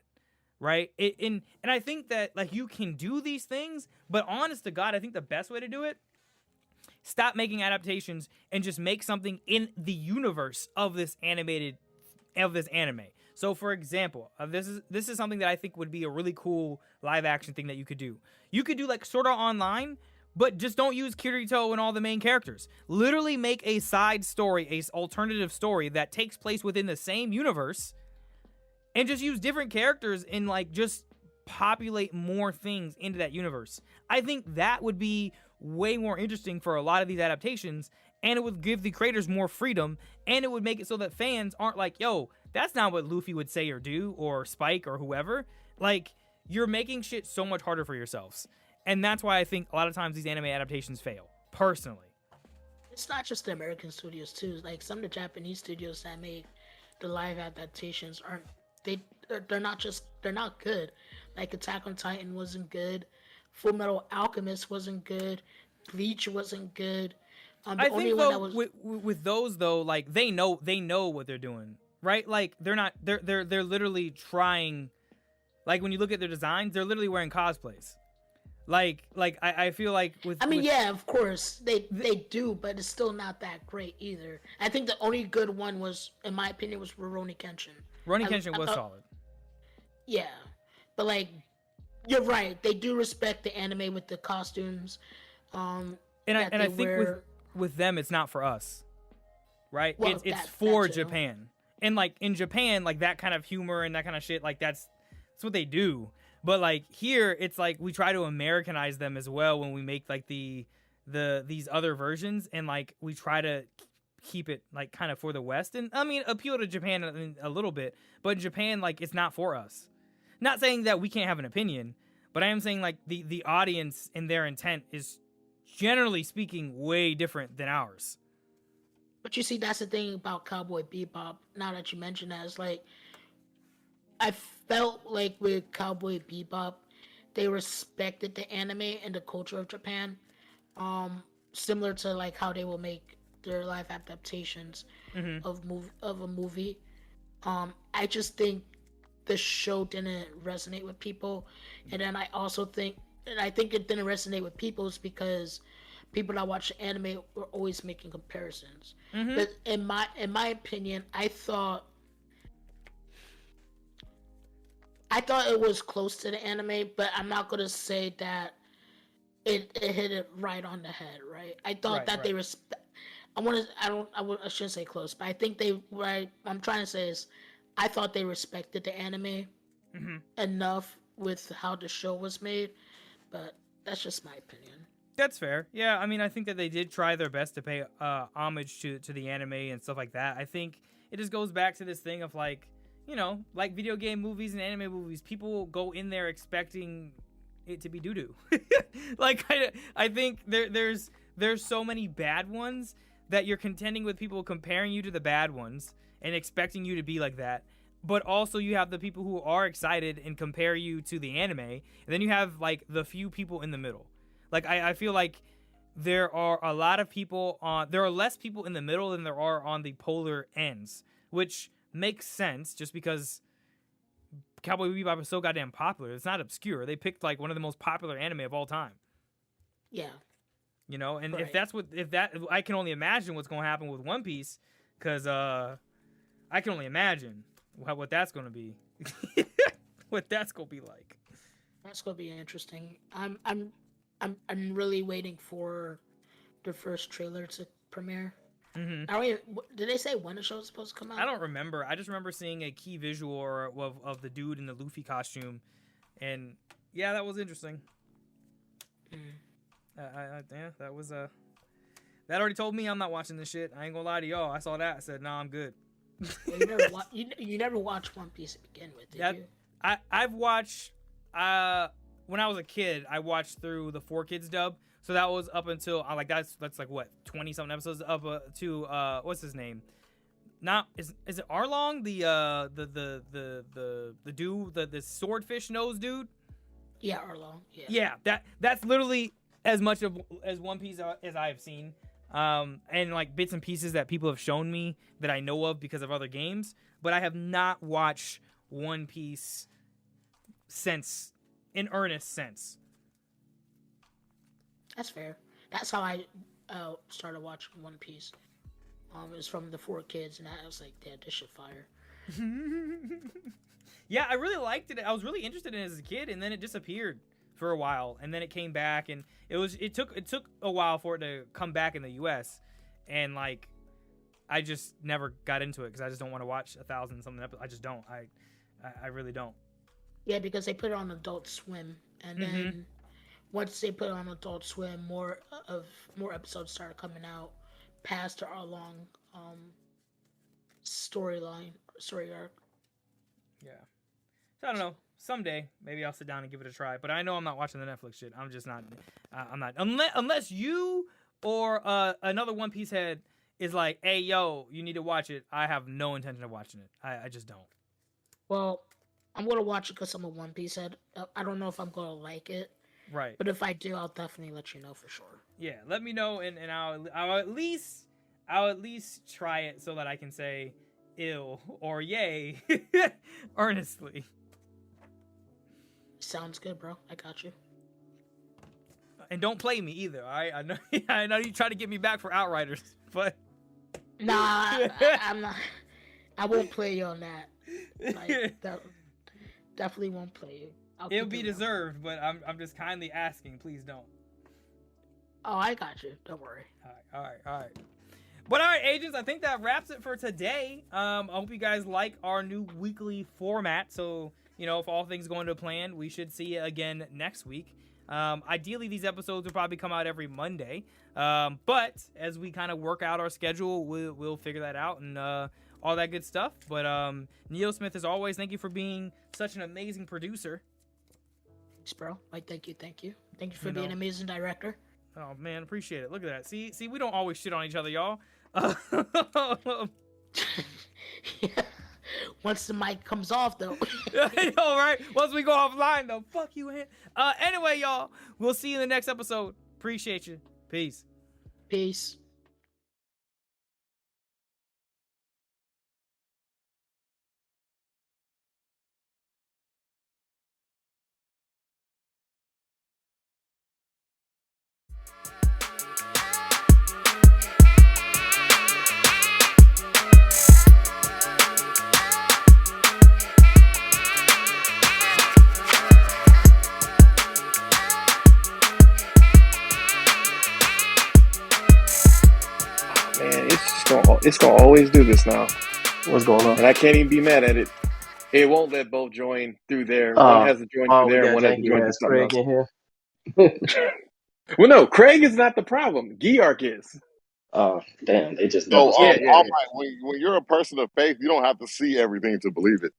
Right? And I think that like you can do these things, but honest to God, I think the best way to do it, stop making adaptations and just make something in the universe of this anime. So for example, this is something that I think would be a really cool live action thing that you could do. You could do like Sword Art Online, but just don't use Kirito and all the main characters. Literally make a side story, a alternative story that takes place within the same universe, and just use different characters and like just populate more things into that universe. I think that would be way more interesting for a lot of these adaptations, and it would give the creators more freedom, and it would make it so that fans aren't like, yo, that's not what Luffy would say or do, or Spike or whoever. Like, you're making shit so much harder for yourselves. And that's why I think a lot of times these anime adaptations fail, personally. It's not just the American studios too. Like some of the Japanese studios that make the live adaptations they're not good. Like Attack on Titan wasn't good, Full Metal Alchemist wasn't good, Bleach wasn't good. I think though with those though, like they know what they're doing, right? Like they're literally trying. Like when you look at their designs, they're literally wearing cosplays. Like I feel like yeah, of course they do, but it's still not that great either. I think the only good one was, in my opinion, was Rurouni Kenshin. Rurouni Kenshin was solid. Yeah, but like you're right, they do respect the anime with the costumes. And I think with them, it's not for us, right? Well, it's for Japan, and like in Japan, like that kind of humor and that kind of shit, like that's what they do. But like here, it's like we try to Americanize them as well when we make like the these other versions, and like we try to keep it like kind of for the West, and I mean appeal to Japan a little bit, but Japan, like, it's not for us. Not saying that we can't have an opinion, but I am saying like the audience and their intent is generally speaking way different than ours. But you see, that's the thing about Cowboy Bebop. Now that you mention that, it's like I felt like with Cowboy Bebop, they respected the anime and the culture of Japan, similar to like how they will make their live adaptations of a movie. I just think the show didn't resonate with people, and then I think it didn't resonate with people is because people that watch anime were always making comparisons. But in my opinion, I thought it was close to the anime, but I'm not gonna say that it hit it right on the head, right? I thought they I shouldn't say close, but I think what I'm trying to say is I thought they respected the anime enough with how the show was made, but that's just my opinion. That's fair. Yeah, I mean, I think that they did try their best to pay homage to the anime and stuff like that. I think it just goes back to this thing of like, you know, like video game movies and anime movies, people go in there expecting it to be doo-doo. Like, I think there's so many bad ones that you're contending with people comparing you to the bad ones and expecting you to be like that. But also you have the people who are excited and compare you to the anime. And then you have like the few people in the middle. Like, I feel like there are a lot of people there are less people in the middle than there are on the polar ends, which makes sense just because Cowboy Bebop is so goddamn popular. It's not obscure. They picked like one of the most popular anime of all time. Yeah. You know, and if I can only imagine what's going to happen with One Piece, because I can only imagine what that's going to be. What that's going to be like. That's going to be interesting. I'm really waiting for the first trailer to premiere. Did they say when the show is supposed to come out? I don't remember. I just remember seeing a key visual of the dude in the Luffy costume, and yeah, that was interesting. Yeah, that was that already told me I'm not watching this shit. I ain't gonna lie to y'all. I saw that. I said, nah, I'm good. You never watched One Piece to begin with, did you? I've watched when I was a kid. I watched through the 4Kids dub. So that was up until like that's like what 20-something episodes up to what's his name? Not is it Arlong the dude the swordfish nose dude? Yeah, Arlong. Yeah. Yeah, that's literally as much as One Piece as I've seen, and like bits and pieces that people have shown me that I know of because of other games. But I have not watched One Piece since in earnest since. That's fair. That's how I started watching One Piece. It was from the 4Kids, and I was like, "Damn, this shit fire." Yeah, I really liked it. I was really interested in it as a kid, and then it disappeared for a while, and then it came back, and it took a while for it to come back in the U.S. And like, I just never got into it because I just don't want to watch 1,000-something episodes. I just don't. I really don't. Yeah, because they put it on Adult Swim, and then once they put it on Adult Swim, more episodes started coming out past our long story arc. Yeah. So I don't know. Someday, maybe I'll sit down and give it a try. But I know I'm not watching the Netflix shit. I'm just not. I'm not. Unless you or another One Piece head is like, hey, yo, you need to watch it. I have no intention of watching it. I just don't. Well, I'm going to watch it because I'm a One Piece head. I don't know if I'm going to like it. Right. But if I do, I'll definitely let you know for sure. Yeah, let me know, and I'll at least try it so that I can say ill or yay earnestly. Sounds good, bro. I got you. And don't play me either. All right? I know you try to get me back for Outriders, but nah, I'm not. I won't play you on that. Like, definitely won't play you. It'll be deserved, but I'm just kindly asking. Please don't. Oh, I got you. Don't worry. All right. But all right, agents, I think that wraps it for today. I hope you guys like our new weekly format. So, you know, if all things go into plan, we should see you again next week. Ideally, these episodes will probably come out every Monday. But as we kind of work out our schedule, we'll figure that out and all that good stuff. But Neil Smith, as always, thank you for being such an amazing producer. Thanks, bro. Thank you. Thank you for being an amazing director. Oh man, appreciate it. Look at that. See, we don't always shit on each other, y'all. Once the mic comes off, though. All right. Once we go offline, though. Fuck you, man. Anyway, y'all, we'll see you in the next episode. Appreciate you. Peace. Peace. It's gonna always do this now. What's going on? And I can't even be mad at it. It won't let both join through there. One has to join through there, and one has to join through something else. In here. Well, no, Craig is not the problem. Geark is. Oh, damn! They just So, never. Right, when you're a person of faith, you don't have to see everything to believe it.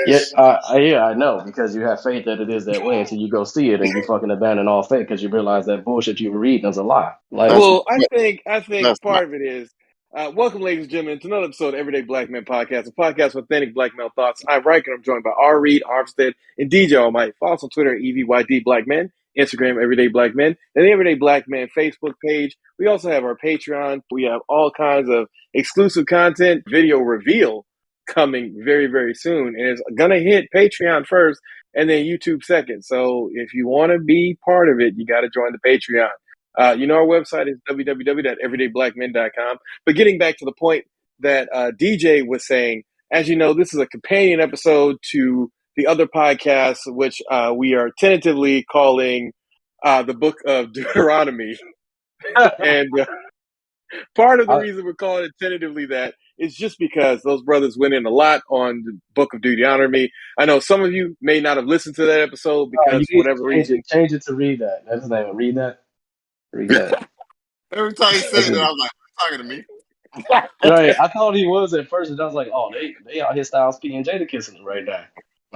Yeah, I know, because you have faith that it is that way until you go see it and you fucking abandon all faith because you realize that bullshit you were reading is a lie. Like, Well, I think part of it is. Welcome, ladies and gentlemen, to another episode of Everyday Black Men Podcast, a podcast with authentic black male thoughts. I'm Riker. I'm joined by R. Reed, Armstead, and DJ Almighty. Follow us on Twitter at EVYD Black Men, Instagram Everyday Black Men, and the Everyday Black Men Facebook page. We also have our Patreon. We have all kinds of exclusive content, video reveal coming very, very soon. And it's going to hit Patreon first and then YouTube second. So if you want to be part of it, you got to join the Patreon. Our website is www.everydayblackmen.com. But getting back to the point that DJ was saying, as you know, this is a companion episode to the other podcast, which we are tentatively calling the Book of Deuteronomy. And part of the reason we're calling it tentatively that is just because those brothers went in a lot on the Book of Deuteronomy. I know some of you may not have listened to that episode because for whatever reason. Change it to read that. That's his name. Read that. Read that. Every time he said that, I was like, "You're talking to me." Right. I thought he was at first, and I was like, "Oh, they out here Styles P and Jada kissing it right now."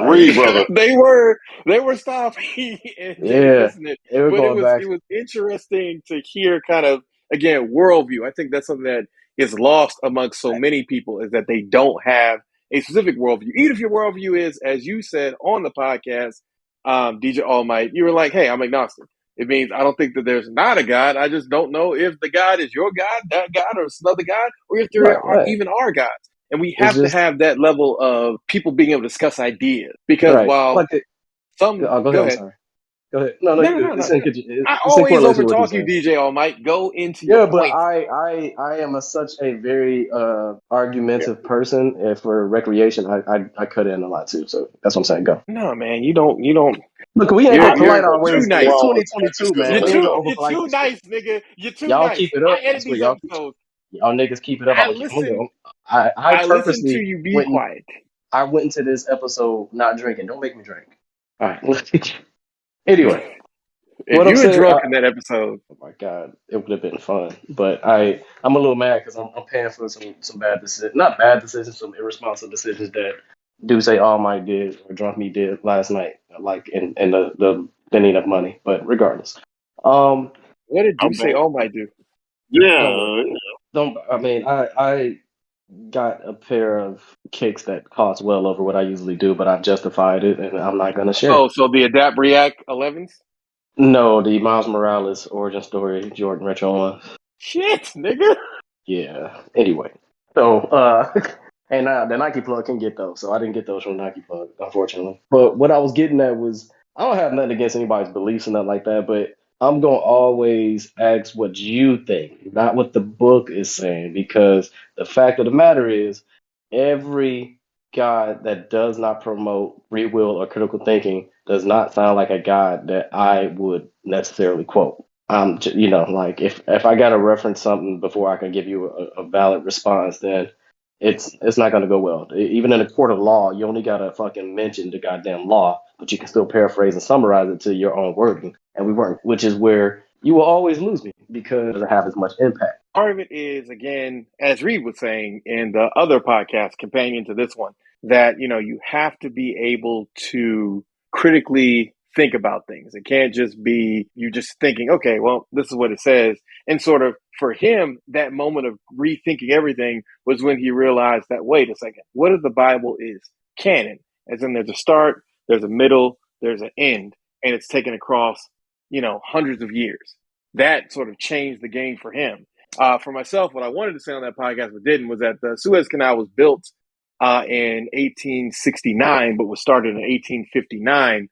Read, brother. They were Styles P and Jada kissing it. They were but going back. It was interesting to hear kind of, again, worldview. I think that's something that is lost amongst so many people, is that they don't have a specific worldview. Even if your worldview is, as you said on the podcast, DJ All Might, you were like, "Hey, I'm agnostic." It means I don't think that there's not a God. I just don't know if the God is your God, that God, or another God, or if there even are gods. And we have to have that level of people being able to discuss ideas. Because while some... Go ahead. I'm sorry. Go ahead. No. I always overtalk you, DJ All Might. Go into your point. But I am such a very argumentative person. And for recreation, I cut in a lot too. So that's what I'm saying. Go. No, man, you don't. Look, we ain't gonna polite our ways. Nice. It's 2022, man. You're too nice, nigga. You're too y'all nice. Keep it up. I edit these episodes. Y'all niggas keep it up. I listen purposely to you be quiet. I went into this episode not drinking. Don't make me drink. All right. Anyway. If you were drunk in that episode, oh my God, it would have been fun. But I'm a little mad because I'm paying for some bad decisions, not bad decisions, some irresponsible decisions that do say All Might did or Drunk Me did last night, like in the thinning of money. But regardless, what did you say All Might do? Yeah, I got a pair of kicks that cost well over what I usually do, but I've justified it, and I'm not gonna share. Oh, so the Adapt React 11s? No, the Miles Morales origin story Jordan retro ones. Shit, nigga. Yeah. Anyway, so and the Nike plug can get those, so I didn't get those from Nike plug, unfortunately. But what I was getting at was I don't have nothing against anybody's beliefs and nothing like that, but I'm gonna always ask what you think, not what the book is saying, because the fact of the matter is, every God that does not promote free will or critical thinking does not sound like a God that I would necessarily quote. Like if I got to reference something before I can give you a valid response, then it's not going to go well. Even in a court of law, you only got to fucking mention the goddamn law but you can still paraphrase and summarize it to your own wording. And we weren't, which is where you will always lose me because it doesn't have as much impact. Part of it is, again, as Reed was saying in the other podcast companion to this one, that you have to be able to critically think about things. It can't just be you just thinking, okay, well, this is what it says. And sort of for him, that moment of rethinking everything was when he realized that, wait a second, what if the Bible is canon? As in there's a start, there's a middle, there's an end, and it's taken across, hundreds of years. That sort of changed the game for him. For myself, what I wanted to say on that podcast but didn't was that the Suez Canal was built in 1869, but was started in 1859.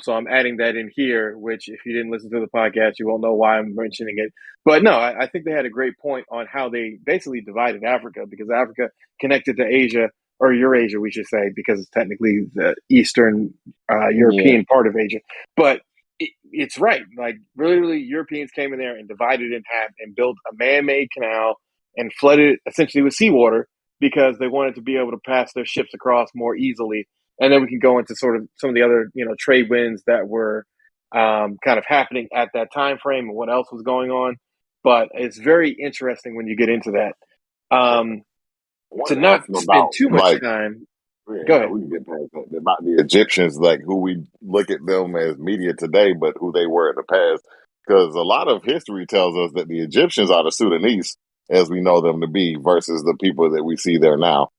So I'm adding that in here, which if you didn't listen to the podcast, you won't know why I'm mentioning it. But no, I think they had a great point on how they basically divided Africa, because Africa connected to Asia, or Eurasia, we should say, because it's technically the Eastern European part of Asia. But it's right. Like, literally, Europeans came in there and divided it in half and built a man-made canal and flooded it essentially with seawater because they wanted to be able to pass their ships across more easily. And then we can go into sort of some of the other, trade winds that were kind of happening at that time frame and what else was going on. But it's very interesting when you get into that. To not spend too much time. Go ahead. We can get past that. About the Egyptians, like who we look at them as media today, but who they were in the past. Because a lot of history tells us that the Egyptians are the Sudanese, as we know them to be, versus the people that we see there now.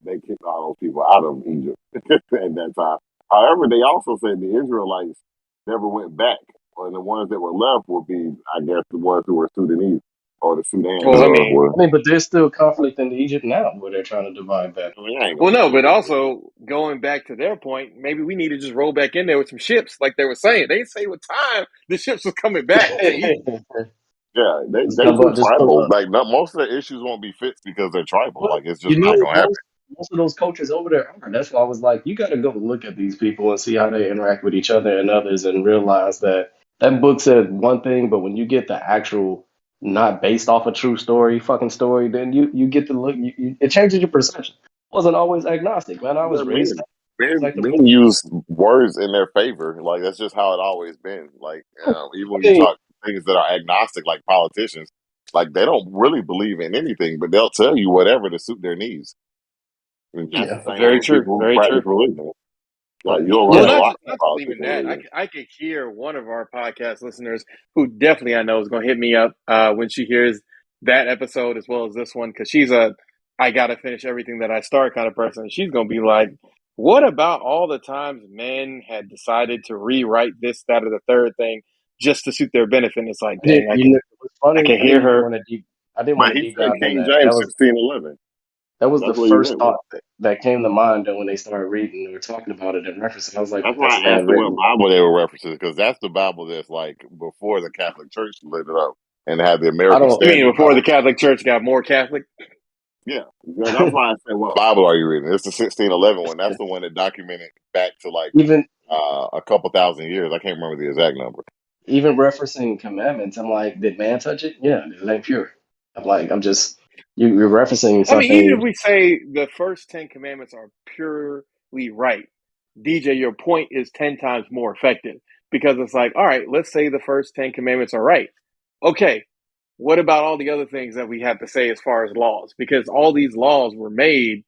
They kicked all those people out of Egypt at that time. However, they also said the Israelites never went back, and the ones that were left would be, I guess, the ones who were Sudanese or the Sudan. I mean, but there's still conflict in Egypt now where they're trying to divide that. Well, no, but also going back to their point, maybe we need to just roll back in there with some ships, like they were saying. They didn't say what time the ships was coming back. Yeah, they too tribal. Like most of the issues won't be fixed because they're tribal. Like it's just not gonna happen. Most of those cultures over there are. That's why I was like, you got to go look at these people and see how they interact with each other and others, and realize that that book said one thing, but when you get the actual, not based off a true story, fucking story, then you get to look. It changes your perception. I wasn't always agnostic, man. I was raised. Men use words in their favor. Like that's just how it always been. Like even when you talk things that are agnostic, like politicians, like they don't really believe in anything, but they'll tell you whatever to suit their needs. And that's the same very with true. people who Very practice true. religion. Like you'll learn a lot from not even that. I could hear one of our podcast listeners who definitely I know is going to hit me up when she hears that episode as well as this one, because she's I got to finish everything that I start kind of person. She's going to be like, what about all the times men had decided to rewrite this, that, or the third thing just to suit their benefit? And it's like, dang, I can hear her. I didn't want to deep dive in King that. James 1611. That was the That's what he first went thought that came to mind when they started reading or talking about it and referencing. I was like, That's why I asked what Bible they were referencing, because that's the Bible that's like before the Catholic Church lit it up and had the American Standard. You mean before the Catholic Church got more Catholic? Yeah, that's why I said, what Bible are you reading? It's the 1611 one. That's the one that documented back to like even a couple thousand years. I can't remember the exact number. Even referencing commandments, I'm like, did man touch it? Yeah, it ain't pure. I'm like, you're referencing something. I mean, even if we say the first 10 commandments are purely right, DJ, your point is 10 times more effective, because it's like, all right, let's say the first 10 commandments are right. Okay, what about all the other things that we have to say as far as laws? Because all these laws were made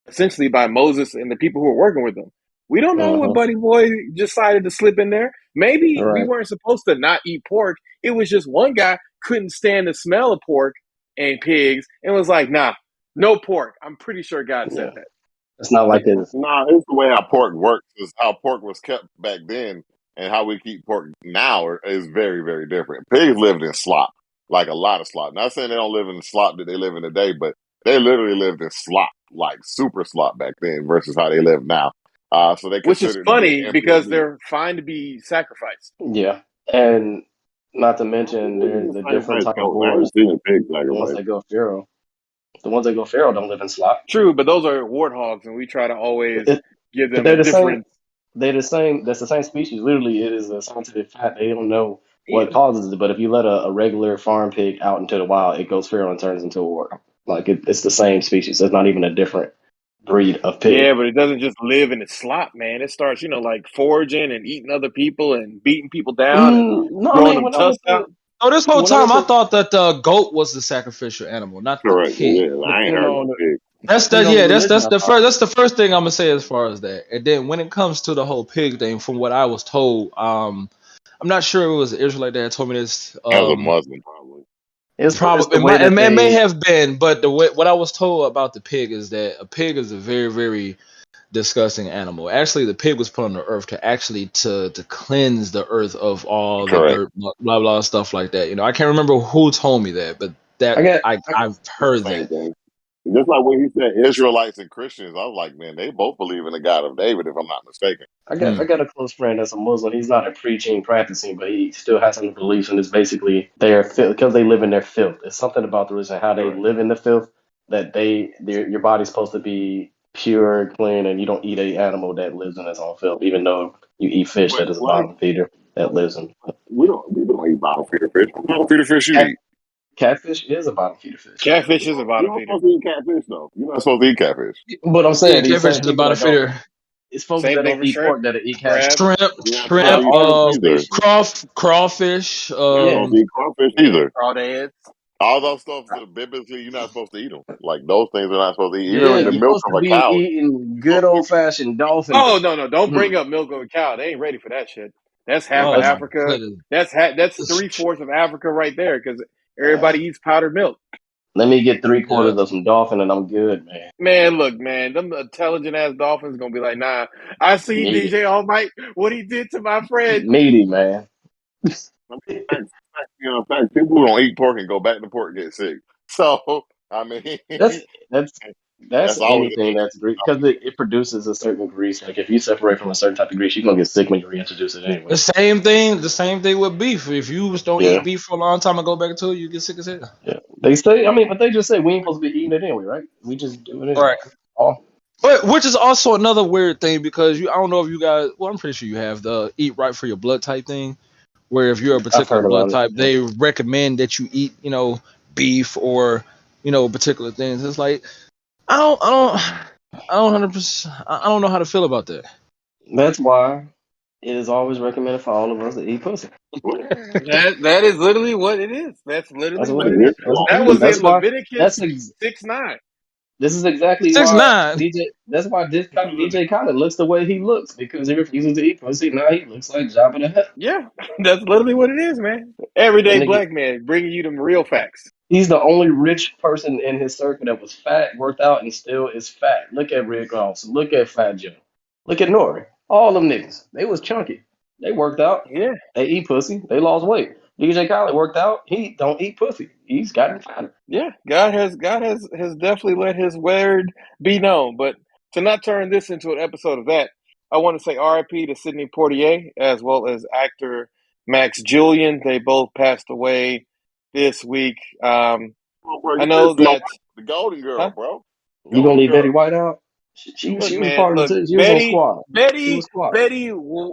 essentially by Moses and the people who were working with them. We don't know what Buddy Boy decided to slip in there. Maybe we weren't supposed to not eat pork. It was just one guy couldn't stand the smell of pork and pigs and was like, nah, no pork. I'm pretty sure God said that. It's not like it's it's the way how pork works. Is how pork was kept back then, and how we keep pork now is very, very different. Pigs lived in slop, like a lot of slop. Not saying they don't live in the slop that they live in today, but they literally lived in slop, like super slop back then, versus how they live now. So they which is funny because they're fine to be sacrificed. Yeah, and not to mention there's the different type of boars. The ones that go feral. The ones that go feral don't live in slop. True, but those are warthogs, and we try to always give them they're a the different. They're the same. That's the same species. Literally, it is a scientific fact. They don't know what causes it, but if you let a regular farm pig out into the wild, it goes feral and turns into a warthog. Like it's the same species. It's not even a different breed of pig. Yeah, but it doesn't just live in its slop, man. It starts, like foraging and eating other people and beating people down and No, I growing mean them when I went tusks out. to Oh, this whole when I went time I to thought that the goat was the sacrificial animal, not the Correct. pig. Yeah, I ain't depending heard on no pig. That's depending that. on the Yeah, that's religion, that's I the thought. first. That's the first thing I'm gonna say as far as that. And then when it comes to the whole pig thing, from what I was told, I'm not sure it was an Israelite that told me this. As a Muslim, probably. It's Probably the way that it may they. have been, but the way what I was told about the pig is that a pig is a very very disgusting animal. Actually, the pig was put on the earth to cleanse the earth of all the Correct. dirt, blah blah stuff like that. I can't remember who told me that, but I that got. I've heard Same that. thing. Just like when he said Israelites and Christians, I was like, man, they both believe in the God of David, if I'm not mistaken. I got a close friend that's a Muslim. He's not a preaching, practicing, but he still has some beliefs, and it's basically their filth because they live in their filth. It's something about the reason how they Correct. live in the filth that your body's supposed to be pure, clean, and you don't eat a animal that lives in its own filth, even though you eat fish that is a What? bottom feeder that lives in. We don't eat bottom feeder fish. What bottom feeder fish you Cat, eat? catfish is a bottom feeder fish, Catfish is a You're bottom not feeder. supposed to eat catfish, though. You're not supposed to eat catfish. but I'm Yeah, saying these catfish same is people about a that don't. feeder. It's folks Same that thing don't for eat shrimp, pork that eat catfish. crab. You're not supposed Out to of eat all the shrimp either. species, Crawfish. You're not supposed to eat crawfish Yeah, either. crawdads. All those stuff that biblically, you're not supposed to eat them. Like, those things are not supposed to eat. Even yeah, in the you're milk supposed of to a be cow. eating good old fashioned dolphin. Oh no, don't Hmm. bring up milk of a cow. They ain't ready for that shit. That's half of Oh my Africa. goodness. That's 3/4 of Africa right there because everybody eats powdered milk. Let me get Yeah. 3/4 of some dolphin and I'm good, man. Man, look, man, them intelligent ass dolphins gonna be like, nah. I seen Meaty, DJ All Might what he did to my friend. meaty, man. Fact, people who don't eat pork and go back to pork get sick. So, I mean, That's that's that's that's always anything that's grease because it produces a certain grease. Like if you separate from a certain type of grease, you're gonna get sick when you reintroduce it anyway. The same thing with beef. If you just don't Yeah, eat beef for a long time and go back to it, you get sick as hell. yeah. They say, I mean, but they just say we ain't supposed to be eating it anyway, right? We just do it anyway. Right. Oh, But which is also another weird thing because I don't know if you guys, well, I'm pretty sure you have the eat right for your blood type thing, where if you're a I've particular heard blood about it. type, they recommend that you eat, beef or, particular things. It's like I don't 100%. I don't know how to feel about that. That's why it is always recommended for all of us to eat pussy. That is literally what it is. That's That's literally what what it it is. is. That was That's in why. Leviticus That's ex- 6:9. This is exactly Six why nine. DJ. That's why DJ Khaled looks the way he looks because he refuses to eat pussy. Now he looks like Jabba the Hutt. Yeah, that's literally what it is, man. That Everyday nigga, black man bringing you them real facts. he's the only rich person in his circle that was fat, worked out, and still is fat. Look at Rick Ross. Look at Fat Joe. Look at Nori. All them niggas. They was chunky. They worked out. Yeah, They eat pussy. They lost weight. DJ Khaled worked out. He don't eat pussy. He's gotten fatter. yeah. God has definitely let His word be known. But to not turn this into an episode of that, I want to say R.I.P. to Sidney Poitier as well as actor Max Julian. They both passed away this week. Oh, bro, I you know missed that. the Golden Girl, Huh? bro. You gonna Golden leave Girl. Betty White out? Look, She was man. part of Look, the team. She was on squad. She was Betty, squad.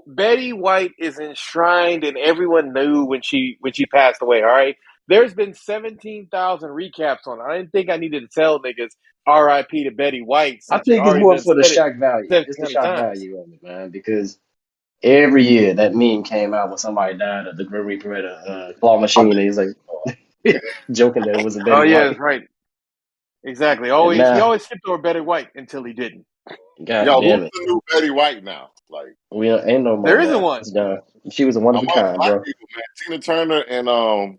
Betty White is enshrined, and everyone knew when she passed away. All right. There's been 17,000 recaps on it. I didn't think I needed to tell niggas R.I.P. to Betty White I since it think it's already more been for the said it shock value. It's the 1,700 shock times. value of it, man. Because every year that meme came out when somebody died of the Grim Reaper at a claw machine, and he's like joking that it was a Oh Betty yeah, that's White. right. Exactly. And He now, always skipped over Betty White until he didn't. god Yo, damn who's it, the new Betty White now? Like, we ain't no more, There isn't man. one. It's done. She was a one of a amongst kind, black bro. people, man, Tina Turner and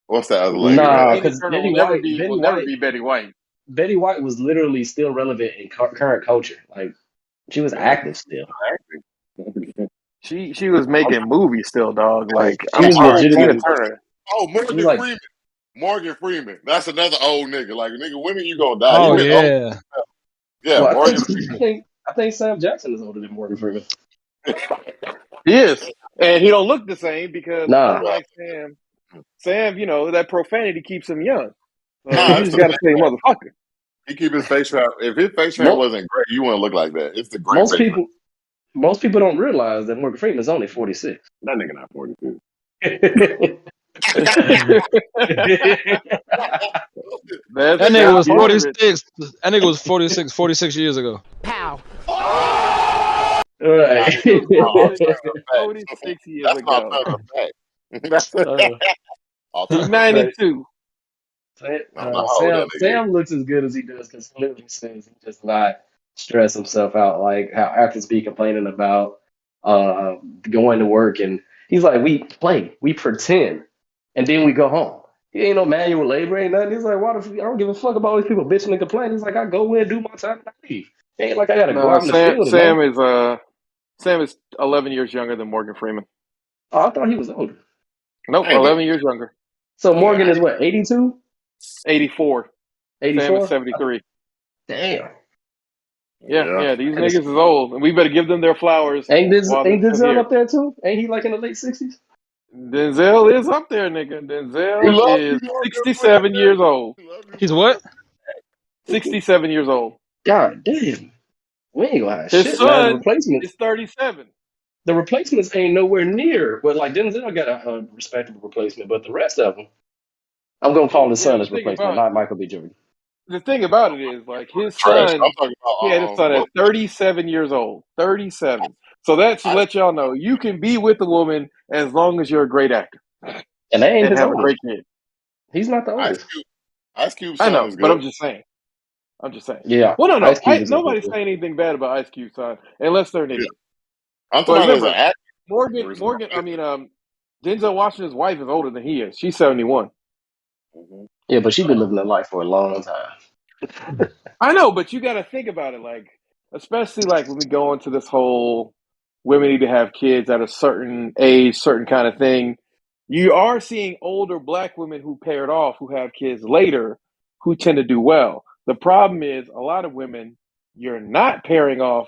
what's that other lady, Nah, man? Tina because Turner will never be Betty White, Betty White. Betty White was literally still relevant in current culture. Like she was Yeah, active still. acting. She was making movies still, dog. Hey, Like She was Tina legitimately. Turner. oh, She was Morgan like, Freeman. Morgan Freeman. That's another old nigga. Like, nigga, when are you gonna die? He Oh been old. yeah. Yeah, well, Morgan I think Sam Jackson is older than Morgan Freeman. He is. And he don't look the same because Nah, unlike Sam, that profanity keeps him young. So Nah, you it's just the gotta face say hair. motherfucker. He keep his face hair. If his face hair mo- wasn't gray, you wouldn't look like that. It's the gray most face hair. people most people don't realize that Morgan Freeman is only 46. That nigga not 42. That's That nigga was part of it. 46. That nigga was 46 years ago. Pow. Nah, Right. he was an alternative 46 fact. years That's an ago. alternative fact. That's He's alternative fact. 92. I don't know how old that nigga is. Sam looks as good as he does because he literally says he does not stress himself out like how actors be complaining about going to work and he's like, we play, we pretend, and then we go home. He ain't no manual labor, ain't nothing. He's like, why the I don't give a fuck about all these people bitching and complaining. He's like, I go in, do my time, and I leave. It ain't like I gotta go No, out in the field and Sam is 11 years younger than Morgan Freeman. Oh, I thought he was older. Nope, Damn. 11 years younger. So Morgan is what, 82? 84. Sam is 84? 73. Damn. Yeah, these I just, niggas is old, and we better give them their flowers ain't while they're still Denzel here. up there too? Ain't he like in the late 60s? Denzel is up there, nigga. We Denzel love is you, young good 67 years old. He's what? 67 years old. God damn. We ain't gonna have His shit, man. The son replacements, is 37. the replacements ain't nowhere near. But like Denzel got a respectable replacement, but the rest of them, I'm gonna call his Yeah, son his replacement, not Michael B. Jordan. the thing about it is, like, his Trash. I'm son, talking he had his son about at 37 years old. 37. So that should let y'all know you can be with a woman as long as you're a great actor And they ain't and his have a oldest. great kid. He's not the Ice oldest. Cube. Ice Cube's I son know, is but good. I'm just saying. Yeah, Well, no. Ice Cube is a good Nobody's one. saying anything bad about Ice Cube's son, unless they're an Yeah. idiot. I'm But talking about as an remember, actor. Denzel Washington's wife is older than he is. She's 71. Yeah, but she been living that life for a long time. I know, but you got to think about it, like, especially like when we go into this whole women need to have kids at a certain age, certain kind of thing. You are seeing older black women who paired off, who have kids later, who tend to do well. The problem is a lot of women, you're not pairing off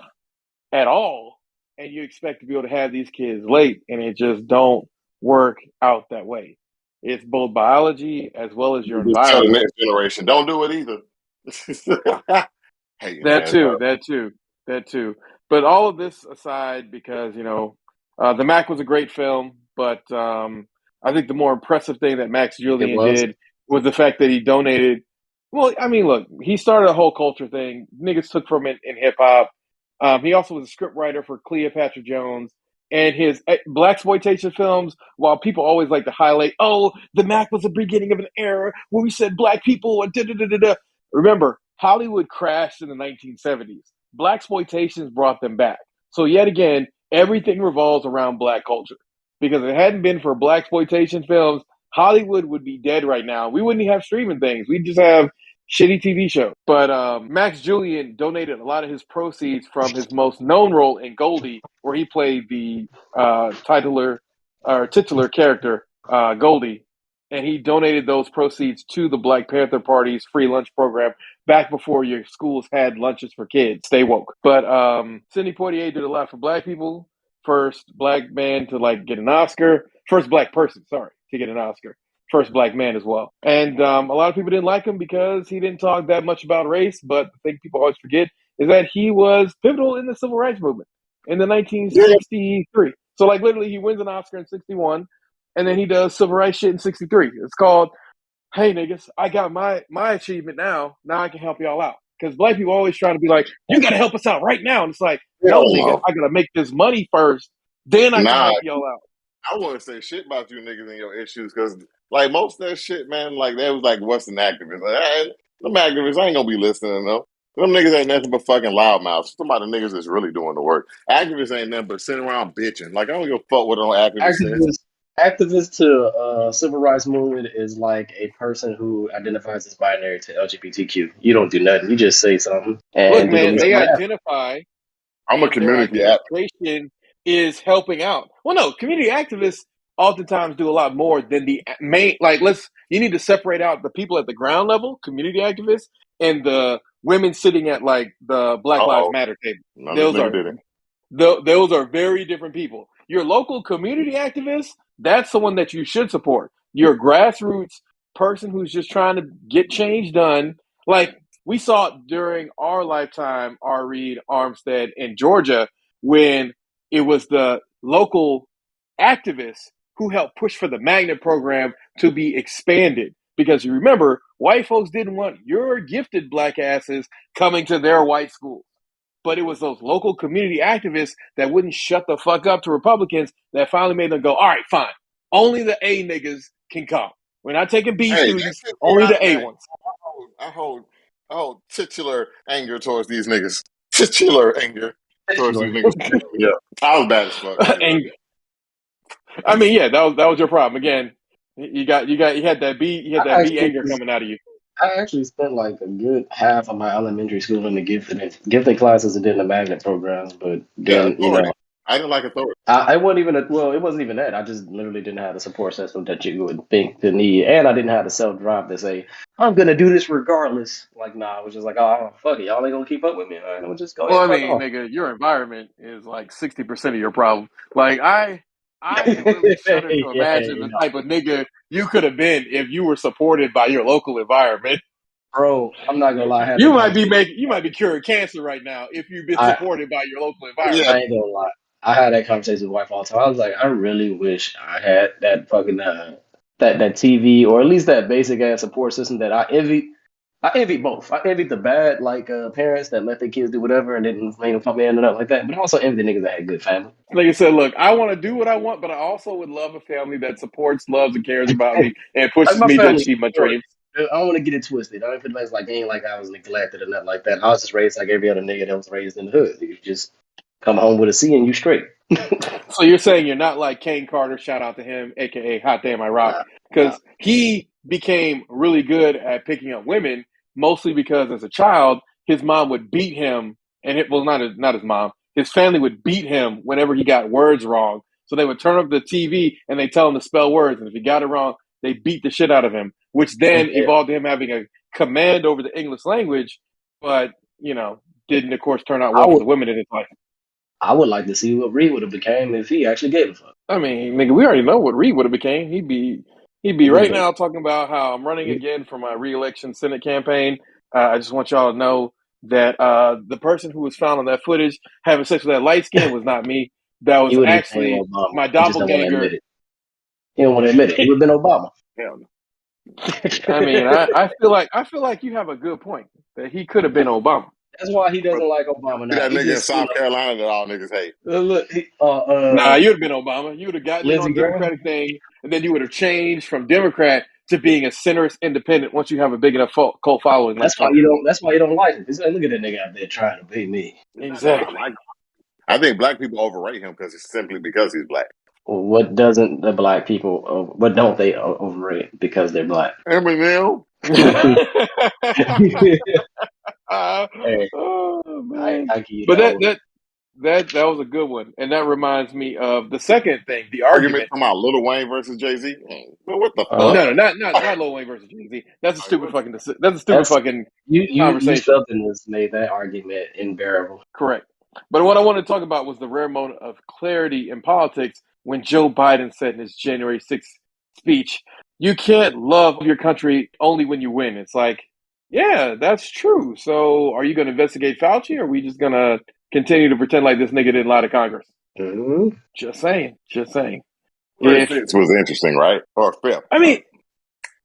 at all, and you expect to be able to have these kids late, and it just don't work out that way. It's both biology as well as your Just tell the environment. next generation, don't do it either. Hating That ass too, bro. that too. But all of this aside, because The Mac was a great film, but I think the more impressive thing that Max It Julian was. did was the fact that he donated. Well, I mean, look, he started a whole culture thing. Niggas took from it in hip hop. He also was a scriptwriter for Cleopatra Jones and his blaxploitation films. While people always like to highlight, oh, The Mac was the beginning of an era where we said black people and da da da da da. Remember, Hollywood crashed in the 1970s. Blaxploitations brought them back. So yet again, everything revolves around black culture. Because if it hadn't been for blaxploitation films, Hollywood would be dead right now. We wouldn't even have streaming things. We'd just have shitty TV shows. But Max Julian donated a lot of his proceeds from his most known role in Goldie, where he played the titular character, Goldie. And he donated those proceeds to the Black Panther Party's free lunch program back before your schools had lunches for kids. Stay woke. But Sidney Poitier did a lot for black people. First black man to get an Oscar. First black person, sorry, to get an Oscar. First black man as well. And a lot of people didn't like him because he didn't talk that much about race. But the thing people always forget is that he was pivotal in the civil rights movement in the 1963. So literally he wins an Oscar in 61. And then he does civil rights shit in 63. It's called, hey, niggas, I got my achievement now. Now I can help y'all out. Because black people always trying to be like, you got to help us out right now. And it's like, no, nigga, I got to make this money first. Then I can Nah, help y'all out. I wouldn't say shit about you niggas and your issues because, most of that shit, man, they was Western activists. Them activists, I ain't gonna be listening to them. Them niggas ain't nothing but fucking loudmouths. Some of the niggas that's really doing the work. Activists ain't nothing but sitting around bitching. I don't give a fuck what no activist says. Activist to civil rights movement is like a person who identifies as binary to LGBTQ. You don't do nothing. You just say something Look, and people man, they laugh. identify. I'm a and their community activist. identification is helping out. Well, no, community activists oftentimes do a lot more than the main. You need to separate out the people at the ground level, community activists, and the women sitting at the Black Lives Matter table. No, this nigga didn't. Those are very different people. Your local community activist, that's someone that you should support. Your grassroots person who's just trying to get change done. We saw it during our lifetime, R. Reed, Armstead, in Georgia, when it was the local activists who helped push for the magnet program to be expanded. Because you remember, white folks didn't want your gifted black asses coming to their white schools. But it was those local community activists that wouldn't shut the fuck up to Republicans that finally made them go, all right, fine. Only the A niggas can come. We're not taking B students, only the A ones. I hold titular anger towards these niggas. Titular anger towards these niggas. Yeah, I was bad as fuck. Anger. I mean, yeah, that was your problem. Again, you had that B anger coming out of you. I actually spent like a good half of my elementary school in the gifted classes and did the magnet programs, but then I didn't like authority. it wasn't even that. I just literally didn't have the support system that you would think to need, and I didn't have the self drive to say I'm gonna do this regardless. Like, nah, I was just like, oh fuck it, y'all ain't gonna keep up with me. All right, I'm gonna just go. Well, I mean, nigga, your environment is like 60% of your problem. Like, I really shudder to imagine the type of nigga you could have been if you were supported by your local environment. Bro, I'm not gonna lie. You might be curing cancer right now if you've been supported by your local environment. I ain't gonna lie. I had that conversation with wife all the time. I was like, I really wish I had that fucking that TV or at least that basic ass support system that I envied. I envied both. I envied the bad parents that let their kids do whatever and didn't make them come in and up like that. But I also envied the niggas that had good family. Like I said, look, I want to do what I want, but I also would love a family that supports, loves, and cares about me and pushes me to achieve my dreams. I don't want to get it twisted. I don't feel like ain't like I was neglected or nothing like that. I was just raised like every other nigga that was raised in the hood. You just come home with a C and you straight. So you're saying you're not like Kane Carter, shout out to him, aka Hot Damn I Rock, because he became really good at picking up women, mostly because as a child, his mom would beat him, and not his mom, his family would beat him whenever he got words wrong. So they would turn up the TV and they tell him to spell words, and if he got it wrong, they beat the shit out of him, which then evolved to him having a command over the English language, but didn't of course turn out well for the women in his life. I would like to see what Reed would have became if he actually gave a fuck. I mean, nigga, we already know what Reed would have became. He'd be right now talking about how I'm running again for my re-election Senate campaign. I just want y'all to know that the person who was found on that footage having sex with that light skin was not me. That was actually my doppelganger. He don't want to admit it. It would have been Obama. Hell no. I mean, I feel like you have a good point that he could have been Obama. That's why he doesn't like Obama now. That nigga in South Carolina that all niggas hate. Look, nah, you'd have been Obama. You would have gotten on the Democratic thing, and then you would have changed from Democrat to being a centrist independent once you have a big enough cult following. That's why you don't. That's why you don't like him. He's like, look at that nigga out there trying to beat me. Exactly. I think black people overrate him simply because he's black. What doesn't the black people? What don't they overrate because they're black? Eminem. Oh man! But that was a good one, and that reminds me of the second thing. The argument about Lil Wayne versus Jay-Z. What the fuck? No, not Lil Wayne versus Jay-Z. That's a stupid fucking. Conversation. You something has made that argument unbearable. Correct. But what I wanted to talk about was the rare moment of clarity in politics when Joe Biden said in his January 6th speech, "You can't love your country only when you win." It's like, yeah, that's true. So are you going to investigate Fauci, or are we just going to continue to pretend like this nigga didn't lie to Congress? Mm-hmm. Just saying. It was interesting, right? Or fifth. I mean,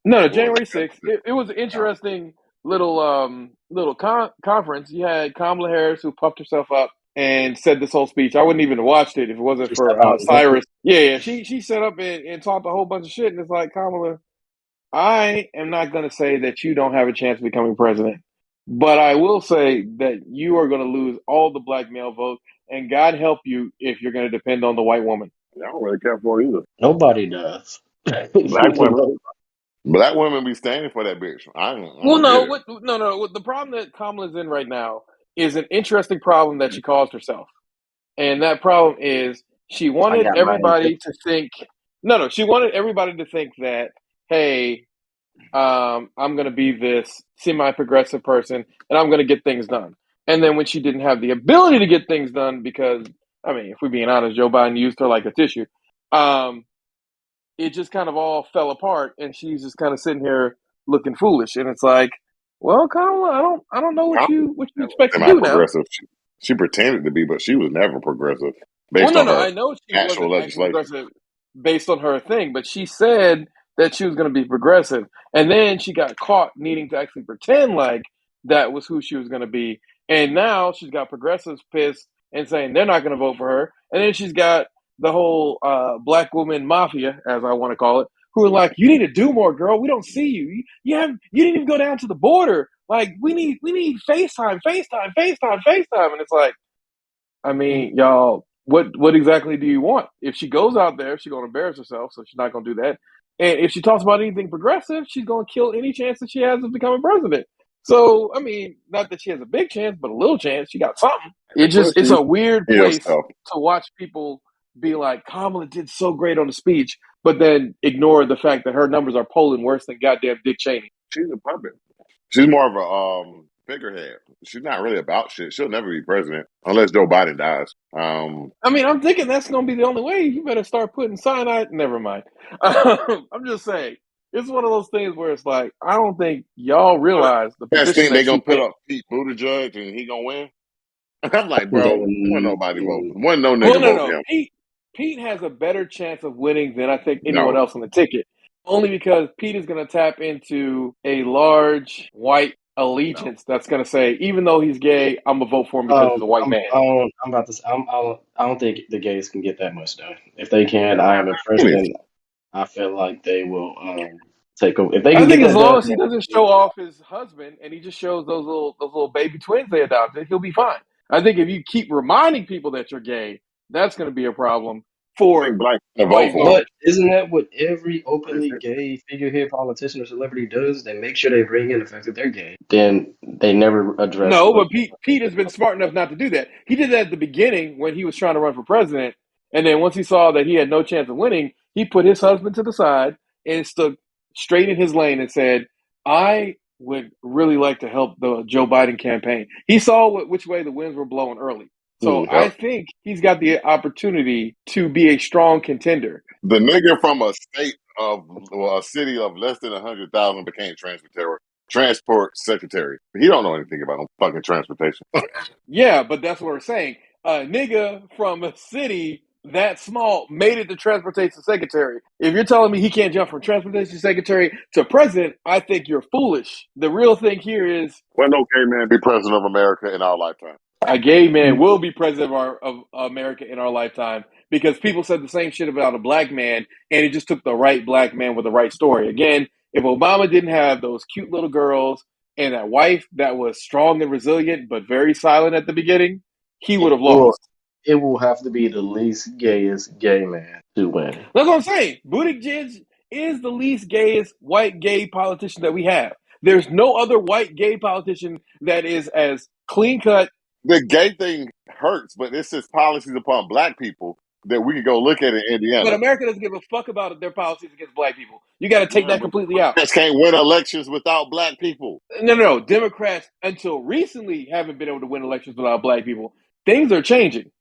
no, January 6th. It was an interesting little conference. You had Kamala Harris, who puffed herself up and said this whole speech. I wouldn't even have watched it if it wasn't for Cyrus. Yeah. She set up and talked a whole bunch of shit, and it's like, Kamala, I am not going to say that you don't have a chance of becoming president, but I will say that you are going to lose all the black male votes, and God help you if you're going to depend on the white woman. I don't really care for it either. Nobody does. Black women be standing for that bitch. No. The problem that Kamala's in right now is an interesting problem that she caused herself. And that problem is she wanted everybody to think she wanted everybody to think that, hey, I'm going to be this semi-progressive person and I'm going to get things done. And then when she didn't have the ability to get things done because, I mean, if we're being honest, Joe Biden used her like a tissue, it just kind of all fell apart, and she's just kind of sitting here looking foolish. And it's like, well, Kamala, I don't know what you expect to do now. She pretended to be, but she was never progressive. I know she wasn't progressive. based on her thing, but she said that she was going to be progressive. And then she got caught needing to actually pretend like that was who she was going to be. And now she's got progressives pissed and saying they're not going to vote for her. And then she's got the whole black woman mafia, as I want to call it, who are like, you need to do more, girl. We don't see you. You didn't even go down to the border. Like, we need FaceTime. And it's like, I mean, y'all, what exactly do you want? If she goes out there, she's going to embarrass herself, so she's not going to do that. And if she talks about anything progressive, she's going to kill any chance that she has of becoming president. So, I mean, not that she has a big chance, but a little chance. She got something. It's a weird place to watch people be like, Kamala did so great on the speech, but then ignore the fact that her numbers are polling worse than goddamn Dick Cheney. She's a puppet. She's more of a figurehead. She's not really about shit. She'll never be president unless Joe Biden dies. I mean, I'm thinking that's going to be the only way. You better start putting cyanide. Never mind. I'm just saying. It's one of those things where it's like, I don't think y'all realize the You guys position think they that she gonna put picked. up Pete Buttigieg and he gonna win? I'm like, bro, Then, wasn't nobody vote. Wasn't no Well, nigga no, vote for no. him. Pete has a better chance of winning than I think anyone No. else on the ticket. Only because Pete is going to tap into a large white allegiance that's going to say, even though he's gay, I'm going to vote for him because he's a white man. I'm about to. I don't think the gays can get that much done. If they can, I am impressed, and I feel like they will take over. If they I can get think as that long done, as he doesn't show off his husband and he just shows those little baby twins they adopted, he'll be fine. I think if you keep reminding people that you're gay, that's going to be a problem for white voters. But isn't that what every openly gay figurehead politician or celebrity does? They make sure they bring in the fact that they're gay. Then they never address No, what. but Pete has been smart enough not to do that. He did that at the beginning when he was trying to run for president, and then once he saw that he had no chance of winning, he put his husband to the side and stood straight in his lane and said, "I would really like to help the Joe Biden campaign." He saw which way the winds were blowing early, so I think he's got the opportunity to be a strong contender. The nigga from a state of a city of less than 100,000 became transport secretary. He don't know anything about no fucking transportation. Yeah, but that's what we're saying. A nigga from a city that small made it to transportation secretary. If you're telling me he can't jump from transportation secretary to president, I think you're foolish. The real thing here is, Well, no gay man be president of America in our lifetime. a gay man will be president of America in our lifetime because people said the same shit about a black man, and it just took the right black man with the right story. Again, if Obama didn't have those cute little girls and that wife that was strong and resilient but very silent at the beginning, he would have lost. It will have to be the least gayest gay man to win. That's what I'm saying. Buttigieg is the least gayest white gay politician that we have. There's no other white gay politician that is as clean cut. The gay thing hurts, but it's his policies upon black people that we can go look at in Indiana. But America doesn't give a fuck about their policies against black people. You got to take that completely out. Democrats can't win elections without black people. No. Democrats, until recently, haven't been able to win elections without black people. Things are changing.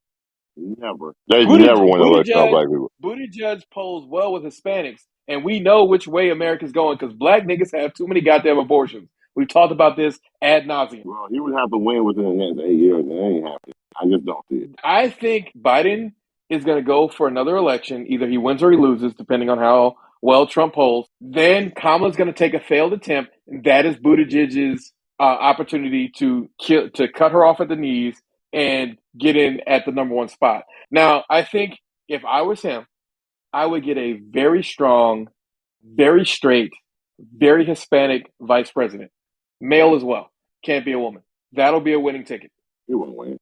Never. They never win elections without black people. Buttigieg polls well with Hispanics, and we know which way America's going because black niggas have too many goddamn abortions. We've talked about this ad nauseum. Well, he would have to win within the next 8 years, and it ain't happening. I just don't see it. I think Biden is going to go for another election. Either he wins or he loses, depending on how well Trump polls. Then Kamala's going to take a failed attempt. And that is Buttigieg's opportunity to cut her off at the knees and get in at the number one spot. Now, I think if I was him, I would get a very strong, very straight, very Hispanic vice president. Male as well. Can't be a woman. That'll be a winning ticket. He won't win.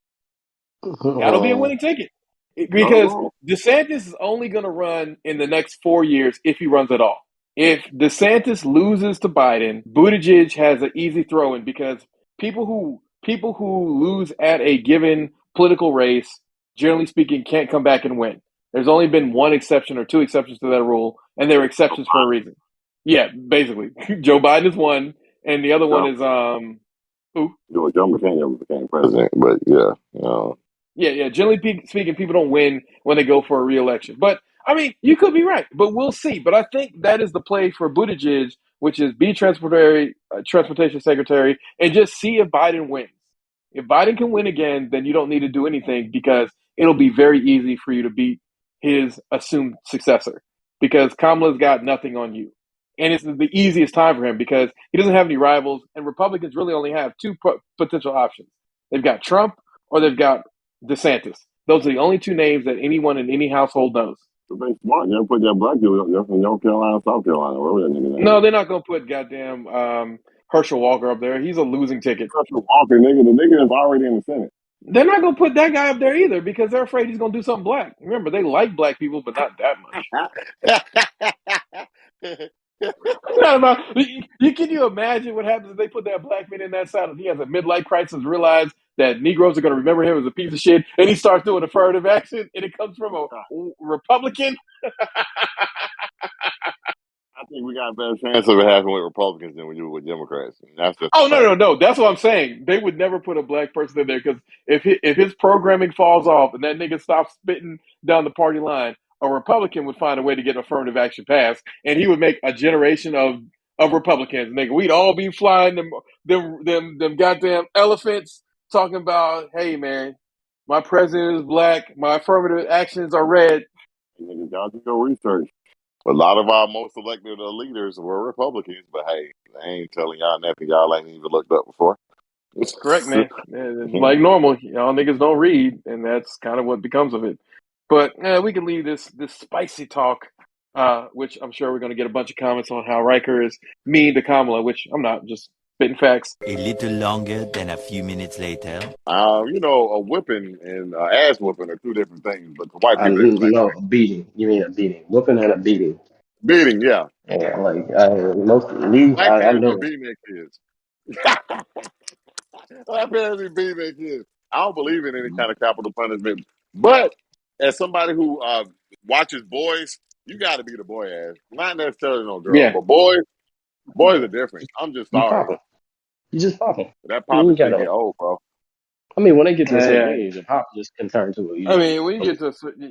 That'll be a winning ticket. Because DeSantis is only going to run in the next 4 years if he runs at all. If DeSantis loses to Biden, Buttigieg has an easy throw-in because people who lose at a given political race, generally speaking, can't come back and win. There's only been one exception or two exceptions to that rule, and they're exceptions for a reason. Yeah, basically. Joe Biden is one, and the other one is who? Joe McCain never became president, but yeah. Yeah. Generally speaking, people don't win when they go for a re-election. But, I mean, you could be right, but we'll see. But I think that is the play for Buttigieg, which is be transportation secretary, and just see if Biden wins. If Biden can win again, then you don't need to do anything because it'll be very easy for you to beat his assumed successor because Kamala's got nothing on you. And it's the easiest time for him because he doesn't have any rivals, and Republicans really only have two potential options. They've got Trump or they've got DeSantis. Those are the only two names that anyone in any household knows. They smart. You put that black dude up there from North Carolina, South Carolina, wherever that nigga No, is. they're not going to put goddamn Herschel Walker up there. He's a losing ticket. Herschel Walker, nigga, the nigga is already in the Senate. They're not going to put that guy up there either because they're afraid he's going to do something black. Remember, they like black people, but not that much. Not about, can you imagine what happens if they put that black man in that side and he has a midlife crisis, realize that Negroes are going to remember him as a piece of shit, and he starts doing affirmative action, and it comes from a Republican? I think we got a better chance of it happening with Republicans than we do with Democrats. And that's just Oh, no. That's what I'm saying. They would never put a black person in there because if his programming falls off and that nigga stops spitting down the party line, a Republican would find a way to get affirmative action passed, and he would make a generation of Republicans. Nigga, we'd all be flying them goddamn elephants, talking about, hey man, my president is black, my affirmative actions are red. Niggas, y'all can go research. A lot of our most elected leaders were Republicans, but hey, they ain't telling y'all nothing y'all ain't even looked up before. Correct, man. Like normal, y'all niggas don't read, and that's kind of what becomes of it. But we can leave this spicy talk, which I'm sure we're going to get a bunch of comments on how Riker is mean to Kamala, which I'm not, just spitting facts. A little longer than a few minutes later. A whipping and ass whooping are two different things, but to white people, it's the same No, thing. a beating. You mean a beating? Whooping and a beating. Beating, yeah. Yeah, like most me, Black I parents be know. beating their kids. Black parents be beating their kids. I don't believe in any kind of capital punishment, but as somebody who watches boys, you got to beat a boy ass. Not necessarily no girl, Yeah. but boys are different. I'm just You sorry. pop 'em. You just pop 'em. That You popping ain't shit gotta. get old, bro. I mean, when they get to a certain Yeah. age, a pop just can turn to a. I mean, when you get to a certain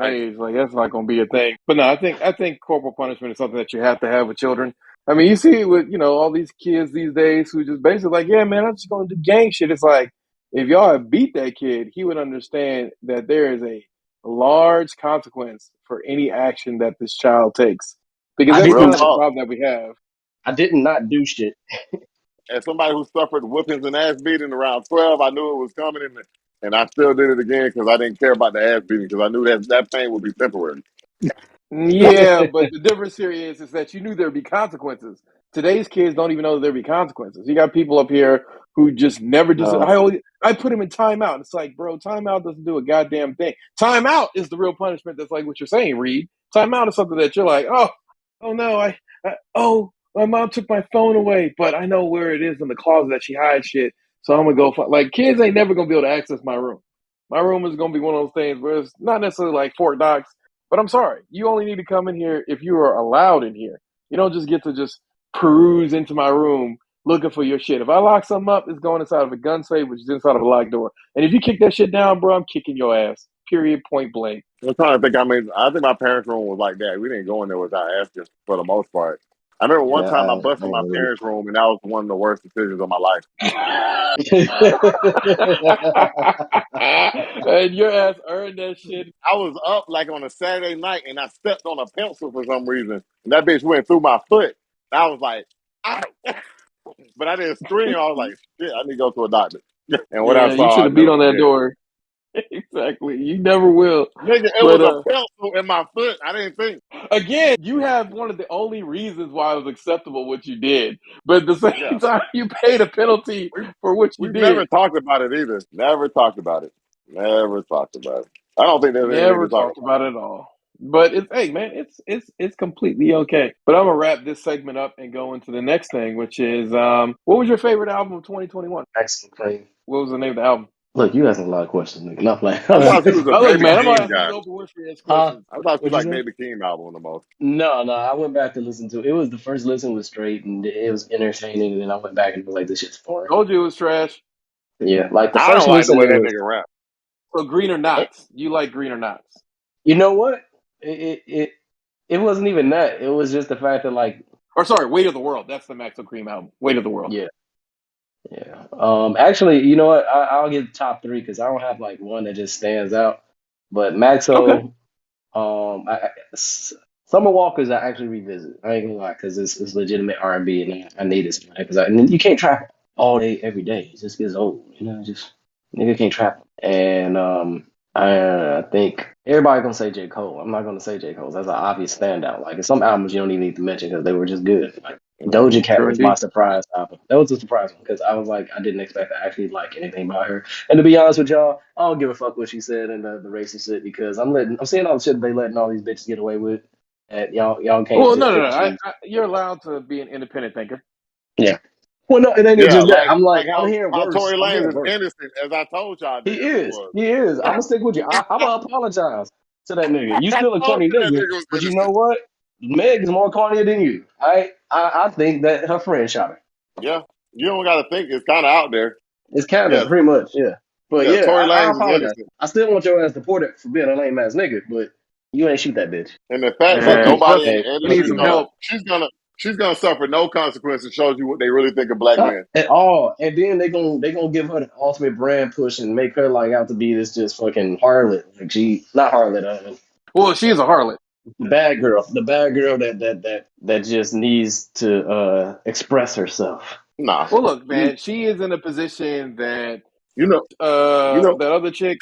age, like that's not going to be a thing. But no, I think corporal punishment is something that you have to have with children. I mean, you see it with all these kids these days who just basically like, yeah, man, I'm just going to do gang shit. It's like if y'all had beat that kid, he would understand that there is a large consequence for any action that this child takes, because I that's didn't. kind of the problem that we have. I did not do shit. As somebody who suffered whippings and ass beating around 12, I knew it was coming, and I still did it again because I didn't care about the ass beating because I knew that pain would be temporary. Yeah, but the difference here is that you knew there'd be consequences. Today's kids don't even know that there'd be consequences. You got people up here who just never just. No. I put him in timeout. It's like, bro, timeout doesn't do a goddamn thing. Timeout is the real punishment. That's like what you're saying, Reed. Timeout is something that you're like, oh no, my mom took my phone away, but I know where it is in the closet that she hides shit. So I'm gonna go find. Like kids ain't never gonna be able to access my room. My room is gonna be one of those things where it's not necessarily like Fort Knox. But I'm sorry, you only need to come in here if you are allowed in here. You don't just get to just peruse into my room looking for your shit. If I lock something up, it's going inside of a gun safe, which is inside of a locked door. And if you kick that shit down, bro, I'm kicking your ass. Period, point blank. I'm trying to think. I think my parents' room was like that. We didn't go in there without asking for the most part. I remember one Yeah, time I I busted my ain't really. parents' room, and that was one of the worst decisions of my life. And your ass earned that shit. I was up like on a Saturday night, and I stepped on a pencil for some reason, and that bitch went through my foot. And I was like, ow. But I didn't scream. I was like, shit, I need to go to a doctor. And what I Yeah, you saw, should I have beat never on that forget. door. Exactly. You never will. Nigga, it But was a pencil in my foot. I didn't think. again, you have one of the only reasons why it was acceptable what you did. But at the Yeah. same time, you paid a penalty for what you We've never did. talked about it either. Never talked about it. Never talked about it. I don't think there's anything Never to talk talked about it at all. But it's hey man, it's completely okay. But I'm gonna wrap this segment up and go into the next thing, which is what was your favorite album of 2021? Excellent claim. What was the name of the album? Look, you asking a lot of questions, nigga. Not like. I thought you was a Oh look, Baby man, I'm gonna Keem ask these guy. open whisper ass Huh? questions. I thought you What'd you like say? Baby Keem album the most. No, I went back to listen to it. Was the first listen was straight and it was entertaining, and then I went back and was like, this shit's boring. Told you it was trash. Yeah, like the I first don't like the listen, way it that was. nigga rap. So Green or Knots? You like Green or Knots? You know what? It wasn't even that. It was just the fact that like. Or sorry, Weight of the World. That's the Maxo Cream album. Weight of the World. Yeah. Yeah. Actually, you know what? I'll get top three because I don't have like one that just stands out. But Okay. Maxo, Summer Walker's I actually revisit. I ain't gonna lie, because it's legitimate R&B, and I need it. Because and then you can't trap all day every day. It just gets old, you know. Just nigga can't trap. And I think everybody gonna say J. Cole. I'm not gonna say J. Cole. That's an obvious standout. Like in some albums you don't even need to mention because they were just good. Like Doja Cat True was my indeed. surprise album. That was a surprise one because I was like, I didn't expect to actually like anything by her. And to be honest with y'all, I don't give a fuck what she said and the racist shit because I'm seeing all the shit they letting all these bitches get away with. And y'all can't Well, no, just no, pick no. and choose. You're allowed to be an independent thinker. Yeah. Well, no, it ain't Yeah, just that. I'm like, like I'm how hearing worse. Tory I'm Lanez hearing is worse. innocent, as I told y'all He niggas he is. was. He is. I'm gonna stick with you. I'm gonna apologize to that nigga. You I still a told corny you that nigga, nigga was but you know innocent. what? Meg is more corny than you. I think that her friend shot her. Yeah, you don't got to think. It's kind of out there. It's kind of Yes, pretty much, yeah. But yeah. yeah, Tory I Lanez is apologize. innocent, I still want your ass deported for being a lame ass nigga, but you ain't shoot that bitch. and the fact that Fuck And you. nobody plus, in And the you fuck need industry some you. knows help. she's gonna suffer no consequences. Shows you what they really think of black Not men. at all. And then they gonna give her the ultimate brand push and make her like out to be this just fucking harlot. Like she not harlot, Well, she is a harlot. the bad girl that just needs to express herself. Nah, Well, look, you man, she is in a position that you know you know. that other chick,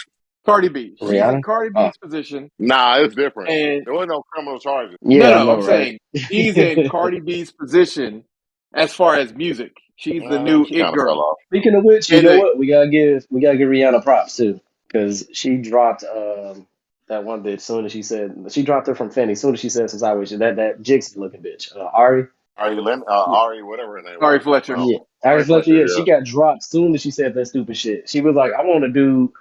Cardi B. She's in Rihanna? Cardi Oh, B's position, Nah, it's different. and There was no criminal charges. no, yeah, I no, know, I'm right? saying she's in Cardi B's position as far as music. She's the new She it kind of fell girl, off. Speaking of which, you and know what? We gotta give Rihanna props too, because she dropped that one bitch soon as she dropped her from Fenty soon as she said some sideways shit. That Jixie looking bitch, Ari. Ari, whatever her name Ari was. Fletcher. Yeah, Ari Ari Fletcher. Fletcher. Yeah, Yeah. she got dropped soon as she said that stupid shit. She was like, "I want to do."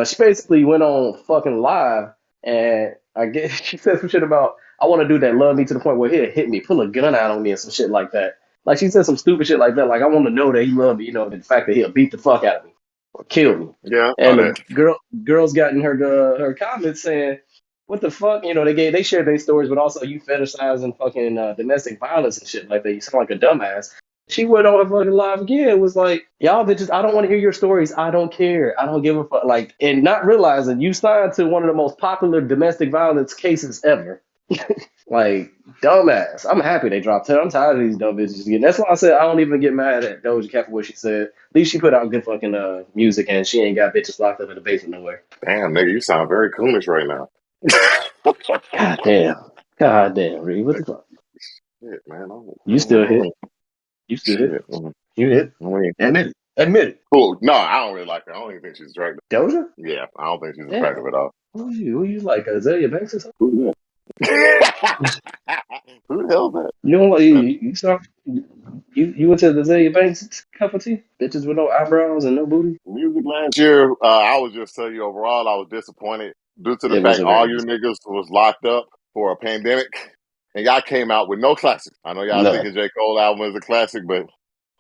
She basically went on fucking live, and I guess she said some shit about, "I want to do that, love me to the point where he'll hit me, pull a gun out on me, and some shit like that." Like she said some stupid shit like that. Like I want to know that he loved me, the fact that he'll beat the fuck out of me or kill me. Yeah, I saw And the that. girls got in her comments saying, "What the fuck?" They shared their stories, but also you fetishizing fucking domestic violence and shit like that. You sound like a dumbass. She went on her fucking live again. It was like, y'all bitches, I don't want to hear your stories. I don't care. I don't give a fuck. Like, and not realizing you signed to one of the most popular domestic violence cases ever. Like, dumbass. I'm happy they dropped her. I'm tired of these dumb bitches again. That's why I said I don't even get mad at Doja Cat for what she said. At least she put out good fucking music and she ain't got bitches locked up in the basement nowhere. Damn, nigga, you sound very coonish right now. God damn. God damn, Reed. What the fuck? Shit, man. You still hit. You still hit. Shit. You hit. I mean, Admit it. Admit it. cool. No, I don't really like her. I don't even think she's attractive. Doja? Yeah, I don't think she's Damn. attractive at all. Who you like? Azalea Banks or something? Who's that? Who the hell is that? You don't like you saw you went to the Azalea Banks cup of tea? Bitches with no eyebrows and no booty? Music last year, I would just tell you overall, I was disappointed due to the It fact wasn't very all you good. niggas was locked up for a pandemic, and y'all came out with no classics. I know y'all None. thinking J. Cole album is a classic, but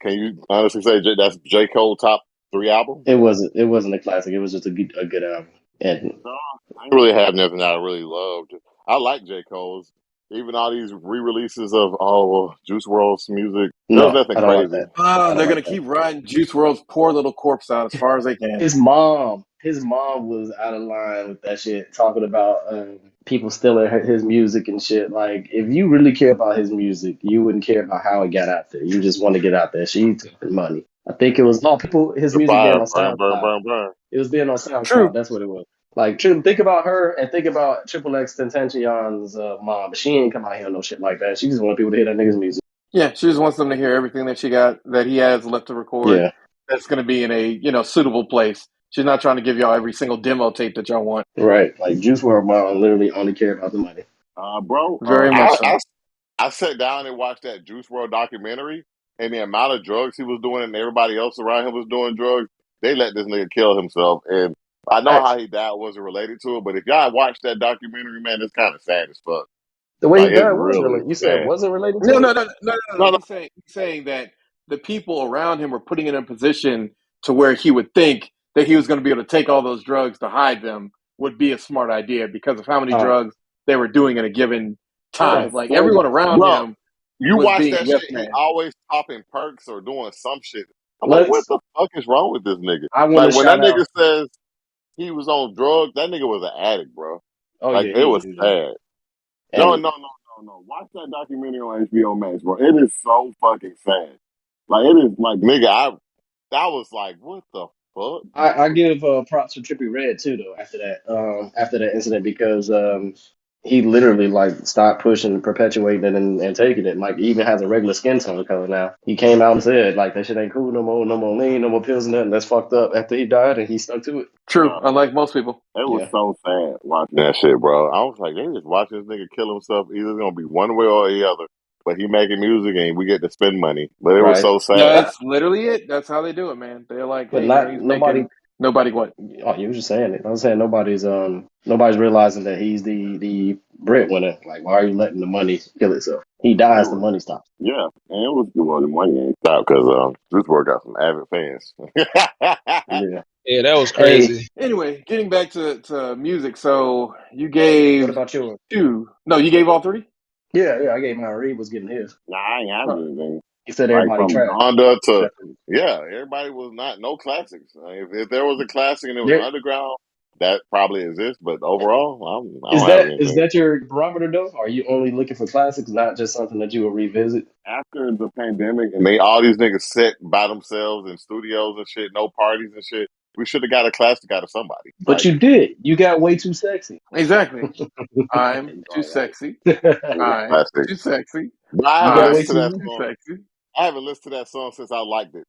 can you honestly say that's J. Cole top 3 album? It wasn't a classic. It was just a good album. And No, I didn't really have nothing that I really loved. I like J. Cole's. Even all these re-releases of Juice WRLD's music, there was no, nothing I don't like crazy. that. I don't They're like gonna that. keep riding Juice WRLD's poor little corpse out as far as they can. His mom was out of line with that shit, talking about people stealing his music and shit. Like, if you really care about his music, you wouldn't care about how it got out there. You just want to get out there. She took the money. I think it was all people. His The music being fire, on burn, burn, SoundCloud. burn, burn. It was being on True. SoundCloud. That's what it was. Like, think about her and think about Triple X Tentacion's mom. But she ain't come out here on no shit like that. She just want people to hear that nigga's music. Yeah, she just wants them to hear everything that he has left to record. Yeah, That's going to be in a suitable place. She's not trying to give y'all every single demo tape that y'all want. right. Like Juice WRLD mom literally only care about the money. Bro, Very much so. I sat down and watched that Juice WRLD documentary, and the amount of drugs he was doing, and everybody else around him was doing drugs. They let this nigga kill himself, and I know Facts. how he died wasn't related to it, but if y'all watch that documentary, man, it's kind of sad as fuck. The way he Like it's died was really related. You said it sad. wasn't related No, to it? no, no, no, no, no. No, no, He's saying that the people around him were putting him in a position to where he would think that he was going to be able to take all those drugs to hide them would be a smart idea because of how many Oh, drugs they were doing in a given yeah. time. Like Well, everyone around bro, him you was watch being a that yes shit, he man. always popping perks or doing some shit. I'm like, what let's. the fuck is wrong with this nigga? I want to Like when that shout out. nigga says he was on drugs, that nigga was an addict, bro. Oh Like yeah, it was he's sad. No, and no, no, no, no. Watch that documentary on HBO Max, bro. It is so fucking sad. Like it is like nigga, I was like, what the fuck, I bro? give props to Trippie Redd too though after that incident because he literally like stopped pushing, perpetuating it, and taking it. Like he even has a regular skin tone color now. He came out and said like that shit ain't cool no more lean, no more pills, and nothing. That's fucked up. After he died, and he stuck to it. True, unlike most people. It was Yeah, so sad watching that shit, bro. I was like, they just watching this nigga kill himself. Either it's gonna be one way or the other. But he making music and we get to spend money. But it was right. so No, sad. that's literally it. That's how they do it, man. They're like, But hey, man, not he's nobody. making nobody what? Oh, you were just saying it. I was saying nobody's realizing that he's the breadwinner. Like, why are you letting the money kill itself? He It dies, the was, money stops. yeah, and it was well, the money ain't stopped because Juice WRLD got some avid fans. Yeah. Yeah, that was Hey, crazy. Anyway, getting back to music. So you what gave about yours? 2. No, you gave all 3? Yeah. I gave mine. Reed was getting his. Nah, I ain't have Huh. anything. He said Like everybody from trash. Donda to Except for yeah, everybody was not no classics. If there was a classic and it was there. underground, that probably exists. But overall, I Is don't have that anything. your barometer though? Are you only looking for classics, not just something that you will revisit? After the pandemic and they all these niggas sit by themselves in studios and shit, no parties and shit, we should have got a classic out of somebody. But Like you did. You got way too sexy. Exactly. I'm too All right. sexy. it was I'm classic. too sexy. But I You haven't got way I'm listened to that too. too song. sexy. I haven't listened to that song since I liked it.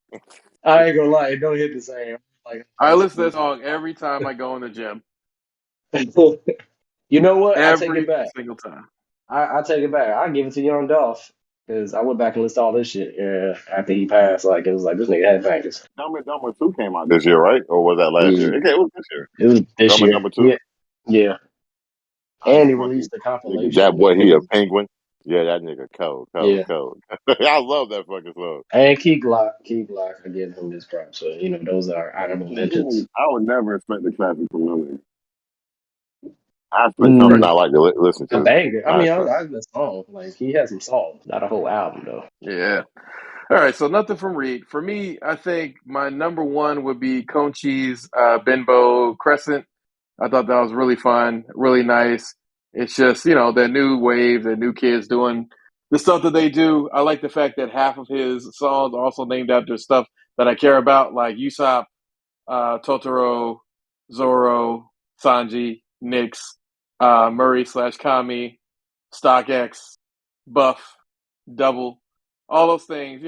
I ain't gonna lie, it don't hit the same. Like I listen to that music. song every time I go in the gym. You know what? I take it Every back. single time. I take it back. I give it to Young Dolph because I went back and listened to all this shit. Yeah, after he passed, like it was like this nigga had bangers. Dumb and Dumber 2 came out this year, right? Or was that last year? Yeah, Okay, it was this year. it was this Dumb and year. Number 2. Yeah, yeah. I And he fucking released the nigga, compilation that with boy, he him a and penguin. Yeah, that nigga cold, cold, yeah, cold. I love that fucking song. Key Glock. I give him this prop. So you know those are honorable mentions. I would never expect the classic from no nigga. I expect something Mm, I like to listen a to. banger. I Not mean, I expect. like the song. Like he has some songs, not a whole album though. Yeah. All right. So nothing from Reed. For me, I think my number 1 would be Conchi's Benbow Crescent. I thought that was really fun, really nice. It's just, the new wave, the new kids doing the stuff that they do. I like the fact that half of his songs are also named after stuff that I care about, like Usopp, Totoro, Zoro, Sanji, Nyx, Murray slash Kami, StockX, Buff, Double, all those things,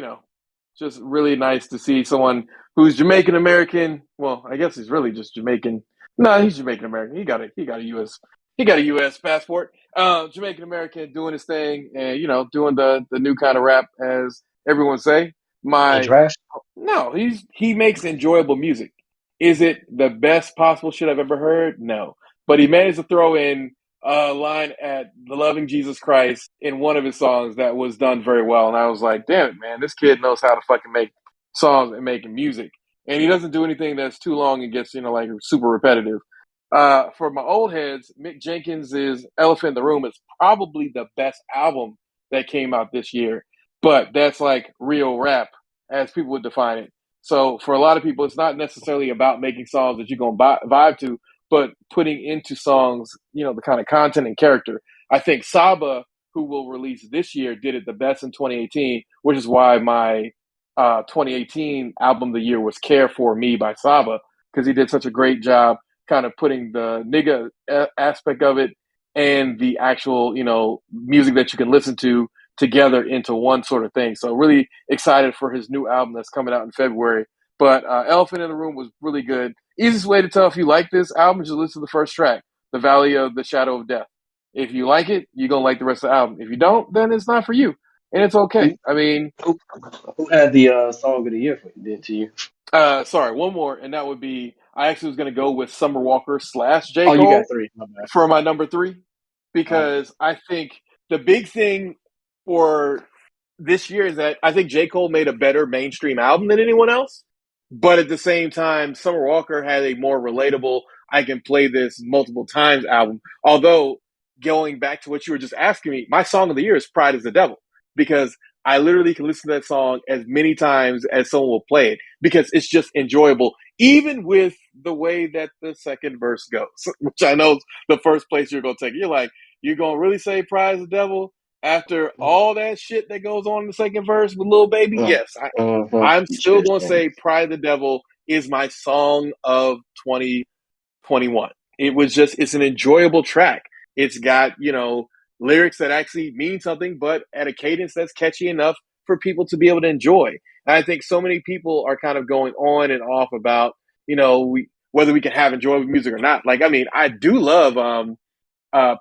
just really nice to see someone who's Jamaican American. Well, I guess he's really just Jamaican. No, he's Jamaican American. He got a US passport. Jamaican American doing his thing and doing the new kind of rap as everyone say. And My trash. No, he makes enjoyable music. Is it the best possible shit I've ever heard? No. But he managed to throw in a line at the Loving Jesus Christ in one of his songs that was done very well. And I was like, damn it, man, this kid knows how to fucking make songs and making music. And he doesn't do anything that's too long and gets, like super repetitive. For my old heads, Mick Jenkins' Elephant in the Room is probably the best album that came out this year. But that's like real rap as people would define it. So for a lot of people, it's not necessarily about making songs that you're going to vibe to, but putting into songs, the kind of content and character. I think Saba, who will release this year, did it the best in 2018, which is why my 2018 album of the year was Care For Me by Saba, because he did such a great job kind of putting the nigga aspect of it and the actual, music that you can listen to together into one sort of thing. So really excited for his new album that's coming out in February. But Elephant in the Room was really good. Easiest way to tell if you like this album is just listen to the first track, The Valley of the Shadow of Death. If you like it, you're going to like the rest of the album. If you don't, then it's not for you. And it's okay. Who, I mean, who had the song of the year to you? sorry, one more, and that would be I actually was going to go with Summer Walker / J. Oh, you got Cole three. My bad. for my number 3 Uh, because I think the big thing for this year is that I think J. Cole made a better mainstream album than anyone else. But at the same time, Summer Walker had a more relatable, I can play this multiple times album. Although, going back to what you were just asking me, my song of the year is Pride is the Devil. Because I literally can listen to that song as many times as someone will play it because it's just enjoyable, even with the way that the second verse goes, which I know is the first place you're going to take. You're like, you're going to really say Pride is the Devil after all that shit that goes on in the second verse with Lil Baby? Yes, I'm still going to say Pride of the Devil is my song of 2021. It's an enjoyable track. It's got, lyrics that actually mean something, but at a cadence that's catchy enough for people to be able to enjoy. And I think so many people are kind of going on and off about, whether we can have enjoyable music or not. Like, I mean, I do love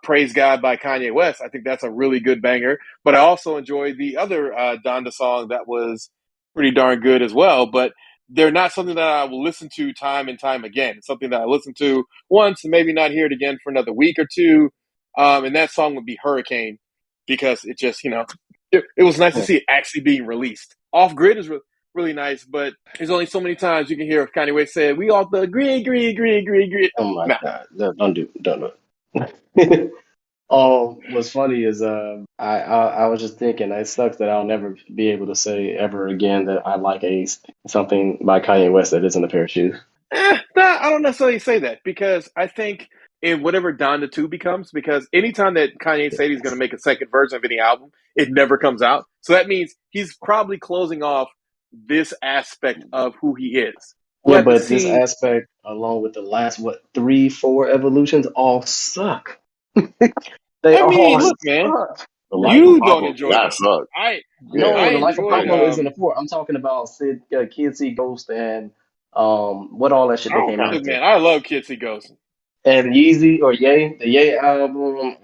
Praise God by Kanye West. I think that's a really good banger. But I also enjoyed the other Donda song that was pretty darn good as well. But they're not something that I will listen to time and time again. It's something that I listen to once and maybe not hear it again for another week or two. And that song would be Hurricane because it just, it was nice to see it actually being released. Off Grid is really nice, but there's only so many times you can hear Kanye West say, we all agree. Oh my God. Don't do it. What's funny is I was just thinking it sucks that I'll never be able to say ever again that I like something by Kanye West that isn't a pair of shoes. I don't necessarily say that because I think in whatever Donda 2 becomes, because anytime that Kanye said he's going to make a second version of any album, it never comes out. So that means he's probably closing off this aspect of who he is. Yeah, but this aspect, along with the last, 3-4 evolutions, all suck. They all look, man, suck. you don't enjoy them. The Life of Pablo isn't a 4. I'm talking about Kid See Ghost and what all that shit that came out. Look, man, I love Kid See Ghost. And Yeezy or Ye, the Ye album.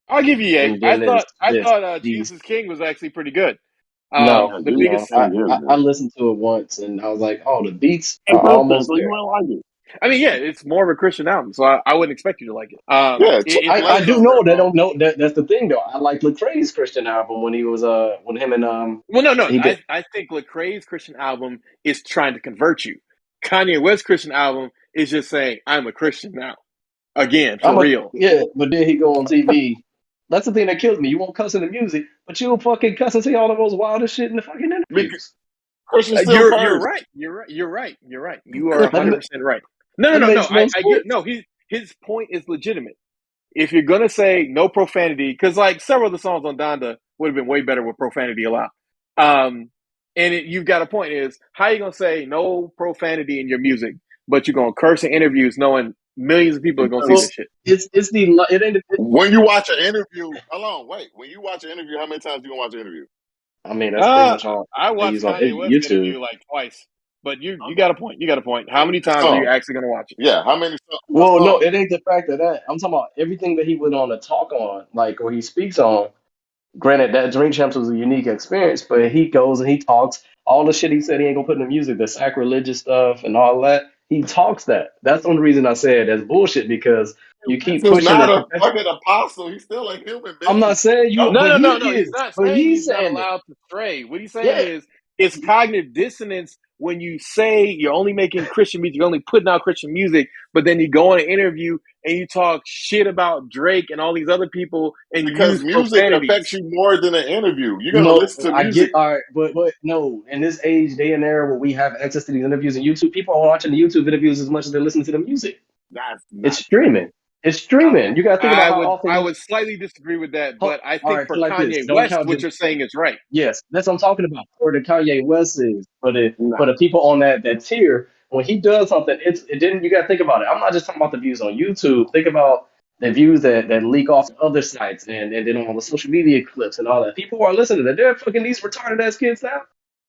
I'll give you Ye. I thought Jesus King was actually pretty good. I listened to it once and I was like, oh, the beats are almost there. I mean, yeah, it's more of a Christian album, so I wouldn't expect you to like it. I do know that. Don't know that's the thing though. I like Lecrae's Christian album when he was when him and Well, no. I think Lecrae's Christian album is trying to convert you. Kanye West's Christian album is just saying, I'm a Christian now. Again, for real. Yeah, but then he go on TV. That's the thing that kills me. You won't cuss in the music, but you'll fucking cuss and say all the most wildest shit in the fucking interviews. You're right. You are 100% right. No. I get his point is legitimate. If you're gonna say no profanity, because like several of the songs on Donda would have been way better with profanity allowed. You've got a point is how you gonna say no profanity in your music, but you're gonna curse in interviews knowing millions of people are gonna see this shit. When you watch an interview, when you watch an interview, how many times do you watch an interview? I mean, that's pretty much all I watched Kanye West's interview like twice. But you got a point. How many times are you actually going to watch it? Yeah, how many? Well, no, it ain't the fact of that. I'm talking about everything that he went on to talk on, like, or he speaks on. Granted, that Drink Champs was a unique experience, but he goes and he talks all the shit he said he ain't gonna put in the music, the sacrilegious stuff and all that. He talks that. That's the only reason I said that's bullshit because you keep pushing. He's not a fucking apostle. He's still a human being. I'm not saying you. No. He's not saying he's not allowed to stray. What he's saying is it's cognitive dissonance when you say you're only making Christian music, you're only putting out Christian music, but then you go on an interview and you talk shit about Drake and all these other people and because music affects you more than an interview. You're gonna listen to music. All right, but no, in this age, day and era where we have access to these interviews on YouTube, people are watching the YouTube interviews as much as they're listening to the music. It's streaming. It's streaming. You got to think about how often. I would slightly disagree with that, but I think for Kanye West, what you're saying is right. Yes, that's what I'm talking about. For the Kanye West is, for the people on that tier, when he does something, then you got to think about it. I'm not just talking about the views on YouTube. Think about the views that leak off other sites and then all the social media clips and all that. People who are listening to that, they're fucking these retarded ass kids now.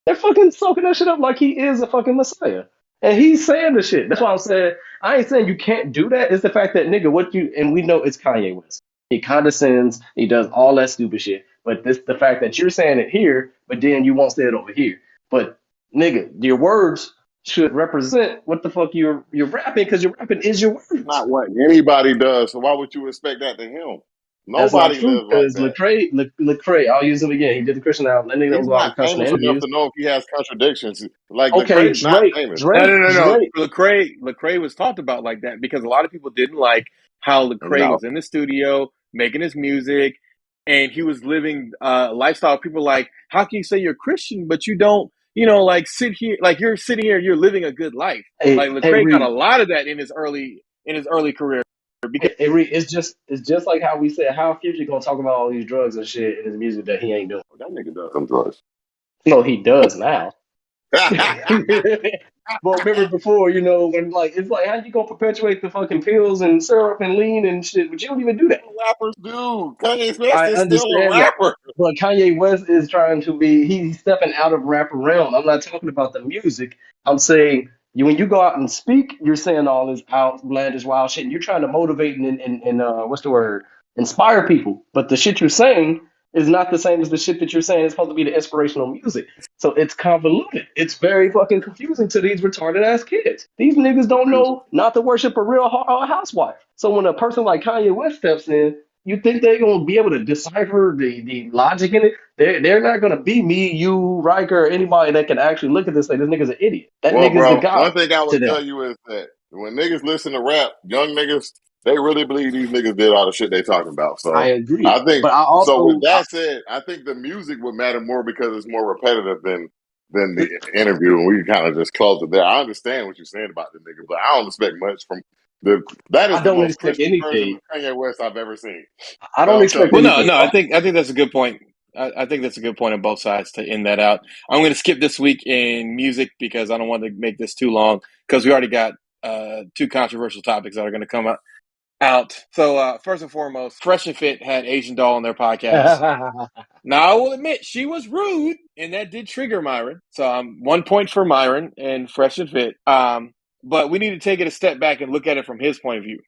They're fucking soaking that shit up like he is a fucking messiah. And he's saying the shit. That's why I'm saying, I ain't saying you can't do that. It's the fact that, nigga, and we know it's Kanye West. He condescends. He does all that stupid shit. But the fact that you're saying it here, but then you won't say it over here. But, nigga, your words should represent what the fuck you're rapping, because your rapping is your words. Not what anybody does. So why would you expect that to him? Nobody lives like that. Lecrae, I'll use him again. He did the Christian album. Then he's not famous enough to know if he has contradictions. Like okay, Lecrae's not famous. No. Lecrae was talked about like that because a lot of people didn't like how Lecrae was in the studio making his music. and he was living lifestyle. People like, how can you say you're Christian but you don't, like sit here, like you're sitting here, you're living a good life. Like Hey, Lecrae got a Reed. lot of that in his early career. Because Hey, Reed, it's just like how we said, how Future gonna talk about all these drugs and shit in his music that he ain't doing. That nigga does some drugs. No, he does now. But remember before, when it's like, how you gonna perpetuate the fucking pills and syrup and lean and shit? But you don't even do that. Rappers do. Kanye West I is still a understand that. rapper. But Kanye West is trying to he's stepping out of rapper realm. I'm not talking about the music. I'm saying when you go out and speak, you're saying all this outlandish wild shit, and you're trying to motivate and what's the word? Inspire people. But the shit you're saying is not the same as the shit that you're saying. It's supposed to be the inspirational music. So it's convoluted. It's very fucking confusing to these retarded ass kids. These niggas don't know not to worship a real housewife. So when a person like Kanye West steps in, you think they're gonna be able to decipher the logic in it? They're not gonna be me, you, Riker, or anybody that can actually look at this and say this nigga's an idiot. That Well, nigga's the bro, God one thing I to would them. tell you is that when niggas listen to rap, young niggas, they really believe these niggas did all the shit they talking about. I So agree. I think, But I so with also that said, I think the music would matter more because it's more repetitive than the interview, and we kind of just close it there. I understand what you're saying about the nigga, but I don't expect much from that is I the don't most expect Christian version anything. of Kanye West I've ever seen. I So don't I'm telling expect you. Well, no, anything. no, I think that's a good point. I think that's a good point on both sides to end that out. I'm going to skip this week in music because I don't want to make this too long because we already got two controversial topics that are going to come out. So first and foremost, Fresh and Fit had Asian Doll on their podcast. Now I will admit she was rude, and that did trigger Myron. So 1 point for Myron and Fresh and Fit. But we need to take it a step back and look at it from his point of view.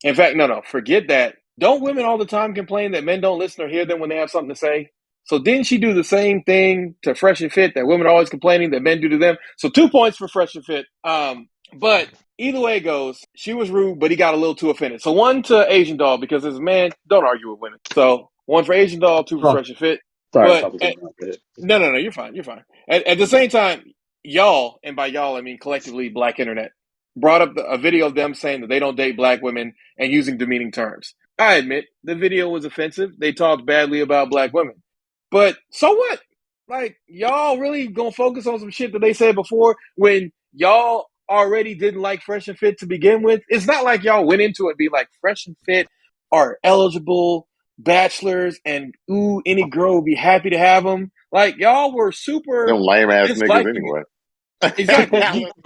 In fact, no, forget that. Don't women all the time complain that men don't listen or hear them when they have something to say? So didn't she do the same thing to Fresh and Fit that women are always complaining that men do to them? So 2 points for Fresh and Fit. But either way it goes, she was rude, but he got a little too offended. So 1 to Asian Doll because as a man, don't argue with women. So 1 for Asian Doll, 2 for Fresh and Fit. Sorry, But talking about that. no, you're fine. You're fine. At the same time, y'all, and by y'all I mean collectively Black Internet, brought up a video of them saying that they don't date Black women and using demeaning terms. I admit the video was offensive. They talked badly about Black women. But so what? Like, y'all really gonna focus on some shit that they said before when y'all already didn't like Fresh and Fit to begin with? It's not like y'all went into it be like, Fresh and Fit are eligible bachelors and ooh, any girl would be happy to have them. Like, y'all were super Them lame ass niggas disliking it. anyway. Exactly.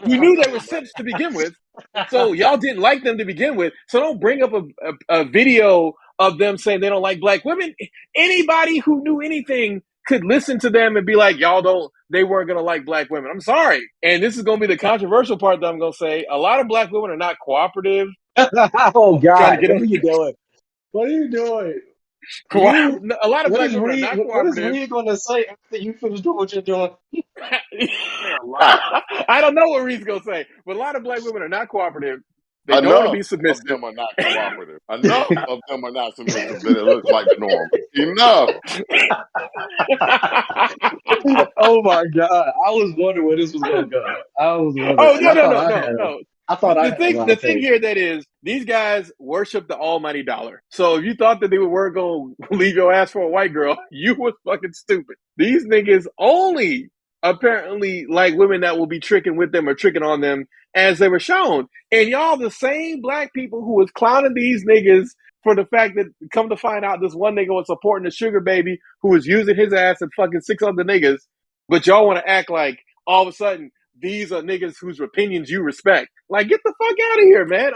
You knew they were simps to begin with, so y'all didn't like them to begin with. So don't bring up a video of them saying they don't like Black women. Anybody who knew anything could listen to them and be like, they weren't going to like Black women. I'm sorry. And this is going to be the controversial part that I'm going to say. A lot of Black women are not cooperative. Oh Trying to God, get what them. are you doing? What are you doing? A lot of What Black is women are Reed? not What is cooperative. Reed going to say after you finish doing what you're doing? I don't know what Reed's going to say, but a lot of Black women are not cooperative. They don't want to Enough be of submissive. them are not cooperative. Enough of them are not submissive that it looks like the norm. Enough. Oh my God, I was wondering where this was going to go. I was wondering, Oh and no I no thought no I no had a, no. I thought I The had a thing lot the of thing tape. here that is these guys worship the almighty dollar. So if you thought that they were going to leave your ass for a white girl, you was fucking stupid. These niggas only apparently like women that will be tricking with them or tricking on them as they were shown. And y'all the same Black people who was clowning these niggas for the fact that come to find out this one nigga was supporting the sugar baby who was using his ass and fucking 600 niggas. But y'all want to act like all of a sudden these are niggas whose opinions you respect. Like, get the fuck out of here, man.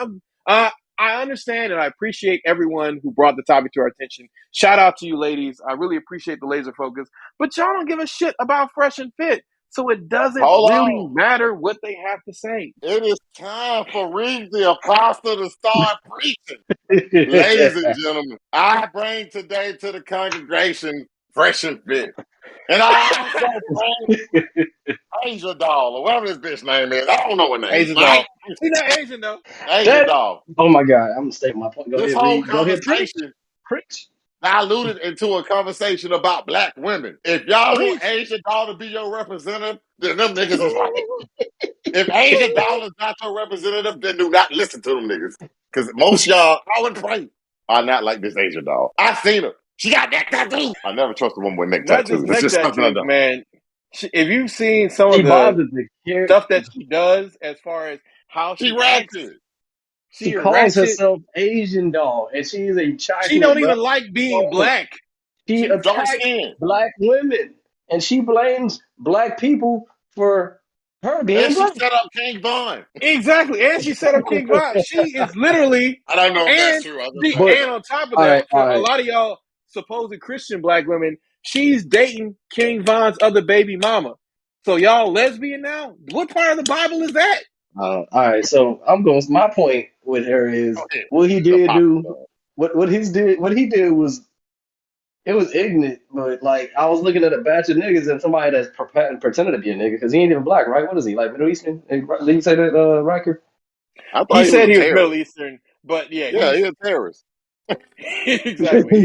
I understand and I appreciate everyone who brought the topic to our attention. Shout out to you, ladies. I really appreciate the laser focus. But y'all don't give a shit about Fresh and Fit. So it doesn't Hold really on. matter what they have to say. It is time for Reed the Apostle to start preaching. Ladies and gentlemen, I bring today to the congregation Fresh and Fit. And I also bring Asia Doll, or whatever this bitch name is. I don't know her name. Asian Right? doll. She's not Asian though. Asia Doll. Oh my God, I'm gonna state my point. Go This ahead, whole Reed. Go ahead, preach, conversation preach, diluted into a conversation about Black women. If y'all want preach. Asia Doll to be your representative, then them niggas is right. If Asia Doll is not your representative, then do not listen to them niggas. Because most y'all, I would pray, are not like this Asia Doll. I seen her. She got neck tattoos. I never trust a woman with neck Not just tattoos. It's neck just something I tattoos, don't. man. If you've seen some She of the bothers the care. stuff that she does as far as how She she acts, ratchet. She she calls ratchet. herself Asian doll, and she is a She chocolate don't even brown like being woman. black. She She Dark attacks skin. black women, and she blames black people for her And being she black. set up King Von. exactly, and she set up King Von. She is literally, I don't know if that's and true. I was the just saying. But and on top of all right, that, all for a right, lot of y'all supposed Christian black women, she's dating King Von's other baby mama. So y'all lesbian now? What part of the Bible is that? all right. So I'm going. My point with her Go is ahead. what he The did pocket do. dog. What he did was it was ignorant. But like I was looking at a batch of niggas and somebody that's pretended to be a nigga because he ain't even black, right? What is he like Middle Eastern? Did he say that, Riker? I thought He he was said a he was Middle terrorist. Eastern, but yeah, Yeah, he's he's a terrorist. exactly.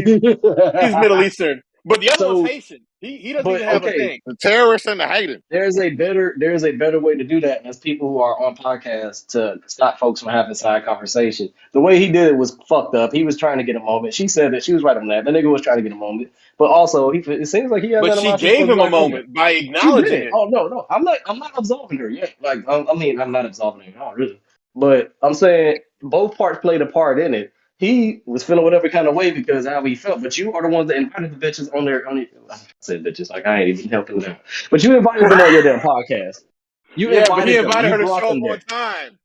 He's Middle Eastern, but the other one's So, Haitian. He doesn't but even have a okay. thing. The terrorist and the hater. There's a better way to do that as people who are on podcasts to stop folks from having side conversation. The way he did it was fucked up. He was trying to get a moment. She said that she was right on that. The nigga was trying to get a moment. But also it seems like he has But that she emotion gave towards him a black women. moment by She acknowledging did. it. Oh no. I'm not absolving her yet. Like I mean I'm not absolving her, not really. But I'm saying both parts played a part in it. He was feeling whatever kind of way because of how he felt, but you are the ones that invited the bitches I said bitches, like I ain't even helping them out. But you invited them on your damn podcast. You Yeah, but he invited them. invited You her to brought show up them on there. time.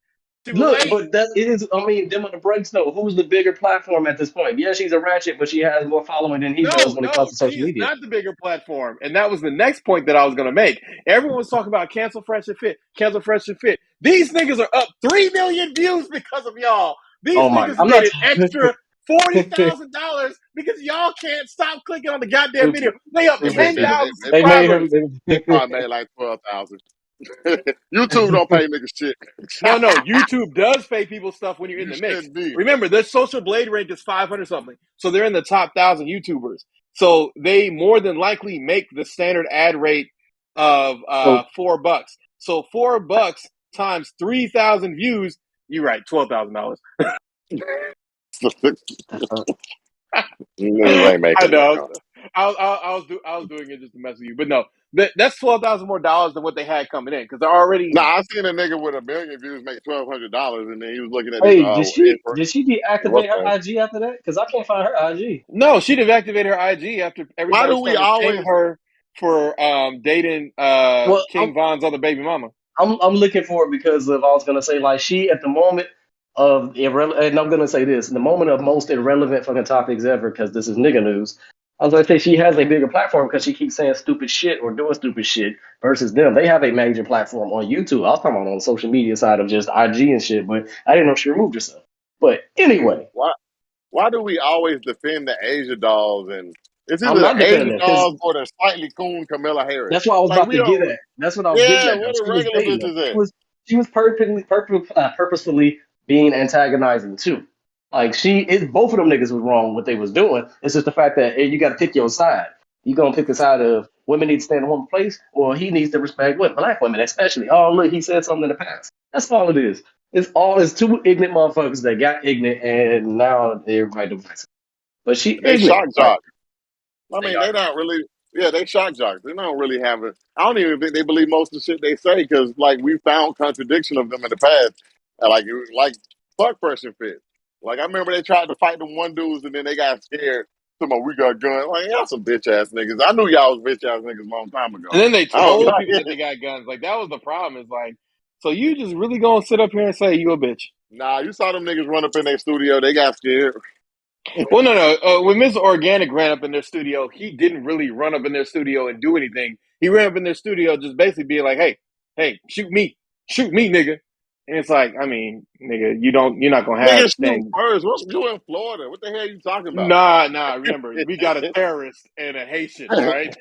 She was Look, late. but that it is. I mean, them on the breaks though. Who's the bigger platform at this point? Yeah, she's a ratchet, but she has more following than he does No, when it comes no, to she social is media. not the bigger platform. And that was the next point that I was going to make. Everyone's talking about cancel Fresh and Fit, cancel Fresh and Fit. These niggas are up 3 million views because of y'all. These Oh my! niggas I'm made not. an extra $40,000 because y'all can't stop clicking on the goddamn video. Stupid. They up They, Stupid. they, 10,000 they, they They probably made subscribers. him. they probably made like 12,000. YouTube don't pay niggas shit. No, YouTube does pay people stuff when you're in You the mix. should be. Remember, their social blade rank is 500 something. So they're in the top 1,000 YouTubers. So they more than likely make the standard ad rate of So $4. So $4 times 3,000 views, you're right, $12,000. Niggas ain't I making that. know. I was doing it just to mess with you, but no, that's $12,000 more dollars than what they had coming in because they're already. Nah, I seen a nigga with 1 million views make $1,200, and then he was looking at his hey, did she what's deactivate her that? IG after that? Because I can't find her IG. No, she deactivated her IG after Why everybody do we started shaming always? her for dating Well, King Von's other baby mama. I'm looking for it because of I was gonna say like she at the moment of irrelevant, and I'm gonna say this the moment of most irrelevant fucking topics ever because this is nigga news. I was gonna say she has a bigger platform because she keeps saying stupid shit or doing stupid shit versus them. They have a major platform on YouTube. I was talking about on the social media side of just IG and shit, but I didn't know she removed herself. But anyway, Why do we always defend the Asia dolls? And it's I'm either not the Asia defending it because dolls or the slightly coon Camilla Harris. that's what I was Like about we to get don't. at. That's what I was getting Yeah, at. Though where the she was regular dating them. bitches at? She was purposefully being antagonizing too. Like she is both of them niggas was wrong what they was doing. It's just the fact that hey, you got to pick your side. You gonna pick the side of women need to stand in one place, or he needs to respect women, black women especially. Oh look, he said something in the past. That's all it is. It's two ignorant motherfuckers that got ignorant and now everybody divides. But she They ignorant. shock Like jock. I they mean, are. they not really. Yeah, they shock jocks. They don't really have it. I don't even think they believe most of the shit they say because, like, we found contradiction of them in the past. Like fuck Fresh and Fit. Like, I remember they tried to fight them one dudes and then they got scared. Talking we got guns. Like, y'all some bitch ass niggas. I knew y'all was bitch ass niggas a long time ago. And then they I don't told people that like they got guns. Like that was the problem. Is like, so you just really gonna sit up here and say you a bitch? Nah, you saw them niggas run up in their studio. They got scared. Well, no. When Ms. Organic ran up in their studio, he didn't really run up in their studio and do anything. He ran up in their studio just basically being like, hey, shoot me, nigga. And it's like, I mean, nigga, you're not gonna have Niggas shoot stand. first. What's you in Florida? What the hell are you talking about? Nah. Remember, we got a terrorist and a Haitian. All right,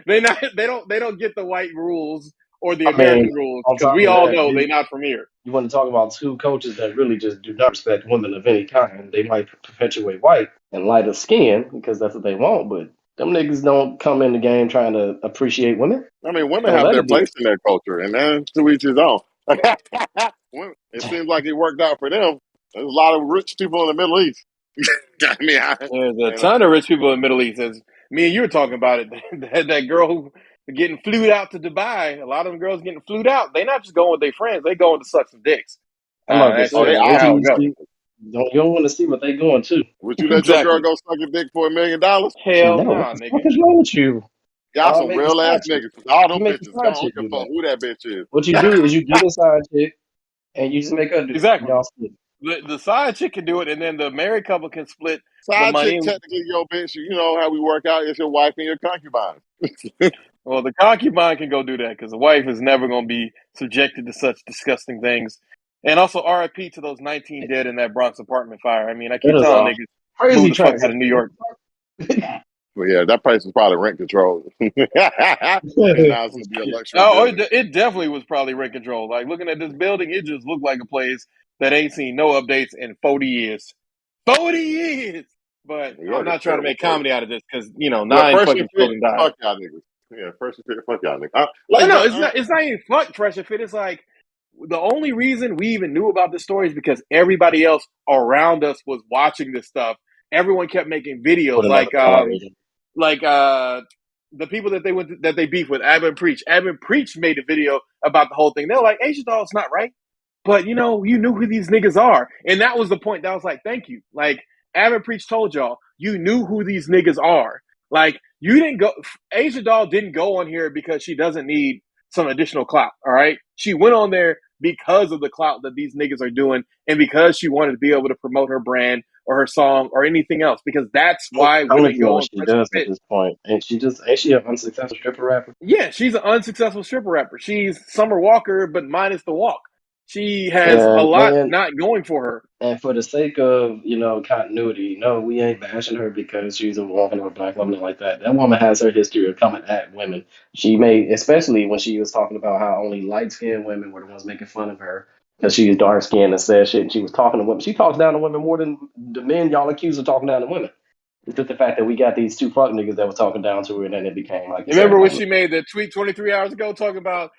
they don't get the white rules or the I mean, American rules on because top we of all that, know they not from here. you want to talk about two coaches that really just do not respect women of any kind. They might perpetuate white and lighter skin because that's what they want, but them niggas don't come in the game trying to appreciate women. I mean, women Don't have let their it do place it. in their culture, and then to each his own. It seems like it worked out for them. There's a lot of rich people in the Middle East. I mean, There's a ton of rich people in the Middle East. As me and you were talking about it, that girl who getting flued out to Dubai. A lot of them girls getting flued out. They not just going with their friends. They going to suck some dicks. I'm about to That's say, just wait till how it you goes. see. You don't want to see what they going to. would you let your girl Exactly. go suck your dick for $1 million? Hell No, what nah, the fuck nigga. is wrong with you? Y'all some Make a real ass side chick. niggas. All You them make a bitches. side Go. I don't chick give do a fuck that. who that bitch is. What you do is you get a side chick and you just make her do it. Exactly. Y'all split. The side chick can do it, and then the married couple can split the Side money. chick, technically your bitch. You know how we work out. It's your wife and your concubine. Well, the concubine can go do that because the wife is never going to be subjected to such disgusting things. And also, RIP to those 19 dead in that Bronx apartment fire. I mean, I That keep is telling a niggas, move crazy the fuck out of transition. New York. Well, yeah, that place is probably rent controlled. And now it's gonna be a luxury Oh, building. it definitely was probably rent control. Like, looking at this building, it just looked like a place that ain't seen no updates in 40 years. 40 years! But Yeah, I'm it's not trying to terrible make place. comedy out of this because, you know, Well, 9 Fresh fucking and Fit, children died. fuck y'all niggas. Yeah, Fresh and Fit, fuck y'all niggas. No, Ladies, no, it's not even fuck Fresh and Fit. It's like the only reason we even knew about this story is because everybody else around us was watching this stuff. Everyone kept making videos, Put another power in. like the people that that they beef with, Ab and Preach. Ab and Preach made a video about the whole thing. They're like, Asian Doll's not right, but you know, you knew who these niggas are, and that was the point. That was like, thank you. Like Ab and Preach told y'all, you knew who these niggas are. Like you didn't go. Asia Doll didn't go on here because she doesn't need some additional clout. All right, she went on there because of the clout that these niggas are doing, and because she wanted to be able to promote her brand or her song or anything else. Because that's why I don't women even know go what on she Fresh and does at Fit. this point. And ain't she an unsuccessful stripper rapper? Yeah, she's an unsuccessful stripper rapper. She's Summer Walker, but minus the walk. She has a lot And not going for her. and for the sake of, continuity, no, we ain't bashing her because she's a woman or a black woman like that. That woman has her history of coming at women. She made, especially when she was talking about how only light skinned women were the ones making fun of her because she was dark skinned and said shit and she was talking to women. She talks down to women more than the men y'all accuse of talking down to women. It's just the fact that we got these two fuck niggas that was talking down to her and then it became, like you You said, remember when public. she made the tweet 23 hours ago talking about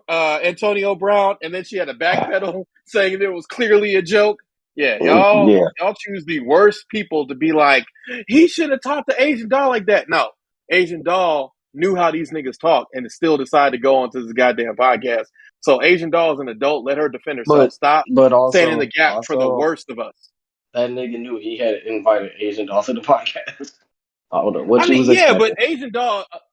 Antonio Brown, and then she had a backpedal saying that it was clearly a joke? Yeah, Yeah. y'all choose the worst people to be like, he should have talked to Asian Doll like that. No, Asian Doll knew how these niggas talk and still decided to go onto this goddamn podcast. So Asian Doll is an adult. Let her defend herself. But Stop but standing in the also gap for the also worst of us. that nigga knew he had invited Asian Doll to the podcast. I don't know what I you mean, was yeah, but expecting.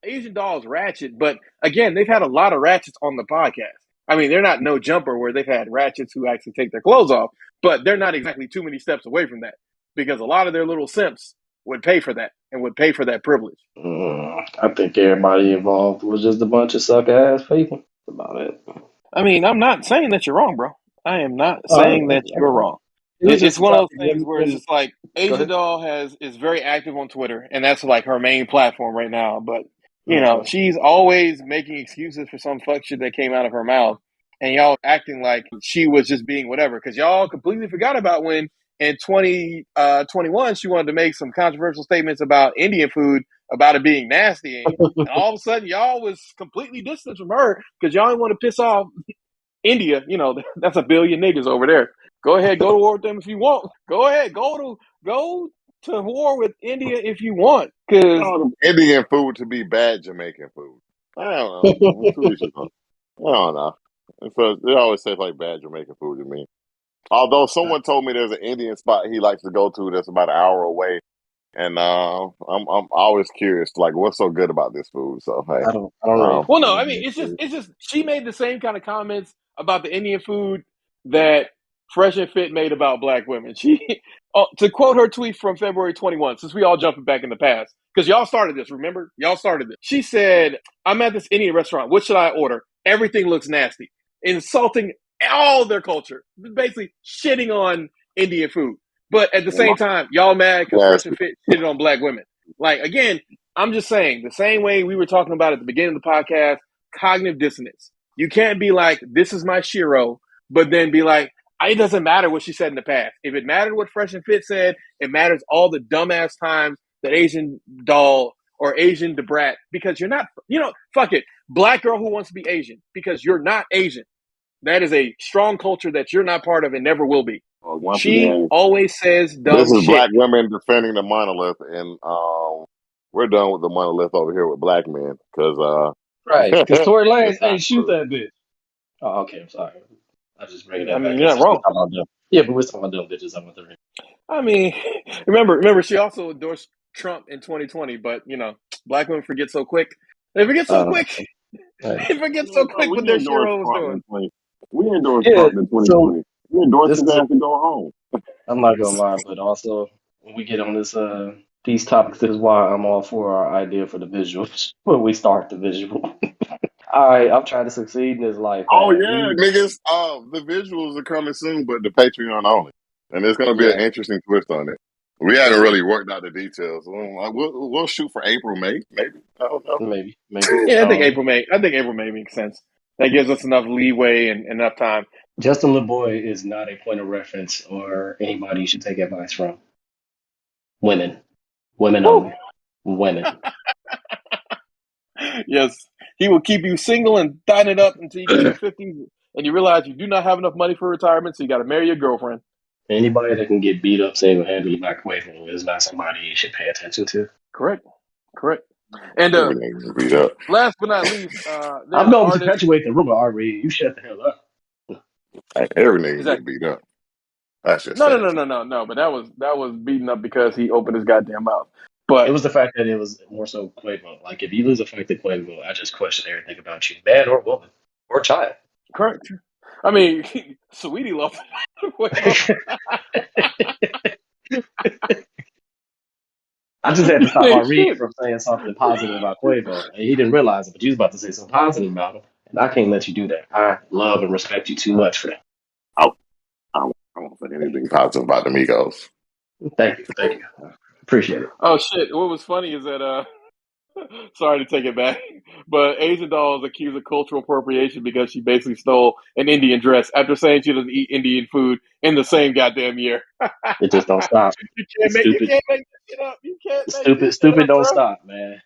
Asian Doll is ratchet. But again, they've had a lot of ratchets on the podcast. I mean, they're not no jumper where they've had ratchets who actually take their clothes off, but they're not exactly too many steps away from that because a lot of their little simps would pay for that and would pay for that privilege. I think everybody involved was just a bunch of suck ass people. That's about it. I mean, I'm not saying that you're wrong, bro. I am not Oh, saying that I you're know. wrong. It was It's just a one of those topic. things where it's just like Go Asian ahead. Doll is very active on Twitter, and that's like her main platform right now. But you know, Okay. she's always making excuses for some fuck shit that came out of her mouth, and y'all acting like she was just being whatever because y'all completely forgot about when in 2021 she wanted to make some controversial statements about Indian food, about it being nasty, and all of a sudden y'all was completely distant from her because y'all didn't want to piss off India. You know, that's a billion niggas over there. Go ahead, go to war with them if you want. Go ahead, go to war with India if you want. Because Indian food to be bad Jamaican food. I don't know. I don't know. So they always say like bad Jamaican food to me. Although someone told me there's an Indian spot he likes to go to that's about an hour away, and I'm always curious, like what's so good about this food. So hey, I don't really well, fuck no, with I mean Indian it's food. just she made the same kind of comments about the Indian food that Fresh and Fit made about black women. She, to quote her tweet from February 21, since we all jumping back in the past, because y'all started this. Remember, y'all started this. She said, "I'm at this Indian restaurant. What should I order? Everything looks nasty," insulting all their culture, basically shitting on Indian food. But at the same time, y'all mad because Fresh and Fit shitted on black women. Like again, I'm just saying, the same way we were talking about at the beginning of the podcast, cognitive dissonance. You can't be like, this is my Shiro, but then be like, it doesn't matter what she said in the past. If it mattered what Fresh and Fit said, it matters all the dumbass times that Asian Doll or Asian Debrat, because you're not, fuck it. Black girl who wants to be Asian, because you're not Asian. That is a strong culture that you're not part of and never will be. Once She again, always says this dumb is shit. black women defending the monolith, and we're done with the monolith over here with black men because Right, because Tory Lanez it's not ain't shoot true. that bitch. Oh, okay, I'm sorry. I just bringing I that mean, back you're up not since we wrong. talking about them. Yeah, but we're talking about them bitches. I'm with the ring. I mean, remember, she also endorsed Trump in 2020, but black women forget so quick. They forget so quick. Right. They forget so Yeah, bro, quick what we their endorsed hero was Trump doing. in 20. We endorsed Yeah, Trump in so 2020. We endorsed this his is ass to go home. I'm not gonna lie, but also when we get on this these topics, this is why I'm all for our idea for the visuals when we start the visual. All right, I'm trying to succeed in this life, Oh man. yeah, niggas. The visuals are coming soon, but the Patreon only, and there's gonna be an Yeah, interesting twist on it. We haven't really worked out the details. We'll shoot for April, May, maybe. I don't know. maybe. Yeah, I think April May makes sense. That gives us enough leeway and enough time. Justin LeBoy is not a point of reference or anybody you should take advice from. Women, women Woo! only, women. Yes, he will keep you single and dine it up until you get to your 50s, and you realize you do not have enough money for retirement, so you got to marry your girlfriend. Anybody that can get beat up single-handedly by Quavo is not somebody you should pay attention to. Correct. And Everything's beat up. last but not least, there's I'm an going to artist. perpetuate the rumor, Ari. You shut the hell up. Everything get Exactly. beat up. That's just No. facts. But that was beaten up because he opened his goddamn mouth. It But was the fact that it was more so Quavo. Like, if you lose a fight to Quavo, I just question everything about you, man or woman or child. correct. I mean, Sweetie lost. I just had to stop Ari Shit. from saying something positive about Quavo. And he didn't realize it, but you was about to say something positive about him. And I can't let you do that. I love and respect you too much for that. I won't say anything positive about the Migos. Thank you. I appreciate it. Oh shit! What was funny is that sorry to take it back, but Asian Doll is accused of cultural appropriation because she basically stole an Indian dress after saying she doesn't eat Indian food in the same goddamn year. It just don't stop. You Stupid, can't make this shit up. You can't make this shit stupid up, don't bro. stop, man.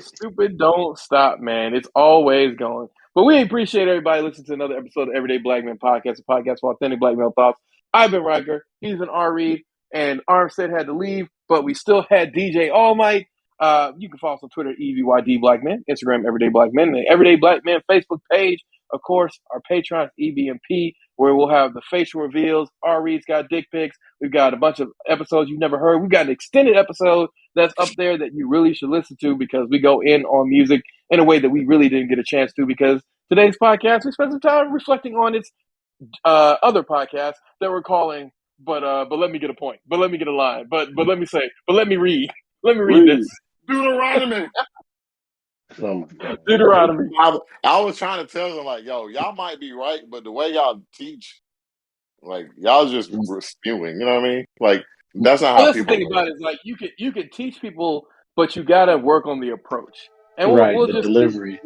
Stupid don't stop, man. It's always going. But we appreciate everybody listening to another episode of Everyday Black Men Podcast, a podcast for authentic black male thoughts. I've been Riker. He's been R. Reed. And Armstead had to leave, but we still had DJ All Might. You can follow us on Twitter, EVYD Black Men, Instagram, Everyday Black Men, and the Everyday Black Men Facebook page. Of course, our Patreon, EBMP, where we'll have the facial reveals. R. Reed's got dick pics. We've got a bunch of episodes you've never heard. We've got an extended episode that's up there that you really should listen to because we go in on music in a way that we really didn't get a chance to because today's podcast, we spent some time reflecting on its other podcasts that we're calling but let me get a point. But let me get a line. But let me say. But let me read. Let me read this. Deuteronomy. Oh my God. Deuteronomy. I was trying to tell them like, yo, y'all might be right, but the way y'all teach, like y'all just spewing. You know what I mean? Like that's not Well, how that's the people thing learn. about it. Is like you can teach people, but you gotta work on the approach. And Right, we'll the just see. delivery.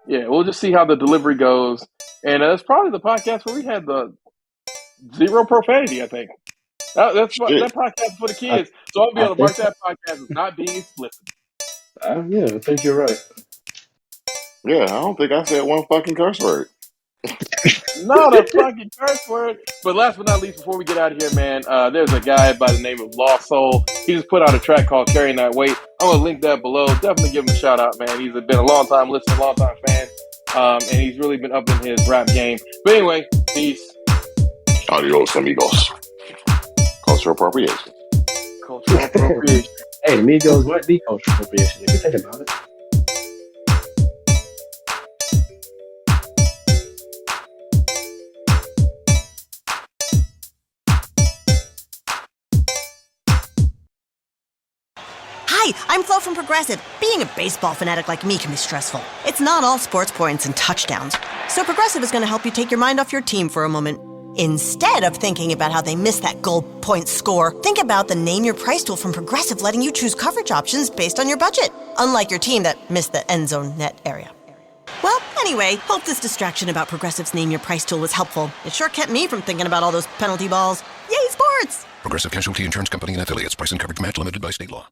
We'll just see how the delivery goes. And it's probably the podcast where we had the zero profanity. I think. That podcast for the kids. So I'll be I able to think mark that podcast as not being explicit. yeah, I think you're right. Yeah, I don't think I said one fucking curse word. Not a fucking curse word. But last but not least, before we get out of here, man, there's a guy by the name of Lost Soul. He just put out a track called Carrying That Weight. I'm going to link that below. Definitely give him a shout out, man. He's been a long time listener, long time fan. And he's really been up in his rap game. But anyway, peace. Adios, amigos. Cultural appropriation. Cultural appropriation. Hey, the Migos might be cultural appropriation if you think about it. Hi, I'm Flo from Progressive. Being a baseball fanatic like me can be stressful. It's not all sports points and touchdowns. So Progressive is going to help you take your mind off your team for a moment. Instead of thinking about how they missed that goal point score, think about the Name Your Price tool from Progressive letting you choose coverage options based on your budget. Unlike your team that missed the end zone net area. Well, anyway, hope this distraction about Progressive's Name Your Price tool was helpful. It sure kept me from thinking about all those penalty balls. Yay, sports! Progressive Casualty Insurance Company and affiliates. Price and coverage match limited by state law.